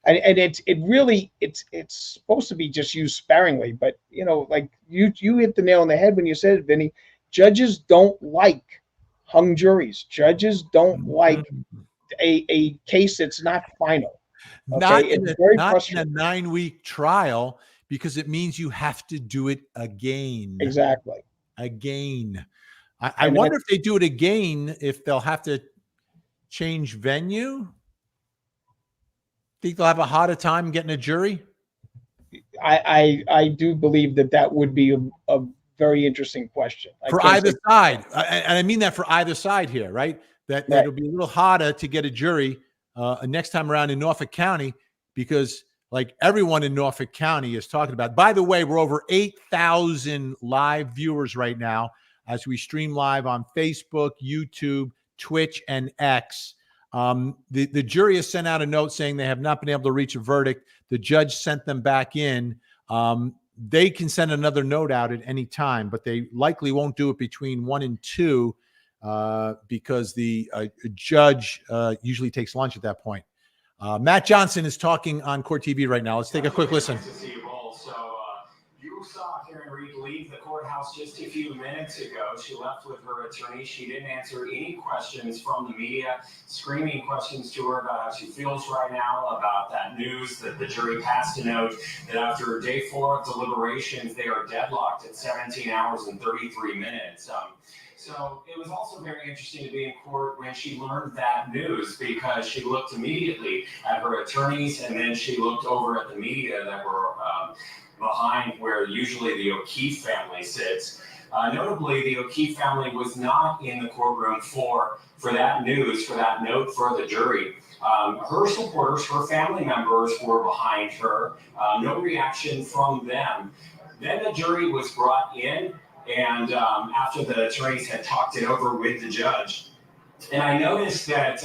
and it's supposed to be just used sparingly. But like you hit the nail on the head when you said it, Vinny. Judges don't like hung juries. Judges don't like a case that's not final. Okay? Not in a 9-week trial, because it means you have to do it again. Exactly. Again. I wonder if they do it again, if they'll have to change venue. Think they'll have a harder time getting a jury? I do believe that would be a very interesting question. For either side. And I mean that for either side here, right? That it'll be a little harder to get a jury next time around in Norfolk County, because like everyone in Norfolk County is talking about. By the way, we're over 8,000 live viewers right now as we stream live on Facebook, YouTube, Twitch, and X. The jury has sent out a note saying they have not been able to reach a verdict. The judge sent them back in. They can send another note out at any time, but they likely won't do it between 1 and 2 because the judge usually takes lunch at that point. Matt Johnson is talking on Court TV right now. Let's take a quick listen. So you saw KarenRead leave the courthouse house just a few minutes ago. She left with her attorney. She didn't answer any questions from the media, screaming questions to her about how she feels right now, about that news that the jury passed a note that after day 4 of deliberations, they are deadlocked at 17 hours and 33 minutes. So it was also very interesting to be in court when she learned that news, because she looked immediately at her attorneys and then she looked over at the media that were behind where usually the O'Keefe family sits. Notably, the O'Keefe family was not in the courtroom for that news, for that note for the jury. Her supporters, her family members were behind her. No reaction from them. Then the jury was brought in, and after the attorneys had talked it over with the judge. And I noticed that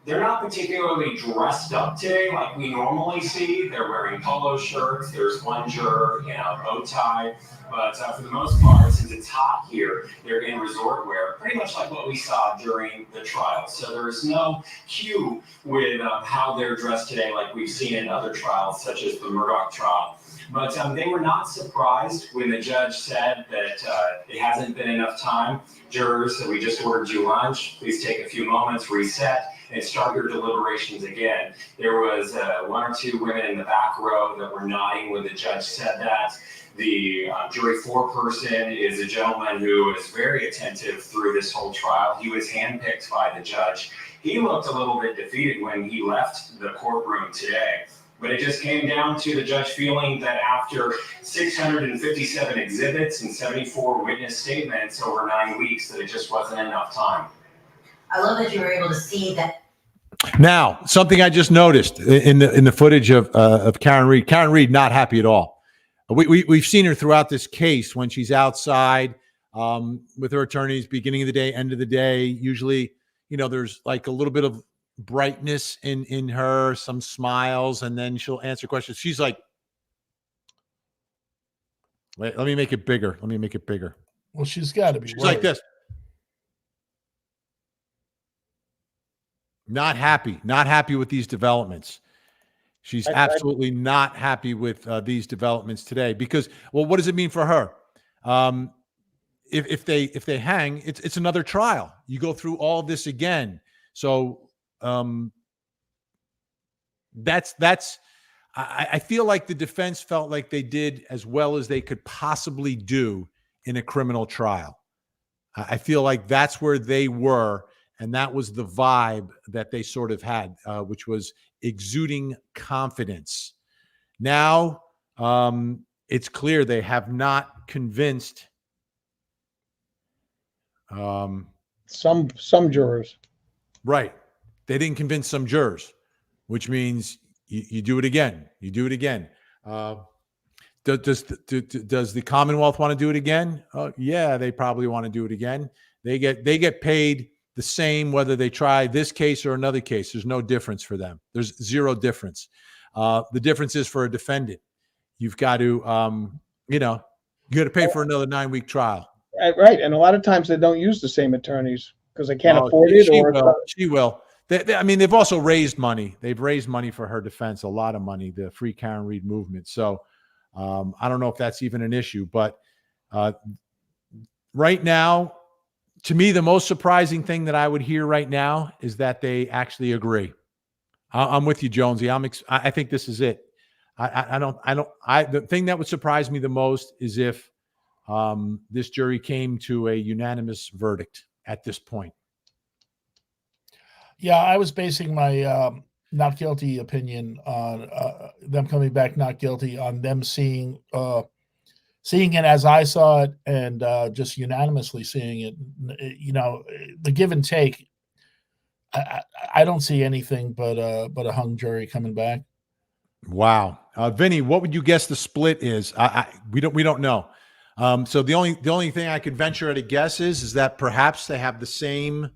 they're not particularly dressed up today like we normally see. They're wearing polo shirts. There's one juror in a bow tie. But for the most part, since it's hot here, they're in resort wear, pretty much like what we saw during the trial. So there's no cue with how they're dressed today like we've seen in other trials, such as the Murdoch trial. But they were not surprised when the judge said that it hasn't been enough time. Jurors, we just ordered you lunch. Please take a few moments, reset, and start your deliberations again. There was 1 or 2 women in the back row that were nodding when the judge said that. The jury foreperson is a gentleman who is very attentive through this whole trial. He was handpicked by the judge. He looked a little bit defeated when he left the courtroom today. But it just came down to the judge feeling that after 657 exhibits and 74 witness statements over 9 weeks, that it just wasn't enough time. I love that you were able to see that. Now, something I just noticed in the footage of Karen Read. Karen Read not happy at all. We've seen her throughout this case when she's outside with her attorneys, beginning of the day, end of the day. Usually, there's like a little bit of brightness in her, some smiles, and then she'll answer questions. She's like, wait, let me make it bigger. Let me make it bigger. Well, she's got to be. She's like this. Not happy with these developments. She's absolutely not happy with these developments today because, well, what does it mean for her? If they hang, it's another trial. You go through all this again. So I feel like the defense felt like they did as well as they could possibly do in a criminal trial. I feel like that's where they were. And that was the vibe that they sort of had, which was exuding confidence. Now, it's clear they have not convinced some jurors. Right. They didn't convince some jurors, which means you do it again. You do it again. Does the Commonwealth want to do it again? Yeah, they probably want to do it again. They get paid the same whether they try this case or another case. There's no difference for them. There's zero difference. The difference is for a defendant. You've got to, you got to pay for another 9-week trial. Right, and a lot of times they don't use the same attorneys because they can't afford it. She will. They've also raised money. They've raised money for her defense, a lot of money, the Free Karen Read movement. So I don't know if that's even an issue. But right now, to me, the most surprising thing that I would hear right now is that they actually agree. I'm with you, Jonesy. I think this is it. The thing that would surprise me the most is if this jury came to a unanimous verdict at this point. Yeah, I was basing my not guilty opinion on them coming back not guilty, on them seeing it as I saw it and just unanimously seeing it. The give and take. I don't see anything but a hung jury coming back. Wow, Vinny, what would you guess the split is? We don't know. So the only thing I could venture at a guess is that perhaps they have the same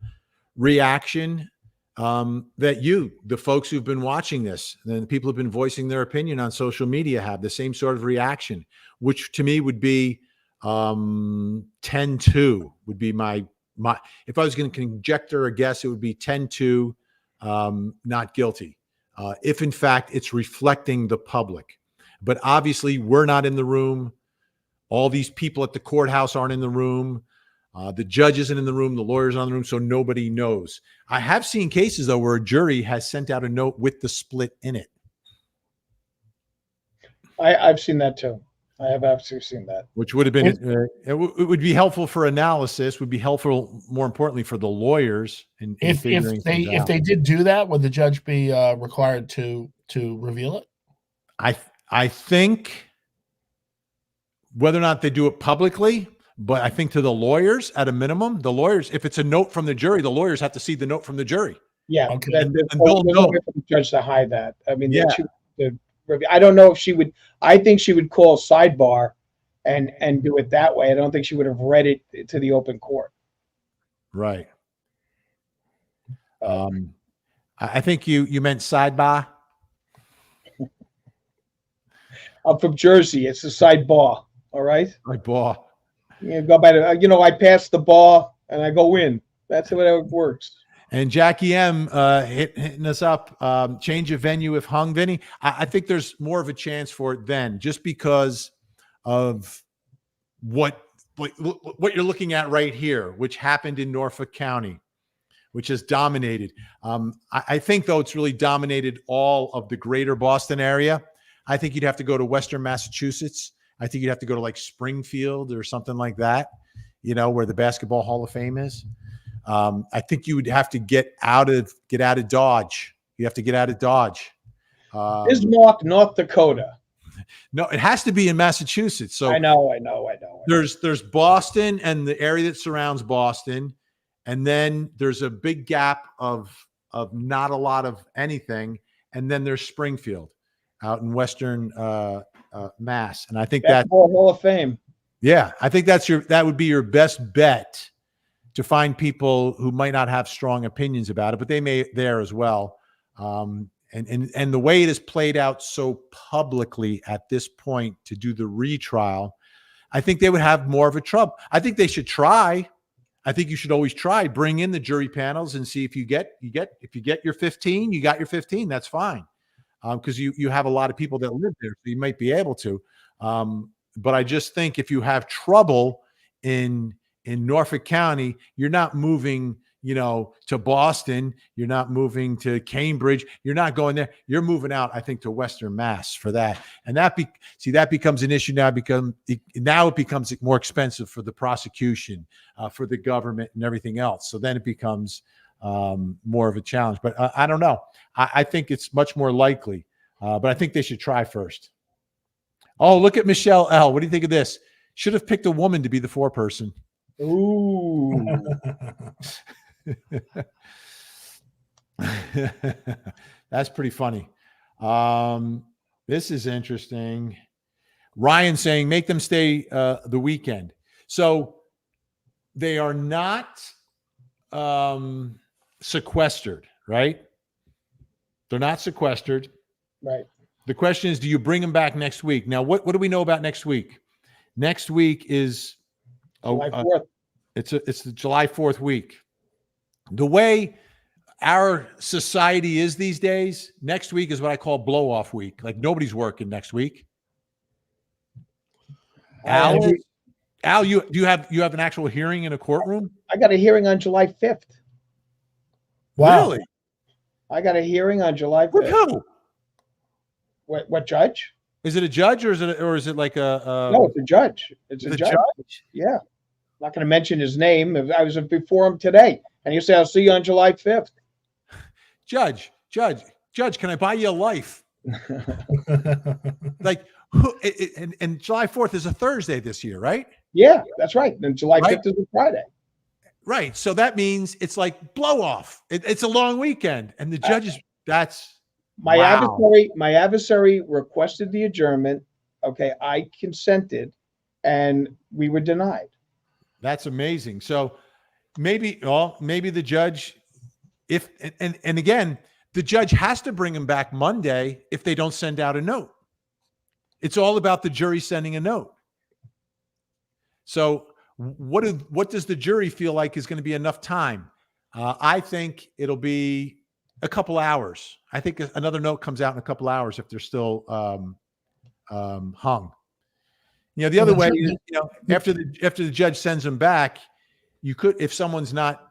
reaction that the folks who've been watching this, and the people who've been voicing their opinion on social media, have the same sort of reaction, which to me would be 10-2 would be my if I was going to conjecture a guess, it would be 10-2 not guilty. If in fact it's reflecting the public. But obviously we're not in the room. all these people at the courthouse aren't in the room. The judge isn't in the room. The lawyers aren't in the room, so nobody knows. I have seen cases, though, where a jury has sent out a note with the split in it. I've seen that too. I have absolutely seen that. Which would have been, it would be helpful for analysis, would be helpful, more importantly, for the lawyers. If they did do that, would the judge be required to reveal it? I think whether or not they do it publicly, but I think to the lawyers, at a minimum, the lawyers, if it's a note from the jury, the lawyers have to see the note from the jury. Yeah, Okay. there's they'll no know. way for the judge to hide that. I mean, Yeah. I don't know if she would. I think she would call sidebar and do it that way. I don't think she would have read it to the open court. Right. I think you meant sidebar. I'm from Jersey. It's a sidebar. All right. Right, ball. You go by the. I pass the ball and I go in. That's the way it works. And Jackie M hitting us up. Change of venue if hung, Vinny. I think there's more of a chance for it then, just because of what you're looking at right here, which happened in Norfolk County, which has dominated. I think, though, it's really dominated all of the greater Boston area. I think you'd have to go to Western Massachusetts. I think you'd have to go to like Springfield or something like that, where the Basketball Hall of Fame is. I think you would have to get out of Dodge. You have to get out of Dodge. Bismarck, North Dakota. No, it has to be in Massachusetts. So I know. There's Boston and the area that surrounds Boston, and then there's a big gap of not a lot of anything, and then there's Springfield out in Western Mass, and I think that Hall of Fame. Yeah, I think that would be your best bet to find people who might not have strong opinions about it, but they may there as well. And the way it is played out so publicly at this point to do the retrial, I think they would have more of a trouble. I think they should try. I think you should always try, bring in the jury panels and see if you get your 15, you got your 15, that's fine. Because you have a lot of people that live there, so you might be able to. But I just think if you have trouble in Norfolk County, you're not moving, to Boston. You're not moving to Cambridge. You're not going there. You're moving out, I think, to Western Mass for that. And that becomes an issue now. Now it becomes more expensive for the prosecution, for the government, and everything else. So then it becomes more of a challenge. But I don't know. I think it's much more likely. But I think they should try first. Oh, look at Michelle L. What do you think of this? Should have picked a woman to be the foreperson. Ooh. That's pretty funny. This is interesting. Ryan saying, make them stay the weekend. So they are not sequestered, right? They're not sequestered. Right. The question is, do you bring them back next week? Now, what do we know about next week? Next week is July 4th. It's the July 4th week. The way our society is these days, next week is what I call blow-off week. Like nobody's working next week. Al, do you have an actual hearing in a courtroom? I got a hearing on July 5th. Wow. Really? I got a hearing on July 5th. With who? What judge? Is it a judge or is it like a No, it's a judge. It's a the judge. Yeah. Not going to mention his name. I was before him today, and you say, "I'll see you on July 5th." Judge, can I buy you a life? Like, who? And July 4th is a Thursday this year, right? Yeah, that's right. And July Right. 5th is a Friday. Right. So that means it's like blow off. It's a long weekend, and the judges. That's My wow. adversary requested the adjournment. Okay, I consented, and we were denied. That's amazing. So maybe the judge, and again, the judge has to bring him back Monday if they don't send out a note. It's all about the jury sending a note. So what does the jury feel like is going to be enough time? I think it'll be a couple hours. I think another note comes out in a couple hours if they're still hung. The other way is, after the judge sends them back, you could, if someone's not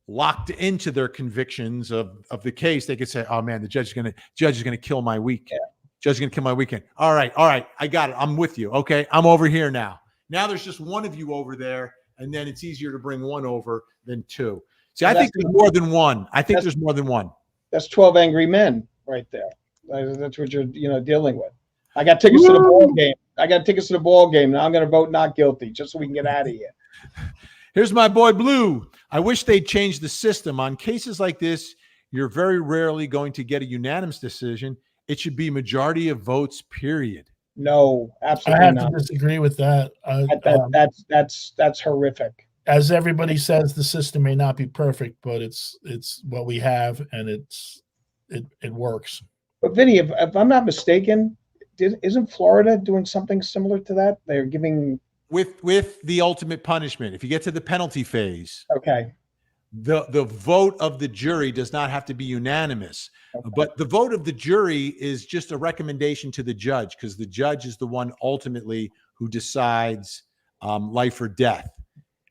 locked into their convictions of the case, they could say, "Oh man, the judge is gonna kill my week. Yeah. Judge is gonna kill my weekend." All right, I got it. I'm with you. Okay, I'm over here now. Now there's just one of you over there, and then it's easier to bring one over than two. See, I think there's more than one. There's more than one. That's 12 angry men right there. That's what you're dealing with. I got tickets to the ball game. Now I'm going to vote not guilty just so we can get out of here. Here's my boy Blue. I wish they'd change the system. On cases like this, you're very rarely going to get a unanimous decision. It should be majority of votes, period. No, absolutely I have not. to disagree with that. That's horrific. As everybody says, the system may not be perfect, but it's what we have, and it works. But Vinny, if I'm not mistaken, isn't Florida doing something similar to that? They're giving with the ultimate punishment. If you get to the penalty phase, okay, the vote of the jury does not have to be unanimous, but the vote of the jury is just a recommendation to the judge, because the judge is the one ultimately who decides life or death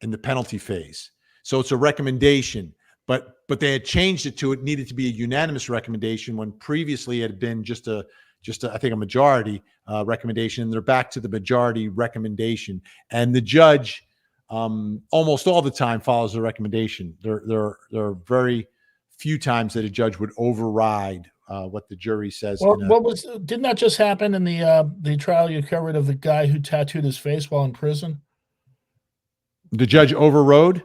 in the penalty phase. So it's a recommendation, but they had changed it to, it needed to be a unanimous recommendation, when previously it had been just I think a majority recommendation, and they're back to the majority recommendation. And the judge almost all the time follows the recommendation. There are very few times that a judge would override what the jury says. Well, didn't that just happen in the trial you covered of the guy who tattooed his face while in prison? The judge overrode?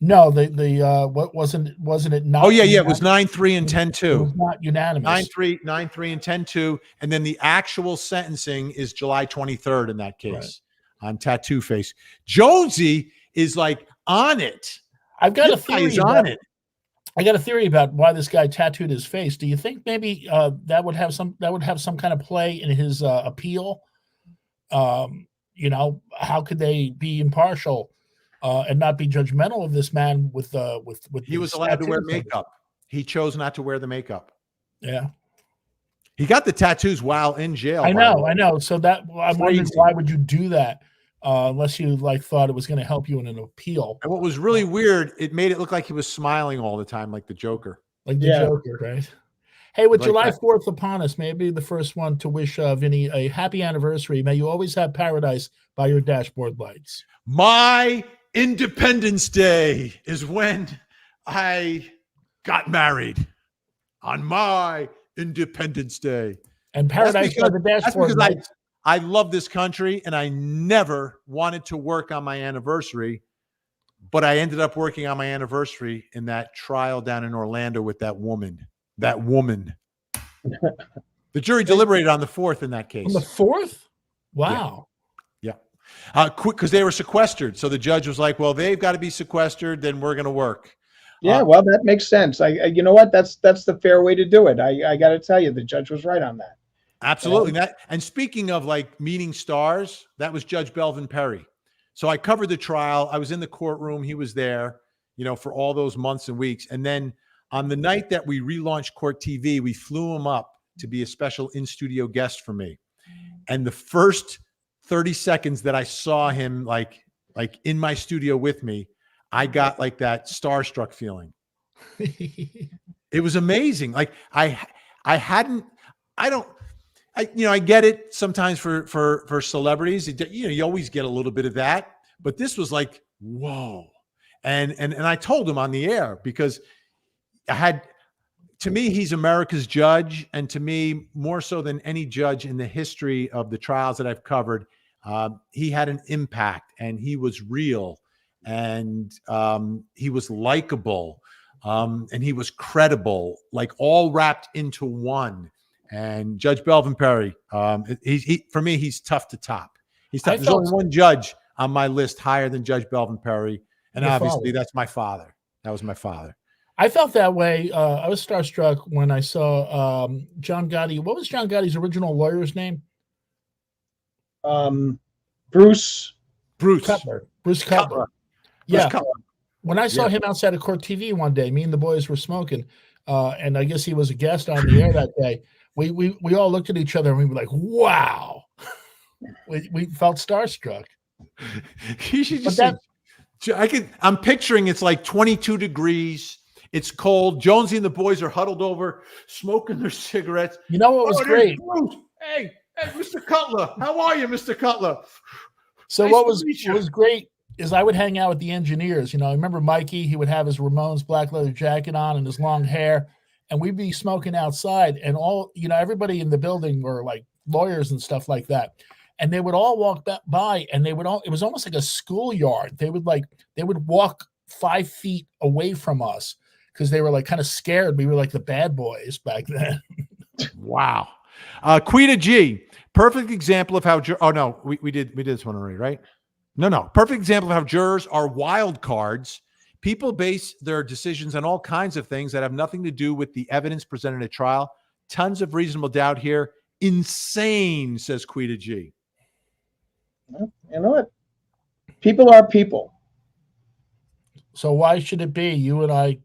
No, what wasn't it not? Oh yeah, it was 9-3 and 10-2. It was not unanimous. 9-3 and 10-2, and then the actual sentencing is July 23rd in that case, right, on tattoo face. Jonesy is like on it. I've got a theory. He's on it. I got a theory about why this guy tattooed his face. Do you think maybe that would have some kind of play in his appeal? How could they be impartial and not be judgmental of this man with he was allowed to wear makeup. He chose not to wear the makeup. Yeah. He got the tattoos while in jail. I know. So I'm wondering, why would you do that unless you thought it was going to help you in an appeal? And what was really weird, it made it look like he was smiling all the time, like the Joker. Like the Joker, right? Hey, with July 4th upon us, may I be the first one to wish Vinny a happy anniversary. May you always have paradise by your dashboard lights. My Independence Day is when I got married, on my Independence Day. And paradise by the dashboard lights. I love this country, and I never wanted to work on my anniversary, but I ended up working on my anniversary in that trial down in Orlando with that woman. The jury deliberated on the 4th in that case. On the 4th? Wow. Yeah. Because they were sequestered. So the judge was like, well, they've got to be sequestered, then we're going to work. Yeah, well, that makes sense. You know what? That's the fair way to do it. I got to tell you, the judge was right on that. Absolutely. And speaking of meeting stars, that was Judge Belvin Perry. So I covered the trial. I was in the courtroom. He was there, for all those months and weeks. And then on the night that we relaunched Court TV, we flew him up to be a special in-studio guest for me. And the first 30 seconds that I saw him like in my studio with me, I got that starstruck feeling. It was amazing. I get it sometimes for celebrities. You always get a little bit of that, but this was like, whoa. And I told him on the air, because to me, he's America's judge. And to me, more so than any judge in the history of the trials that I've covered, he had an impact, and he was real, and he was likable, and he was credible, all wrapped into one. And Judge Belvin Perry, for me, he's tough to top. He's tough. There's only one judge on my list higher than Judge Belvin Perry, and obviously that's my father. That was my father. I felt that way. I was starstruck when I saw John Gotti. What was John Gotti's original lawyer's name? Bruce Cutler. Bruce Cutler. Yeah. Bruce Cutler. When I saw him outside of Court TV one day, me and the boys were smoking, and I guess he was a guest on the air that day. We all looked at each other and we were like, wow. we felt starstruck. You should just But I'm picturing it's like 22 degrees. It's cold. Jonesy and the boys are huddled over, smoking their cigarettes. You know what was great? Bruce. Hey, Mr. Cutler. How are you, Mr. Cutler? So Nice what to meet you. was great is I would hang out with the engineers. I remember Mikey, he would have his Ramones black leather jacket on and his long hair, and we'd be smoking outside, and all, everybody in the building were like lawyers and stuff like that. And they would all walk by, and it was almost like a schoolyard. They would walk 5 feet away from us because they were like kind of scared. We were like the bad boys back then. Wow. Quita G, perfect example of how, we did this one already, right? No. Perfect example of how jurors are wild cards. People base their decisions on all kinds of things that have nothing to do with the evidence presented at trial. Tons of reasonable doubt here. Insane, says Quita G. Well, you know what? People are people. So why should it be you and I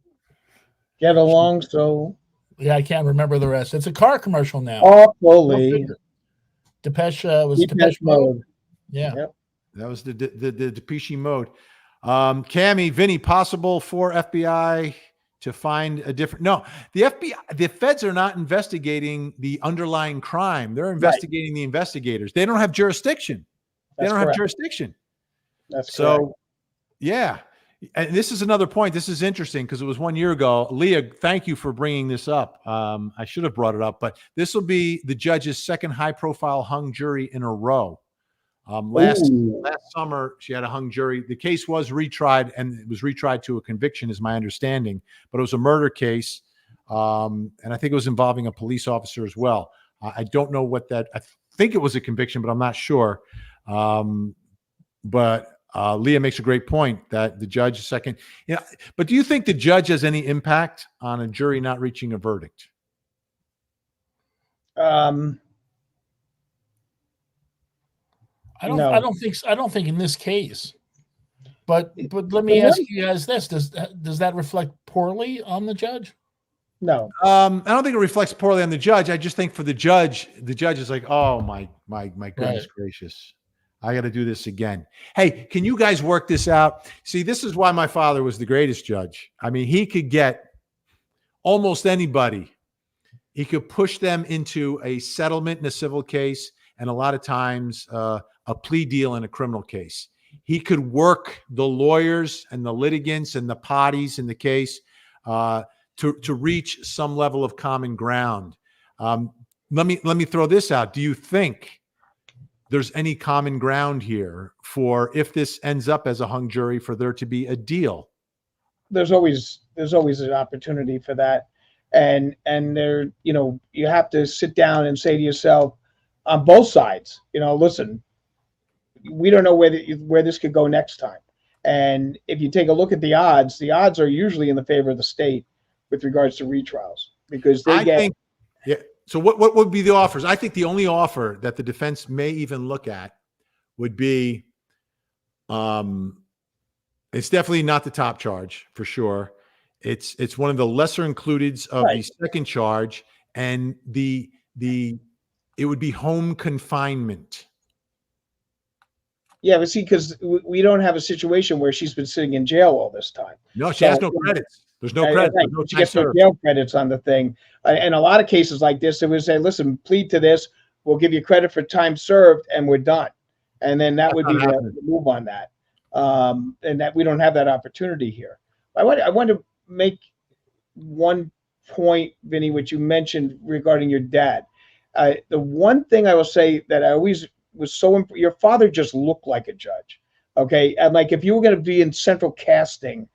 Get along so Yeah, I can't remember the rest. It's a car commercial now. awfully. Depeche was Depeche Mode. Yeah. Yep. That was the Depeche Mode. Cammy, Vinny, possible for FBI to find a different. No, the FBI, the feds are not investigating the underlying crime. They're investigating the investigators. They don't have jurisdiction. That's have correct. jurisdiction. That's So, correct. yeah. And this is another point. This is interesting because it was 1 year ago. Leah, thank you for bringing this up. I should have brought it up, but this will be the judge's second high-profile hung jury in a row. Last summer, she had a hung jury. The case was retried, and it was retried to a conviction, is my understanding. But it was a murder case, and I think it was involving a police officer as well. I don't know what that. I think it was a conviction, but I'm not sure. But Leah makes a great point that the judge is second. But do you think the judge has any impact on a jury not reaching a verdict? I don't. No. I don't think. I don't think in this case. But let me ask you guys this: Does that reflect poorly on the judge? No. I don't think it reflects poorly on the judge. I just think for the judge is like, oh my goodness gracious, I got to do this again. Hey, can you guys work this out? See, this is why my father was the greatest judge. I mean, he could get almost anybody. He could push them into a settlement in a civil case, and a lot of times a plea deal in a criminal case. He could work the lawyers and the litigants and the parties in the case to reach some level of common ground. Let me throw this out. Do you think there's any common ground here for, if this ends up as a hung jury, for there to be a deal? There's always an opportunity for that. And there, you have to sit down and say to yourself, on both sides, listen, we don't know where this could go next time. And if you take a look at the odds are usually in the favor of the state with regards to retrials, because So what would be the offers? I think the only offer that the defense may even look at would be, it's definitely not the top charge for sure. It's one of the lesser includeds of the second charge, and it would be home confinement. Yeah, but see, because we don't have a situation where she's been sitting in jail all this time. No, she has no credits. There's no credits. Right. She gets no jail credits on the thing. And a lot of cases like this, they would say, listen, plead to this. We'll give you credit for time served, and we're done. And then that would be the move on that. And that we don't have that opportunity here. I want to make one point, Vinny, which you mentioned regarding your dad. The one thing I will say that I always was your father just looked like a judge. Okay. And like, if you were going to be in central casting,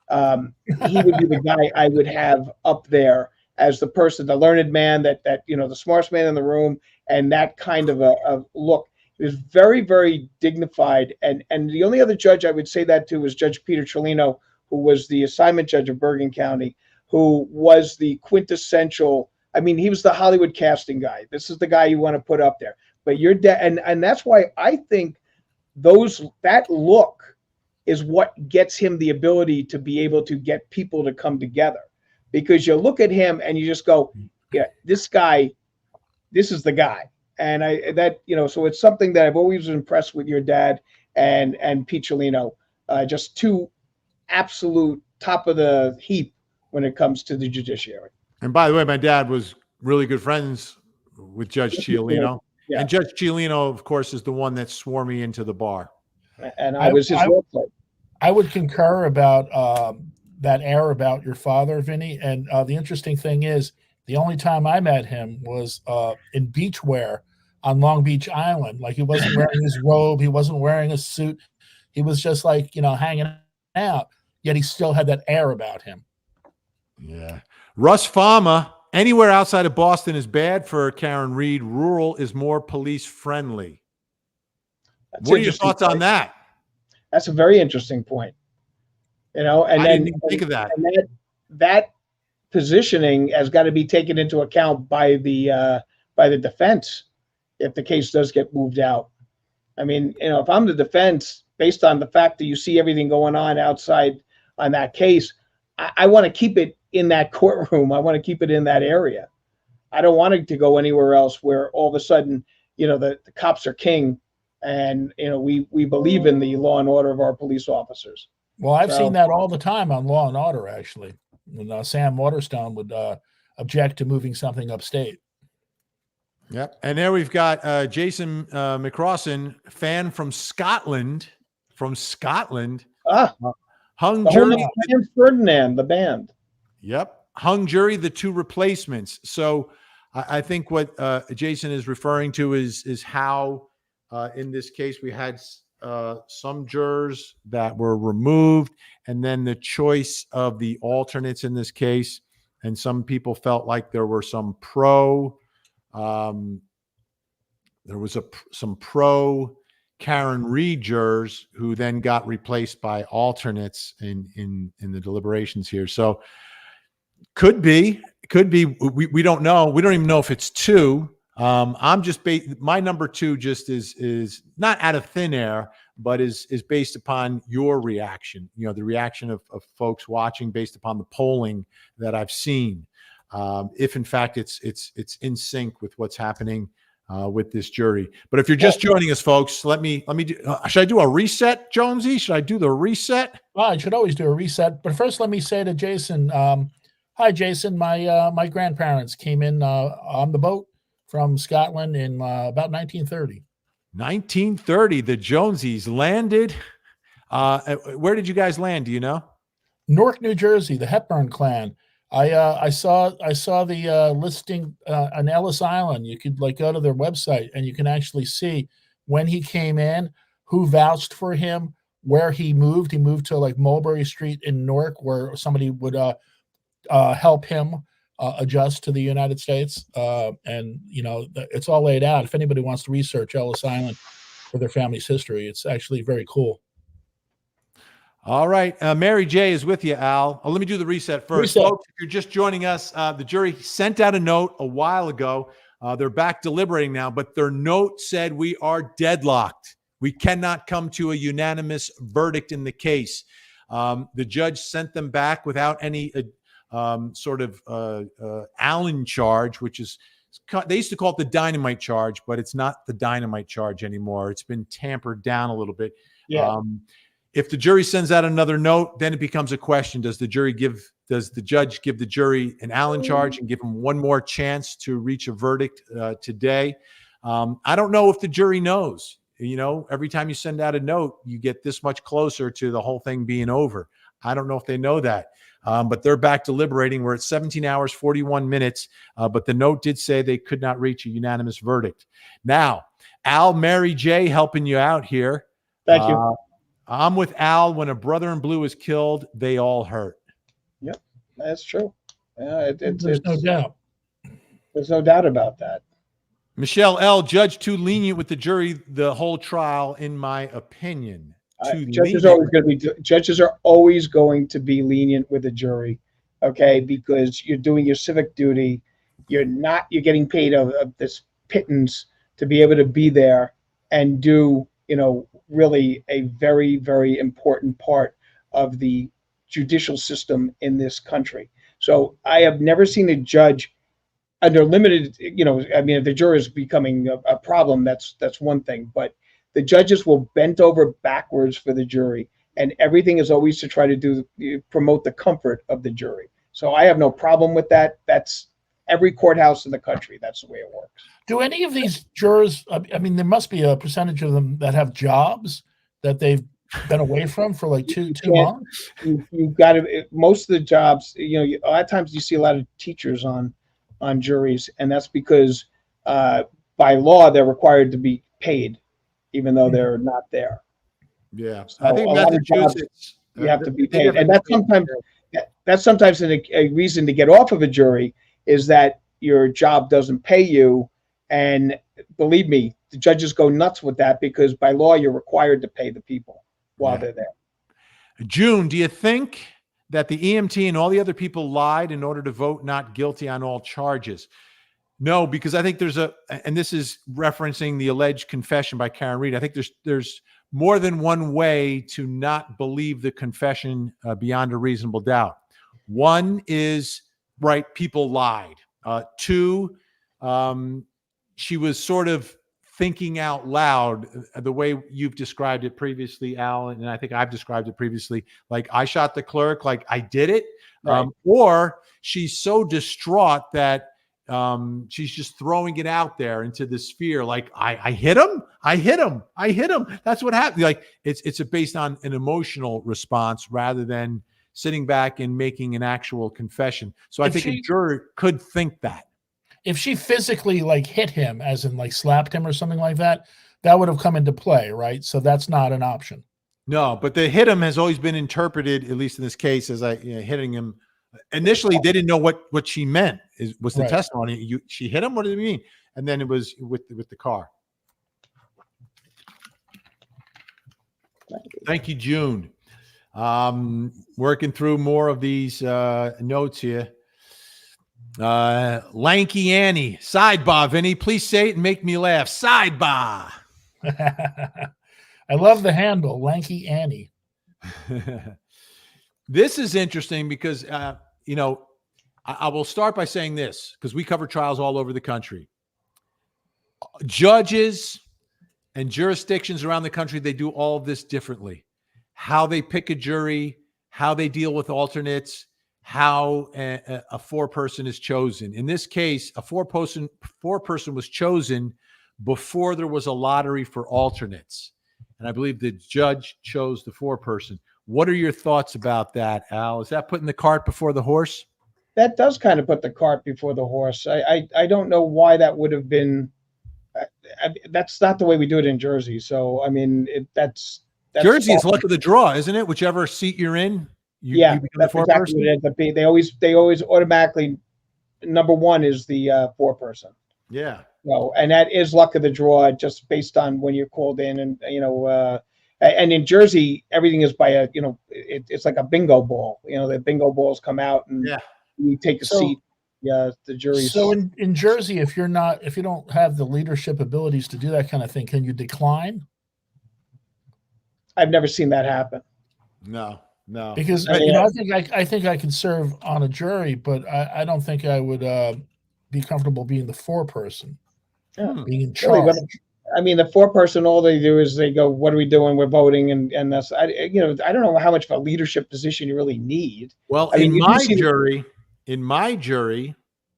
he would be the guy I would have up there as the person, the learned man, that the smartest man in the room, and that kind of a look. He was very, very dignified. And the only other judge I would say that to was Judge Peter Trellino, who was the assignment judge of Bergen County, who was the quintessential. I mean, he was the Hollywood casting guy. This is the guy you want to put up there. But your dad, and that's why I think that look is what gets him the ability to be able to get people to come together, because you look at him and you just go, yeah, this guy, this is the guy. And so it's something that I've always been impressed with your dad and Pete Cellino, just two absolute top of the heap when it comes to the judiciary. And by the way, my dad was really good friends with Judge Cialino. Yeah. And Judge Cialino, of course, is the one that swore me into the bar. And I was his role player. I would concur about that error about your father, Vinny. And the interesting thing is, the only time I met him was in beachwear on Long Beach Island. Like, he wasn't wearing his robe, he wasn't wearing a suit. He was just like, hanging out. Yet he still had that air about him. Yeah. Russ Fama, anywhere outside of Boston is bad for Karen Read. Rural is more police friendly. What are your thoughts on that? That's a very interesting point. And I didn't even think of that. And that positioning has got to be taken into account by the defense if the case does get moved out. I mean, if I'm the defense, based on the fact that you see everything going on outside on that case, I want to keep it in that courtroom. I want to keep it in that area. I don't want it to go anywhere else where all of a sudden, the cops are king, and we believe in the law and order of our police officers. Well, I've seen that all the time on Law and Order, actually. When Sam Waterstone would object to moving something upstate. Yep. And there we've got Jason McCrossan, fan from Scotland. Hung jury. Ferdinand, the band. Yep. Hung jury, the two replacements. So I think what Jason is referring to is how in this case we had some jurors that were removed, and then the choice of the alternates in this case. And some people felt like there were some some pro Karen Read jurors who then got replaced by alternates in the deliberations here. So could be. We don't know. We don't even know if it's two. I'm just my number two just is not out of thin air, but is based upon your reaction. The reaction of folks watching based upon the polling that I've seen. If in fact it's in sync with what's happening with this jury. But if you're just joining us, folks, let me do, should I do a reset, Jonesy? Should I do the reset? Well, I should always do a reset. But first, let me say to Jason, hi, Jason. My grandparents came in on the boat from Scotland in about 1930. 1930, the Jonesies landed. Where did you guys land? Do you know? Newark, New Jersey, the Hepburn clan. I saw the listing on Ellis Island. You could go to their website and you can actually see when he came in, who vouched for him, where he moved. He moved to Mulberry Street in Newark, where somebody would help him adjust to the United States. And it's all laid out. If anybody wants to research Ellis Island for their family's history, it's actually very cool. All right. Mary J is with you, Al. Let me do the reset first. Folks, if you're just joining us, the jury sent out a note a while ago. They're back deliberating now, but their note said we are deadlocked. We cannot come to a unanimous verdict in the case. The judge sent them back without any sort of Allen charge, which is, they used to call it the dynamite charge, but it's not the dynamite charge anymore. It's been tampered down a little bit. Yeah. If the jury sends out another note, then it becomes a question. Does the judge give the jury an Allen charge and give them one more chance to reach a verdict today? I don't know if the jury knows. Every time you send out a note, you get this much closer to the whole thing being over. I don't know if they know that. But they're back deliberating. We're at 17 hours, 41 minutes. But the note did say they could not reach a unanimous verdict. Now, Al, Mary J helping you out here. Thank you. I'm with Al. When a brother in blue is killed, they all hurt. Yep, that's true. Yeah, there's no doubt. There's no doubt about that. Michelle L., judge too lenient with the jury the whole trial, in my opinion. Judges are always going to be lenient with the jury, okay? Because you're doing your civic duty. You're getting paid of this pittance to be able to be there and do, really a very, very important part of the judicial system in this country. So I have never seen a judge under limited, I mean, if the juror is becoming a problem, that's one thing. But the judges will bend over backwards for the jury, and everything is always to try to promote the comfort of the jury. So I have no problem with that. That's every courthouse in the country. That's the way it works. Do any of these jurors, I mean, there must be a percentage of them that have jobs that they've been away from for like two months? You've got to, most of the jobs, a lot of times you see a lot of teachers on juries, and that's because by law they're required to be paid, even though they're not there. Yeah, so I think Massachusetts, you have to be paid, and that's sometimes a reason to get off of a jury is that your job doesn't pay you, and believe me, the judges go nuts with that because by law you're required to pay the people while they're there. June, do you think that the EMT and all the other people lied in order to vote not guilty on all charges? No, because I think there's and this is referencing the alleged confession by KarenRead. I think there's more than one way to not believe the confession beyond a reasonable doubt. One is, right, people lied. Two, she was sort of thinking out loud, the way you've described it previously, Al, and I think I've described it previously, like I shot the clerk, like I did it. Right. Or she's so distraught that she's just throwing it out there into the sphere, like I hit him. That's what happened. Like it's based on an emotional response rather than sitting back and making an actual confession. So I think a juror could think that. If she physically like hit him, as in like slapped him or something like that, that would have come into play, right? So that's not an option. No, but the hit him has always been interpreted, at least in this case, as hitting him. Initially, they didn't know what she meant. Was the testimony? She hit him? What did it mean? And then it was with the car. Thank you, June. Working through more of these notes here. Lanky Annie, sidebar, Vinny, please say it and make me laugh. Sidebar. I love the handle, Lanky Annie. This is interesting because, I will start by saying this because we cover trials all over the country. Judges and jurisdictions around the country, they do all of this differently. How they pick a jury, how they deal with alternates, how a four-person is chosen. In this case, a four-person was chosen before there was a lottery for alternates. And I believe the judge chose the four-person. What are your thoughts about that, Al? Is that putting the cart before the horse? That does kind of put the cart before the horse. I don't know why that would have been. That's not the way we do it in Jersey. So, I mean, that's Jersey is luck of the draw, isn't it? Whichever seat you're in. That's exactly what it ends up being. They always automatically, number one is the four-person. Yeah. No, and that is luck of the draw, just based on when you're called in, and and in Jersey everything is by it's like a bingo ball. The bingo balls come out and you take a seat. Yeah, the jury. So in Jersey, if you don't have the leadership abilities to do that kind of thing, can you decline? I've never seen that happen. No. Because I think I could serve on a jury, but I don't think I would be comfortable being the four-person, being in charge. Really, I mean, the four-person, all they do is they go, "What are we doing? We're voting," and that's I don't know how much of a leadership position you really need. Well, in my jury,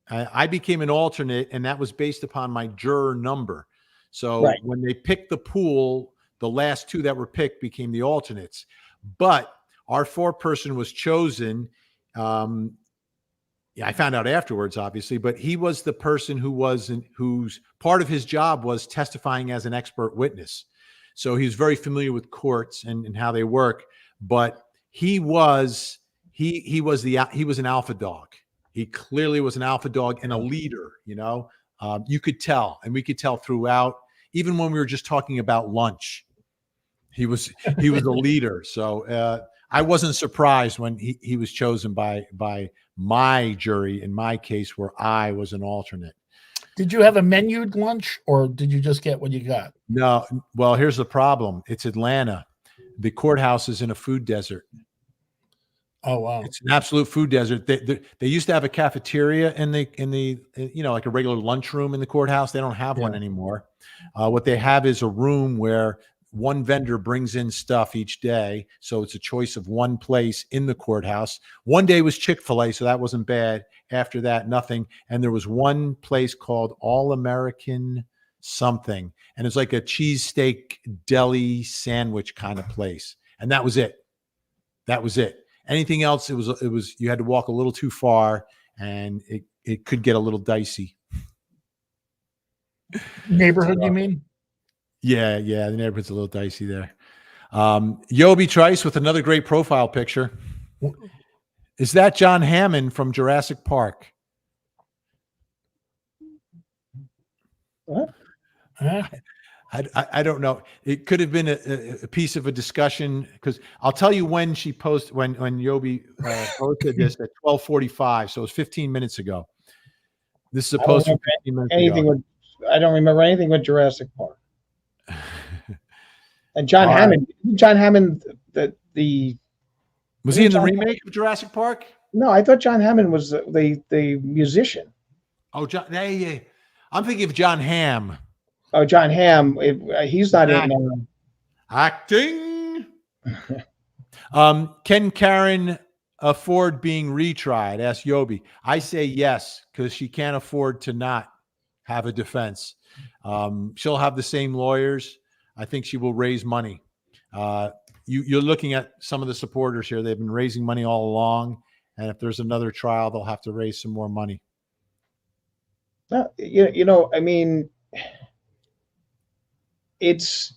I became an alternate, and that was based upon my juror number. So when they picked the pool, the last two that were picked became the alternates. But our four-person was chosen. I found out afterwards, obviously, but he was the person whose part of his job was testifying as an expert witness. So he was very familiar with courts and how they work. But he was an alpha dog. He clearly was an alpha dog and a leader. You could tell, and we could tell throughout, even when we were just talking about lunch. He was a leader. So I wasn't surprised when he was chosen by my jury in my case, where I was an alternate. Did you have a menued lunch, or did you just get what you got? No. Well, here's the problem. It's Atlanta. The courthouse is in a food desert. Oh, wow. It's an absolute food desert. They used to have a cafeteria in the like a regular lunchroom in the courthouse. They don't have one anymore. What they have is a room where one vendor brings in stuff each day. So it's a choice of one place in the courthouse. One day was Chick-fil-A, so that wasn't bad. After that, nothing. And there was one place called All American something. And it's like a cheesesteak deli sandwich kind of place. And that was it. That was it. Anything else, it was you had to walk a little too far, and it could get a little dicey. Neighborhood, you mean? Yeah, the neighborhood's a little dicey there. Yobi Trice with another great profile picture. Is that John Hammond from Jurassic Park? What? I don't know. It could have been a piece of a discussion, because I'll tell you when she posted, when Yobi posted this at 12:45. So it was 15 minutes ago. This is a post from 15 minutes ago. I don't remember anything with Jurassic Park. And John Hammond, the was he in the remake of Jurassic Park? No, I thought John Hammond was the musician. Oh, John. Yeah. I'm thinking of John Hamm. Oh, John Hamm. He's not in acting. Can Karen afford being retried? Asked Yobi. I say yes, because she can't afford to not have a defense. She'll have the same lawyers. I think she will raise money. You're looking at some of the supporters here. They've been raising money all along. And if there's another trial, they'll have to raise some more money. I mean, it's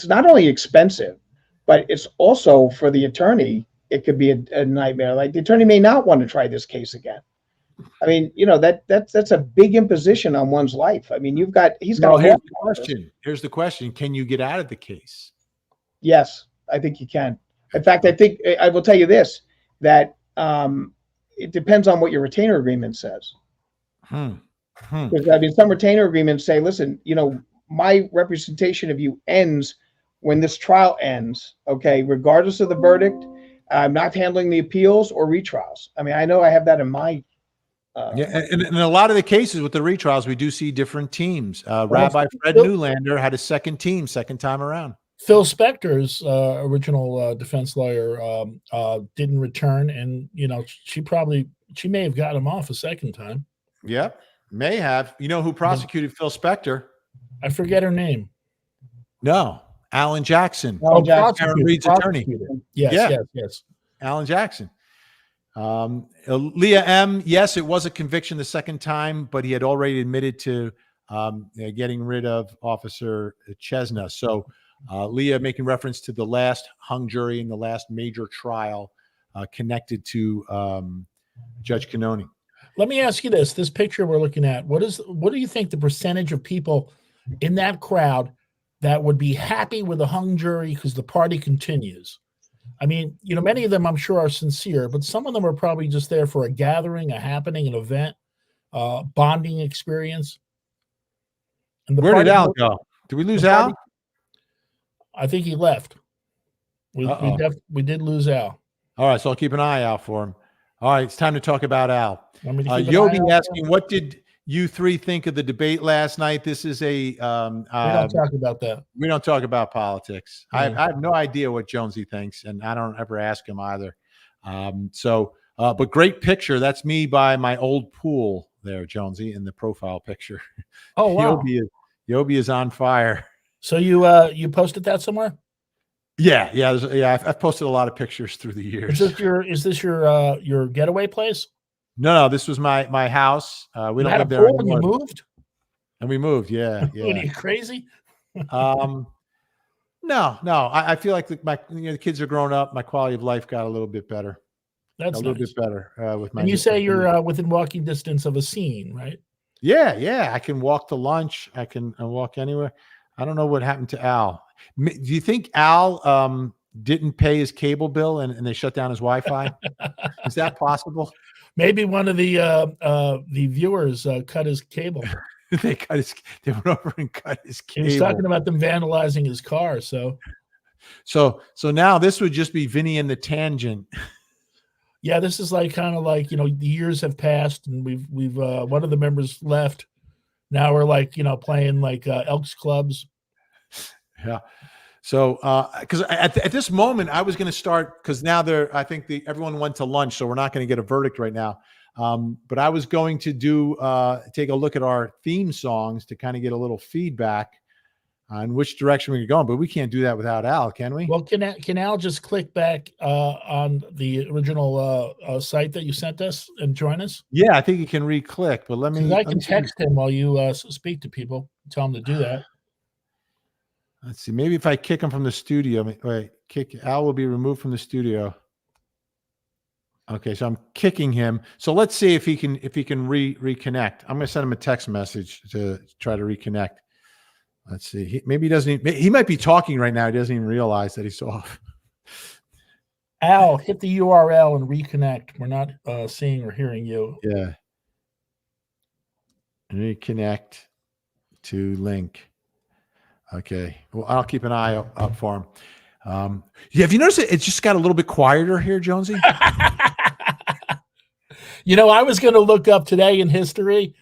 not only expensive, but it's also for the attorney. It could be a nightmare. Like, the attorney may not want to try this case again. I mean, that's a big imposition on one's life. I mean, he's got. Here's the question. Here's the question. Can you get out of the case? Yes, I think you can. In fact, I will tell you this, that it depends on what your retainer agreement says. Because I mean, some retainer agreements say, listen, my representation of you ends when this trial ends. Okay, regardless of the verdict, I'm not handling the appeals or retrials. I mean, I know I have that in my. And in a lot of the cases with the retrials, we do see different teams. Rabbi Fred Newlander had a second time around. Phil Spector's original defense lawyer didn't return, and she may have got him off a second time. Yep, may have. You know who prosecuted Phil Spector? I forget her name. No, Alan Jackson. KarenRead's attorney. Yes. Alan Jackson. Leah M. Yes, it was a conviction the second time, but he had already admitted to getting rid of Officer Chesna. So Leah making reference to the last hung jury in the last major trial connected to Judge Cannoni. Let me ask you this picture we're looking at, what do you think the percentage of people in that crowd that would be happy with a hung jury because the party continues? I mean, many of them I'm sure are sincere, but some of them are probably just there for a gathering, a happening, an event, bonding experience. And where did Al go? Did we lose Al? I think he left. We did lose Al. All right, so I'll keep an eye out for him. All right, it's time to talk about Al. Yobi asking, what did you three think of the debate last night? This is a we don't talk about that. We don't talk about politics. I have no idea what Jonesy thinks, and I don't ever ask him either. But great picture. That's me by my old pool there, Jonesy, in the profile picture. Oh, wow. Yobi is on fire. So you posted that somewhere? Yeah. I've posted a lot of pictures through the years. Is this your getaway place? No, this was my house. We don't live there anymore. You moved? And we moved. Yeah. What, are you crazy? No. I feel like the kids are growing up. My quality of life got a little bit better. That's a little bit better with my. And you say you're within walking distance of a scene, right? Yeah. I can walk to lunch. I can walk anywhere. I don't know what happened to Al. Do you think Al didn't pay his cable bill and they shut down his Wi-Fi? Is that possible? Maybe one of the viewers cut his cable. They went over and cut his cable. He was talking about them vandalizing his car. So So now this would just be Vinny and the Tangent. Yeah, this is like kind of like, the years have passed and we've one of the members left. Now we're like, playing like Elks clubs. Yeah. So, because at this moment I was going to start, because now I think everyone went to lunch, so we're not going to get a verdict right now. But I was going to take a look at our theme songs to kind of get a little feedback on which direction we're going. But we can't do that without Al, can we? Well, can Al just click back on the original site that you sent us and join us? Yeah, I think you can re-click, but I can text him while you speak to people, tell him to do that. Let's see. Maybe if I kick him from the studio, Al will be removed from the studio. Okay, so I'm kicking him. So let's see if he can reconnect. I'm going to send him a text message to try to reconnect. Let's see. Maybe he doesn't. He might be talking right now. He doesn't even realize that he's off. Al, hit the URL and reconnect. We're not seeing or hearing you. Yeah. Reconnect to link. Okay. Well, I'll keep an eye up for him. Yeah, have you noticed it just got a little bit quieter here, Jonesy? I was going to look up today in history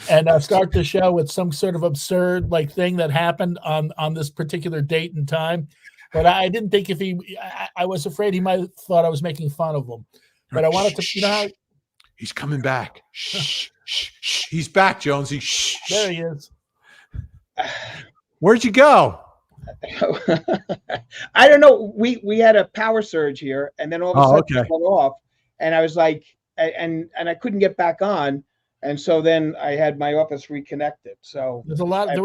and start the show with some sort of absurd thing that happened on this particular date and time. But I didn't think I was afraid he might have thought I was making fun of him. But I wanted to, He's coming back. Shh, shh, shh. He's back, Jonesy. Shh, there he is. Where'd you go? I don't know. We had a power surge here, and then all of a sudden it went off, and I was like, and I couldn't get back on, and so then I had my office reconnected. So there was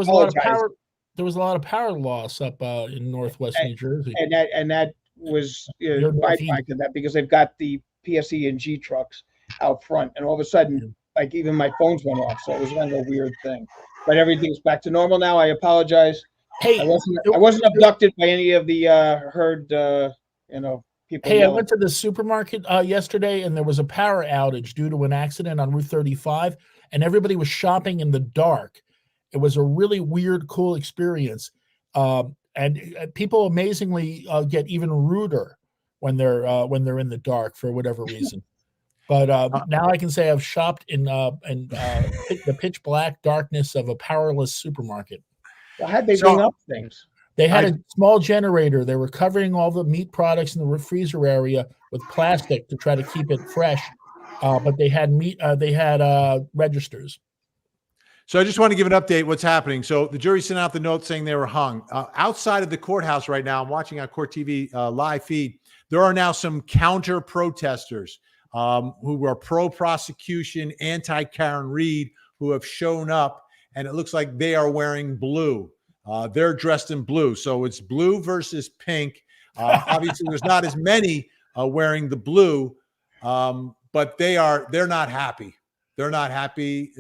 a lot of power loss up in northwest New Jersey, and that was bypassing that because they've got the PSE&G trucks out front, and all of a sudden, even my phones went off. So it was kind of a weird thing. But everything's back to normal now. I apologize. Hey, I wasn't abducted by any of the herd, people. Hey, I went to the supermarket yesterday, and there was a power outage due to an accident on Route 35, and everybody was shopping in the dark. It was a really weird, cool experience, and people amazingly get even ruder when they're in the dark for whatever reason. But now I can say I've shopped in the pitch black darkness of a powerless supermarket. Well, how'd they bring up things? They had a small generator. They were covering all the meat products in the freezer area with plastic to try to keep it fresh. But they had registers. So I just want to give an update what's happening. So the jury sent out the note saying they were hung. Outside of the courthouse right now, I'm watching our Court TV live feed. There are now some counter protesters who are pro-prosecution, anti-KarenRead, who have shown up, and it looks like they are wearing blue. They're dressed in blue. So it's blue versus pink. Obviously, there's not as many wearing the blue, but they're not happy. They're not happy.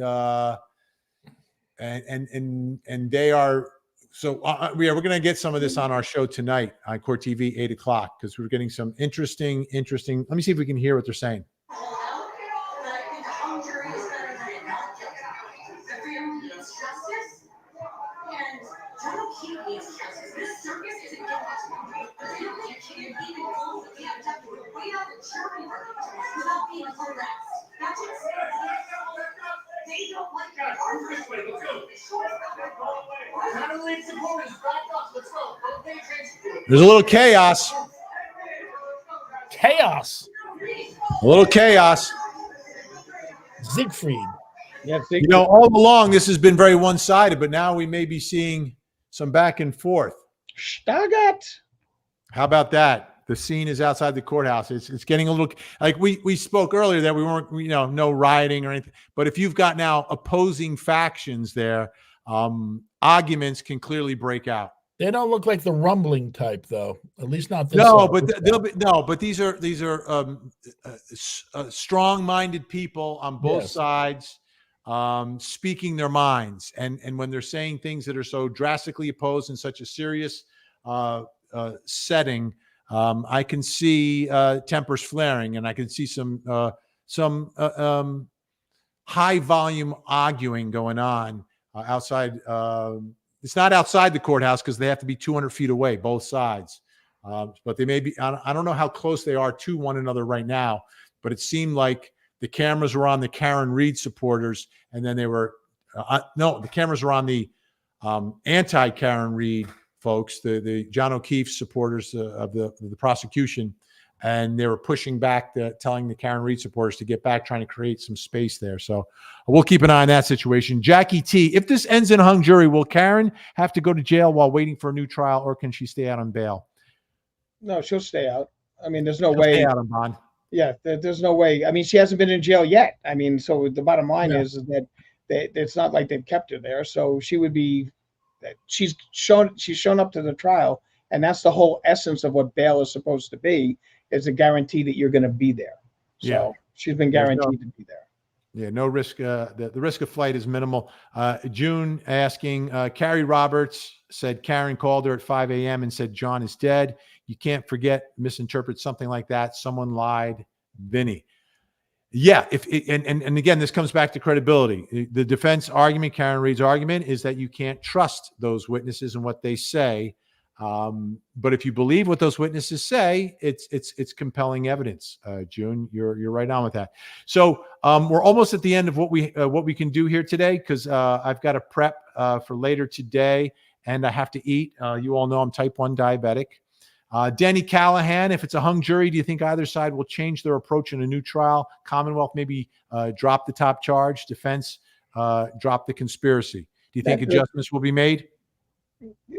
And they are. So we're going to get some of this on our show tonight on Court TV, 8 o'clock, because we're getting some interesting. Let me see if we can hear what they're saying. There's a little chaos. A little chaos. Siegfried. Yeah, all along this has been very one-sided, but now we may be seeing some back and forth. Stuttgart. How about that? The scene is outside the courthouse. It's getting a little like we spoke earlier that we weren't, no rioting or anything. But if you've got now opposing factions there, arguments can clearly break out. They don't look like the rumbling type, though. At least not this. No, but But these are strong-minded people on both sides, speaking their minds, and when they're saying things that are so drastically opposed in such a serious setting, I can see tempers flaring, and I can see some high-volume arguing going on outside. It's not outside the courthouse because they have to be 200 feet away, both sides. But they may be, I don't know how close they are to one another right now, but it seemed like the cameras were on the KarenRead supporters, and then they were, no, the cameras were on the anti-KarenRead folks, the John O'Keefe supporters of the prosecution, and they were pushing back, telling the KarenRead supporters to get back, trying to create some space there. So we'll keep an eye on that situation. Jackie T, if this ends in a hung jury, will Karen have to go to jail while waiting for a new trial, or can she stay out on bail? No, she'll stay out. I mean, there's no She'll way. stay out on bond. Yeah, there's no way. I mean, she hasn't been in jail yet. I mean, so the bottom line is that it's not like they've kept her there. So she would be. She's shown up to the trial, and that's the whole essence of what bail is supposed to be, is a guarantee that you're going to be there. So she's been guaranteed to be there. Yeah, no risk. The risk of flight is minimal. June asking, Carrie Roberts said Karen called her at 5 a.m. and said John is dead. You can't misinterpret something like that. Someone lied, Vinny. Yeah, and again, this comes back to credibility. The defense argument, KarenRead's argument, is that you can't trust those witnesses and what they say. But if you believe what those witnesses say, it's compelling evidence. June, you're right on with that. So we're almost at the end of what we can do here today, because I've got to prep for later today, and I have to eat. You all know I'm type 1 diabetic. Danny Callahan, if it's a hung jury, do you think either side will change their approach in a new trial? Commonwealth maybe drop the top charge, defense drop the conspiracy. Do you think adjustments will be made?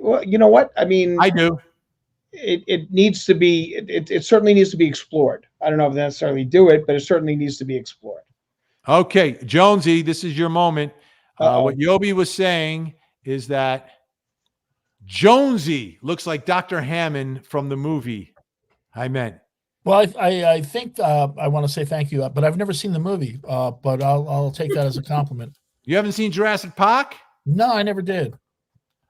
Well, you know what? I mean, I do. It needs to be. It certainly needs to be explored. I don't know if they necessarily do it, but it certainly needs to be explored. Okay, Jonesy, this is your moment. What Yobi was saying is that Jonesy looks like Dr. Hammond from the movie. I meant. Well, I think I want to say thank you, but I've never seen the movie. But I'll take that as a compliment. You haven't seen Jurassic Park? No, I never did.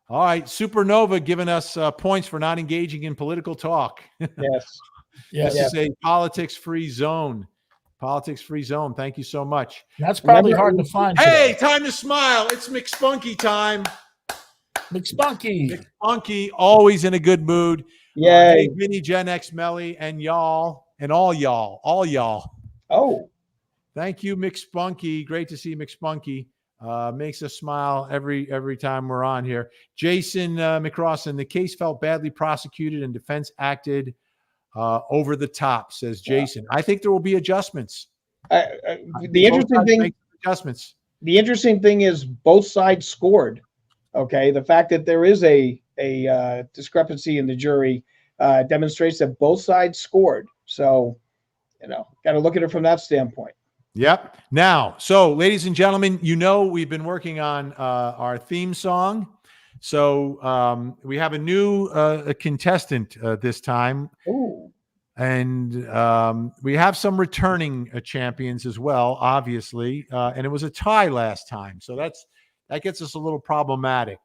All right, Supernova giving us points for not engaging in political talk. Yes. This is a politics-free zone. Politics-free zone. Thank you so much. That's probably hard to find. Hey, time to smile. It's McSpunky time. McSpunky. McSpunky, always in a good mood. Yay. Hey, Vinny, Gen X, Melly, and y'all, and all y'all. Oh. Thank you, McSpunky. Great to see McSpunky. Makes us smile every time we're on here. Jason McCrossan, the case felt badly prosecuted and defense acted over the top, says Jason. I think there will be adjustments. The interesting thing is both sides scored. Okay, the fact that there is a discrepancy in the jury demonstrates that both sides scored. So, got to look at it from that standpoint. Yep. Now, so ladies and gentlemen, we've been working on our theme song. So we have a new contestant this time. Ooh. And we have some returning champions as well, obviously. And it was a tie last time. So that gets us a little problematic.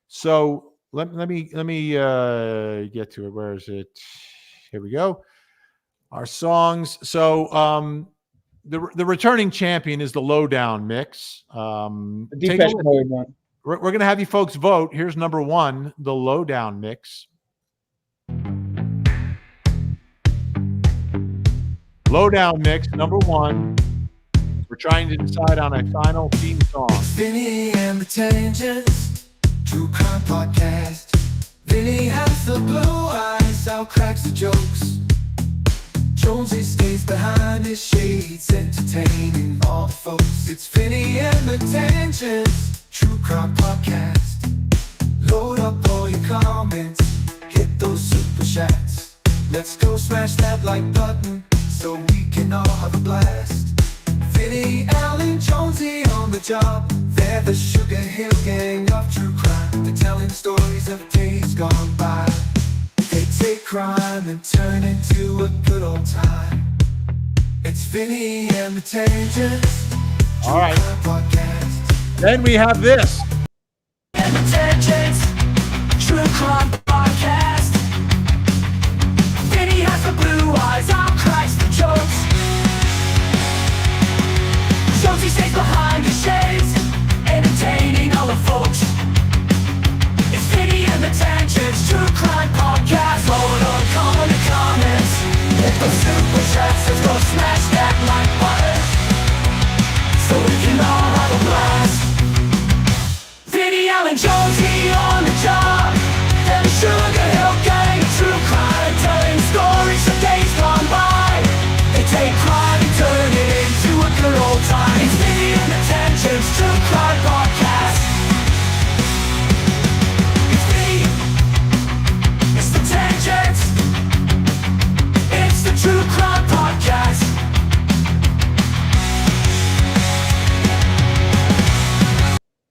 So let me get to it. Where is it? Here we go. Our songs. So the returning champion is the Lowdown Mix. The Depeche Mode one. We're going to have you folks vote. Here's number 1, the Lowdown Mix. Lowdown Mix, number 1. We're trying to decide on a final theme song. Vinny and the Tangents, True Crime Podcast. Vinny has the blue eyes, Al cracks the jokes. Jonesy stays behind his shades, entertaining all the folks. It's Vinny and the Tangents, True Crime Podcast. Load up all your comments, hit those super chats. Let's go smash that like button, so we can all have a blast. Vinny, Al, and Jonesy on the job. They're the Sugar Hill Gang of true crime. They're telling stories of days gone by. They take crime and turn into a good old time. It's Vinny and the Tangents. All right. Podcast. Then we have this. And the Tangents. True Crime Podcast. Vinny has the blue eyes. I'll crack the jokes. Jonesy stays behind the shades, entertaining all the folks. It's Vinny and the Tangents, True Crime Podcast.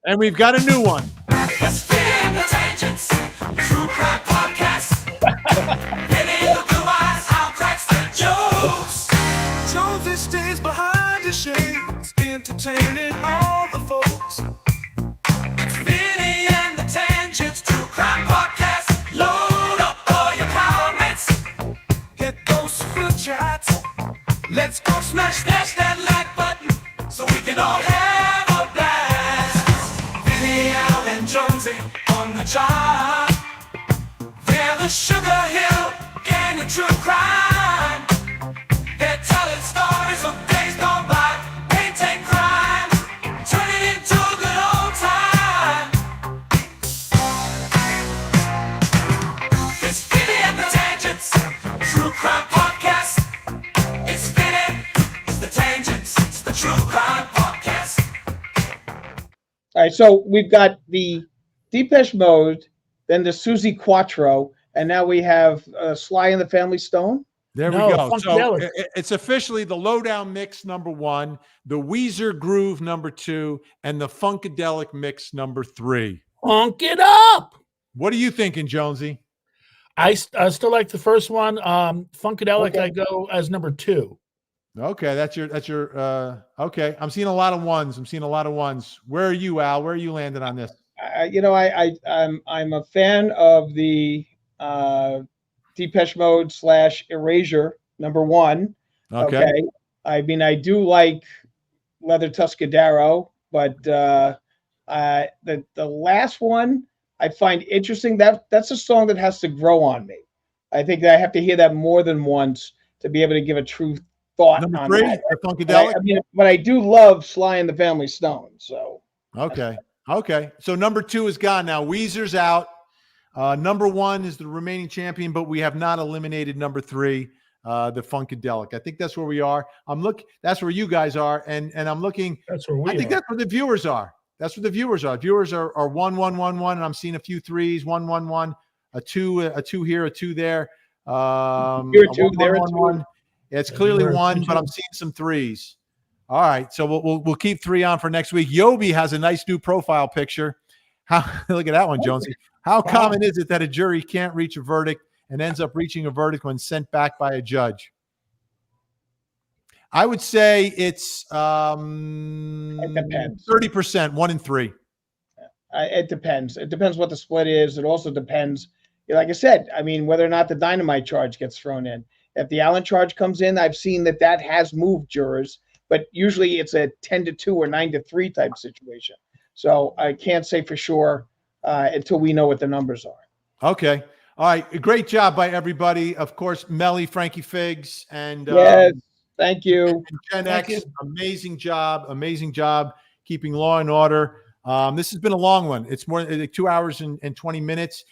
And we've got a new one. Let's spin the tangents. True crime podcast. Vinny the blue eyes, how cracks the jokes. Jonesy stays behind the shades, entertaining all the folks. Vinny and the tangents. True crime podcast. Load up all your comments. Hit those super chats. Let's go smash that like button so we can all have a blast. Vinny, Al, and Jonesy on the job. They're the Sugar Hill gang of true crime. They're telling stories of days gone by, painting crime, turning into a good old time. It's Vinny and the Tangents, True Crime Podcast. It's Vinny, it's the Tangents, it's the True Crime Podcast. All right, so we've got the Depeche Mode, then the Susie Quattro, and now we have Sly and the Family Stone. There No, we go. So Funkadelic. it's officially the Lowdown Mix number 1, the Weezer Groove number 2, and the Funkadelic Mix number 3. Funk it up. What are you thinking, Jonesy? I still like the first one. Funkadelic, Okay. I go as number 2. Okay, that's your okay. I'm seeing a lot of ones. Where are you, Al? Where are you landing on this? I'm a fan of the Depeche Mode / Erasure number 1. Okay. I mean, I do like Leather Tuscadero, but the last one I find interesting. That's a song that has to grow on me. I think that I have to hear that more than once to be able to give a true thought Number on 3, that. the Funkadelic. But I do love Sly and the Family Stone. So Okay. So number 2 is gone now. Weezer's out. Number 1 is the remaining champion, but we have not eliminated number 3, the Funkadelic. I think that's where we are. That's where you guys are, and I'm looking. That's where we I think are. that's where the viewers are. Viewers are 1 1 1 1, and I'm seeing a few 3s. 1 1 1, a 2 here, a 2 there. Here a 2, a 1, there a 1, 2. 1. It's clearly Everywhere, 1, 2, but I'm seeing some 3s. All right, so we'll keep 3 on for next week. Yobi has a nice new profile picture. Look at that one, Jonesy. How common is it that a jury can't reach a verdict and ends up reaching a verdict when sent back by a judge? I would say it's It depends. 30%, 1 in 3. It depends. It depends what the split is. It also depends, like I said, I mean, whether or not the dynamite charge gets thrown in. If the Allen charge comes in, I've seen that has moved jurors, but usually it's a 10-2 or 9-3 type situation. So I can't say for sure until we know what the numbers are. Okay. All right. Great job by everybody. Of course, Melly, Frankie Figs, and Yes, thank you. Gen Thank X. you. Amazing job keeping law and order. This has been a long one. It's more like 2 hours and 20 minutes.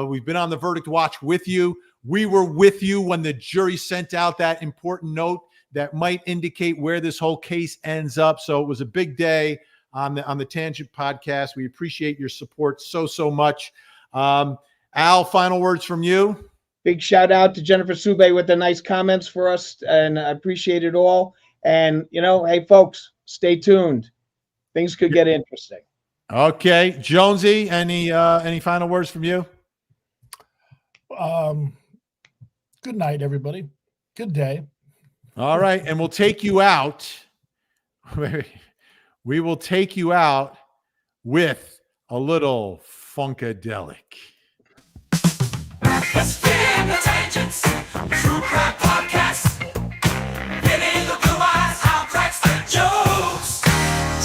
We've been on the verdict watch with you. We were with you when the jury sent out that important note that might indicate where this whole case ends up. So it was a big day on the Tangent podcast. We appreciate your support so much. Al, final words from you. Big shout out to Jennifer Sube with the nice comments for us, and I appreciate it all. And, hey, folks, stay tuned. Things could get interesting. Okay. Jonesy, any final words from you? Good night, everybody. Good day. All right. And we'll take you out. We will take you out with a little Funkadelic. Let's spin the tangents. True Crime Podcast. Vinny the blue eyes, how cracks the jokes.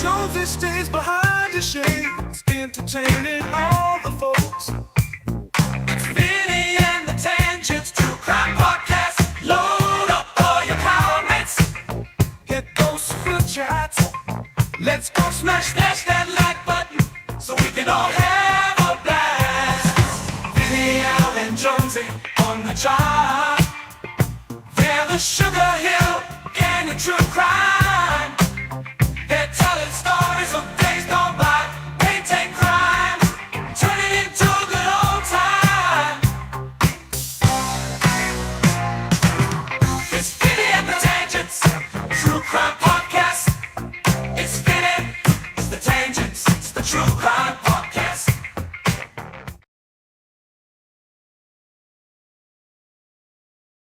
Jonesy stays behind the shades, entertaining all the folks. Vinny and the Tangents. True Crime Podcast. Load up all your comments. Hit those super chats. Let's go smash that like button so we can all have a blast. Vinny, Al, and Jonesy on the job. They're the Sugar Hill gang of true crime.